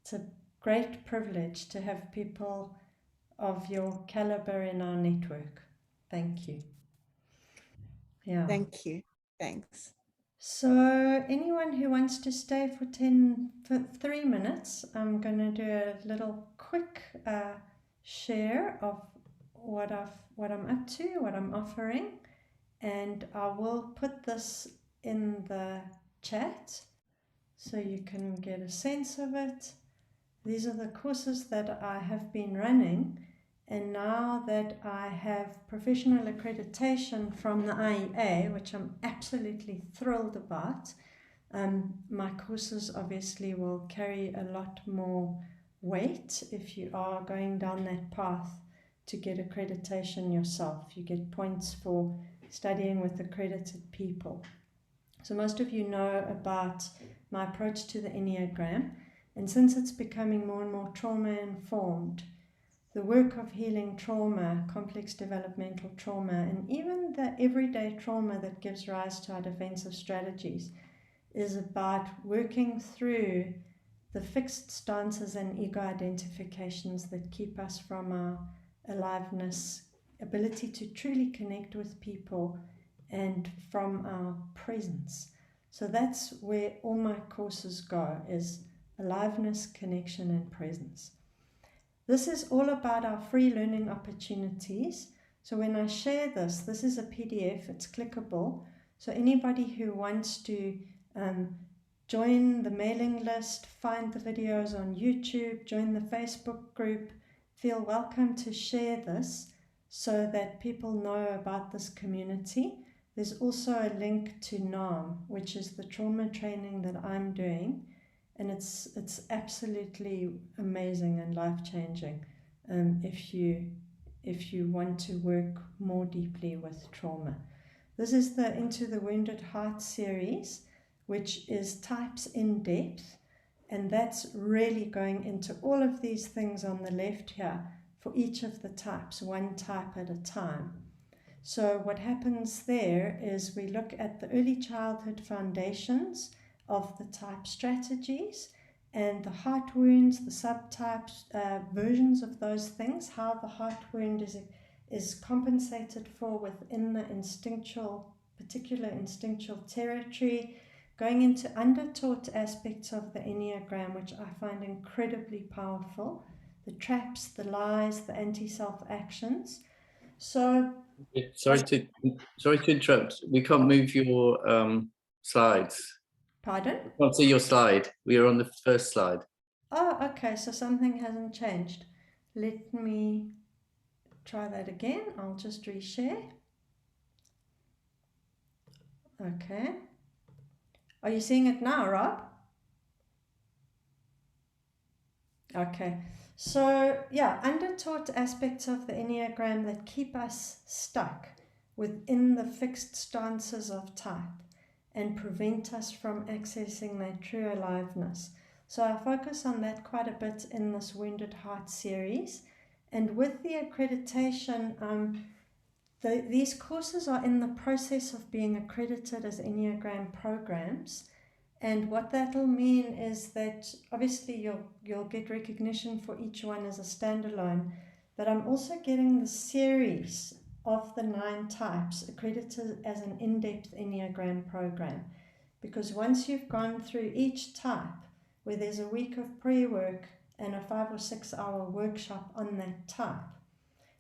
it's a great privilege to have people of your caliber in our network. Thank you. Yeah. Thank you. Thanks. So anyone who wants to stay for 3 minutes, I'm going to do a little quick share of what I'm up to, what I'm offering, and I will put this in the chat so you can get a sense of it. These are the courses that I have been running, and now that I have professional accreditation from the IEA, which I'm absolutely thrilled about, my courses obviously will carry a lot more weight if you are going down that path to get accreditation yourself. You get points for studying with accredited people. So most of you know about my approach to the Enneagram, and since it's becoming more and more trauma-informed, the work of healing trauma, complex developmental trauma, and even the everyday trauma that gives rise to our defensive strategies is about working through the fixed stances and ego identifications that keep us from our aliveness, ability to truly connect with people, and from our presence. So that's where all my courses go, is aliveness, connection, and presence. This is all about our free learning opportunities. So when I share this, this is a PDF, it's clickable. So anybody who wants to join the mailing list, find the videos on YouTube, join the Facebook group, feel welcome to share this so that people know about this community. There's also a link to NAM, which is the trauma training that I'm doing, and it's absolutely amazing and life-changing if you want to work more deeply with trauma. This is the Into the Wounded Heart series, which is types in depth, and that's really going into all of these things on the left here for each of the types, one type at a time. So what happens there is we look at the early childhood foundations of the type strategies and the heart wounds, the subtypes, versions of those things, how the heart wound is compensated for within the particular instinctual territory, going into undertaught aspects of the Enneagram, which I find incredibly powerful, the traps, the lies, the anti-self actions. So Sorry to interrupt. We can't move your slides. Pardon? We can't see your slide. We are on the first slide. Oh, okay, so something hasn't changed. Let me try that again. I'll just reshare. Okay. Are you seeing it now, Rob? Okay. So, yeah, undertaught aspects of the Enneagram that keep us stuck within the fixed stances of type and prevent us from accessing that true aliveness. So I focus on that quite a bit in this Wounded Heart series. And with the accreditation, these courses are in the process of being accredited as Enneagram programs. And what that'll mean is that obviously you'll get recognition for each one as a standalone, but I'm also getting the series of the 9 types accredited as an in-depth Enneagram program. Because once you've gone through each type, where there's a week of pre-work and a 5 or 6 hour workshop on that type,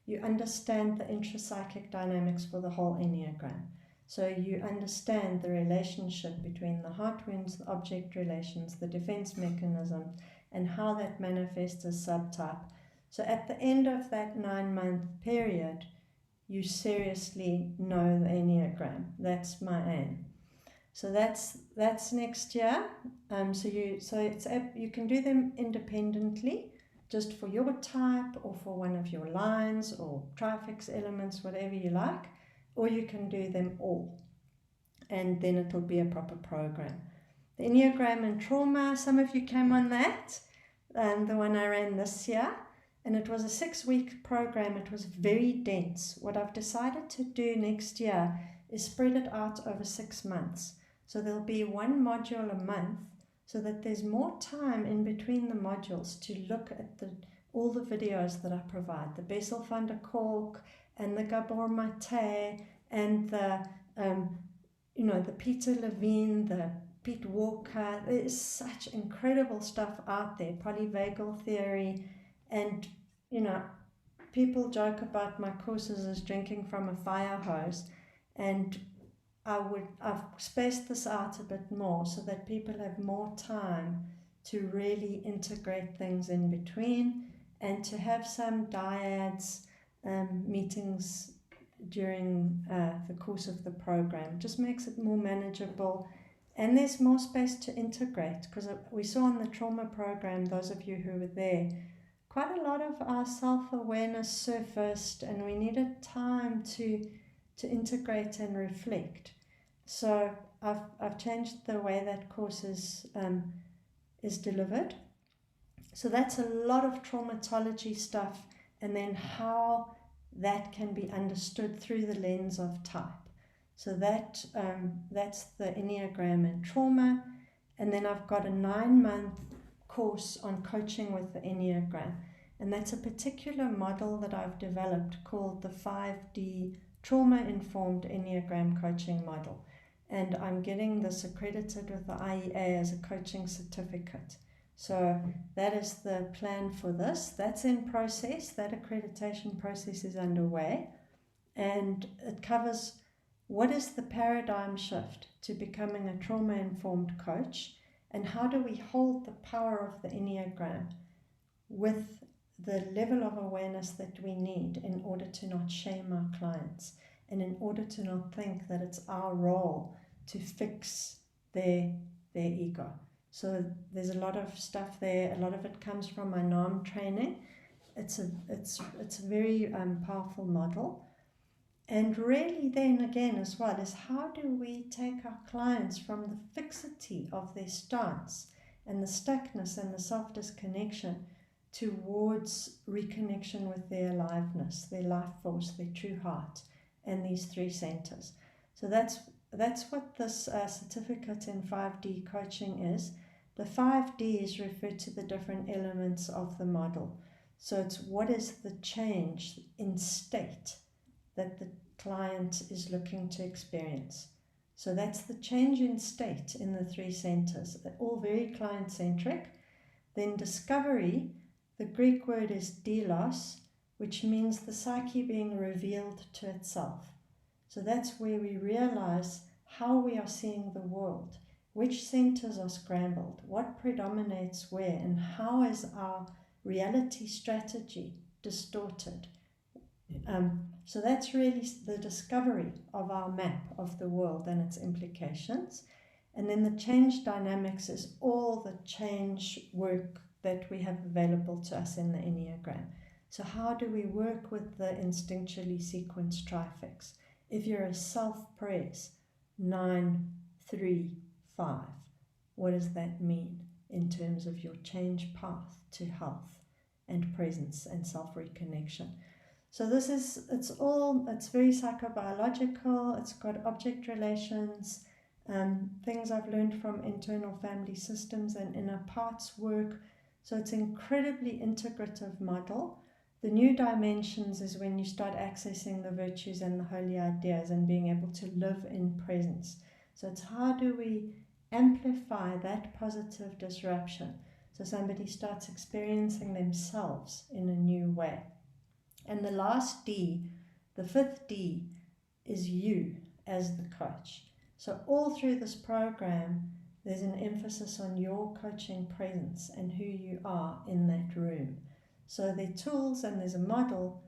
you understand the intrapsychic dynamics for the whole Enneagram. So you understand the relationship between the heart wounds, the object relations, the defense mechanisms, and how that manifests as subtype. So at the end of that 9-month period, you seriously know the Enneagram. That's my aim. So that's next year. So you can do them independently, just for your type or for one of your lines or trifix elements, whatever you like, or you can do them all, and then it'll be a proper program. The Enneagram and Trauma, some of you came on that, the one I ran this year, and it was a 6-week program. It was very dense. What I've decided to do next year is spread it out over 6 months. So there'll be 1 module a month, so that there's more time in between the modules to look at all the videos that I provide, the Bessel van der Kolk and the Gabor Mate and the Peter Levine, the Pete Walker. There's such incredible stuff out there, polyvagal theory, and people joke about my courses as drinking from a fire hose, and I've spaced this out a bit more so that people have more time to really integrate things in between and to have some dyads meetings during the course of the program. Just makes it more manageable, and there's more space to integrate, because we saw on the trauma program, those of you who were there, quite a lot of our self-awareness surfaced, and we needed time to to integrate and reflect. So I've changed the way that course is delivered. So that's a lot of traumatology stuff, and then how that can be understood through the lens of type. So that's the Enneagram and trauma. And then I've got a 9-month course on coaching with the Enneagram. And that's a particular model that I've developed called the 5D Trauma-Informed Enneagram Coaching Model. And I'm getting this accredited with the IEA as a coaching certificate. So that is the plan for this. That's in process. That accreditation process is underway. And it covers what is the paradigm shift to becoming a trauma-informed coach, and how do we hold the power of the Enneagram with the level of awareness that we need in order to not shame our clients and in order to not think that it's our role to fix their ego. So there's a lot of stuff there. A lot of it comes from my NAM training. It's a very powerful model. And really then again as well is how do we take our clients from the fixity of their stance and the stuckness and the self-disconnection towards reconnection with their aliveness, their life force, their true heart, and these 3 centers. So that's what this certificate in 5D coaching is. The 5Ds refer to the different elements of the model. So it's what is the change in state that the client is looking to experience. So that's the change in state in the 3 centers, all very client-centric. Then discovery, the Greek word is delos, which means the psyche being revealed to itself. So that's where we realize how we are seeing the world, which centers are scrambled, what predominates where, and how is our reality strategy distorted. So that's really the discovery of our map of the world and its implications. And then the change dynamics is all the change work that we have available to us in the Enneagram. So how do we work with the instinctually sequenced trifix? If you're a self-praise, 9, 3, 5, what does that mean in terms of your change path to health and presence and self-reconnection? So this is, it's very psychobiological, it's got object relations, things I've learned from internal family systems and inner parts work. So it's an incredibly integrative model. The new dimensions is when you start accessing the virtues and the holy ideas and being able to live in presence. So it's how do we amplify that positive disruption so somebody starts experiencing themselves in a new way. And the last D, the 5th D, is you as the coach. So all through this program, there's an emphasis on your coaching presence and who you are in that room. So there are tools and there's a model,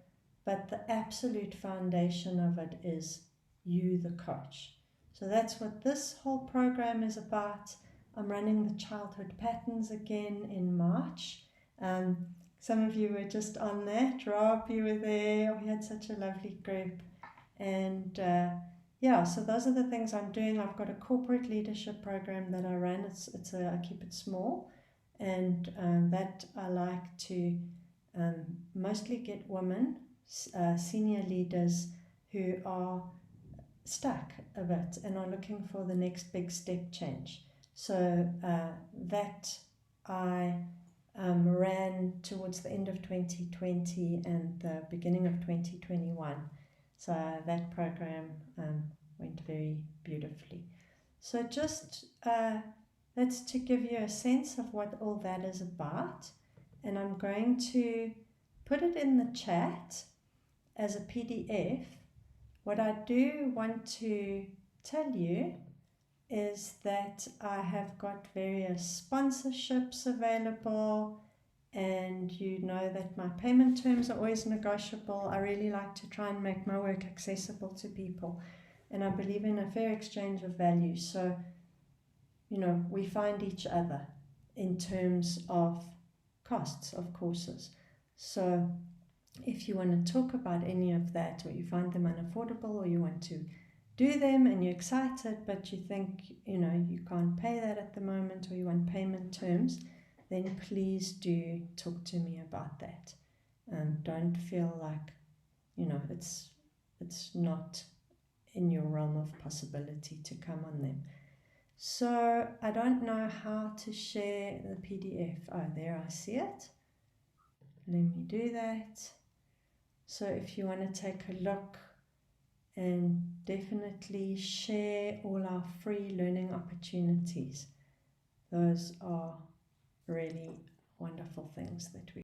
but the absolute foundation of it is you, the coach. So that's what this whole program is about. I'm running the childhood patterns again in March. Some of you were just on that. Rob, you were there. We had such a lovely group. And so those are the things I'm doing. I've got a corporate leadership program that I run. I keep it small. And that I like to mostly get women, senior leaders who are stuck a bit and are looking for the next big step change. So that I ran towards the end of 2020 and the beginning of 2021. So that program went very beautifully. So just that's to give you a sense of what all that is about. And I'm going to put it in the chat as a PDF. What I do want to tell you is that I have got various sponsorships available, and you know that my payment terms are always negotiable. I really like to try and make my work accessible to people, and I believe in a fair exchange of value. So, we find each other in terms of costs of courses. So if you want to talk about any of that, or you find them unaffordable, or you want to do them and you're excited, but you think, you can't pay that at the moment, or you want payment terms, then please do talk to me about that. Don't feel like, it's not in your realm of possibility to come on them. So I don't know how to share the PDF. Oh, there, I see it. Let me do that. So if you want to take a look, and definitely share all our free learning opportunities. Those are really wonderful things that we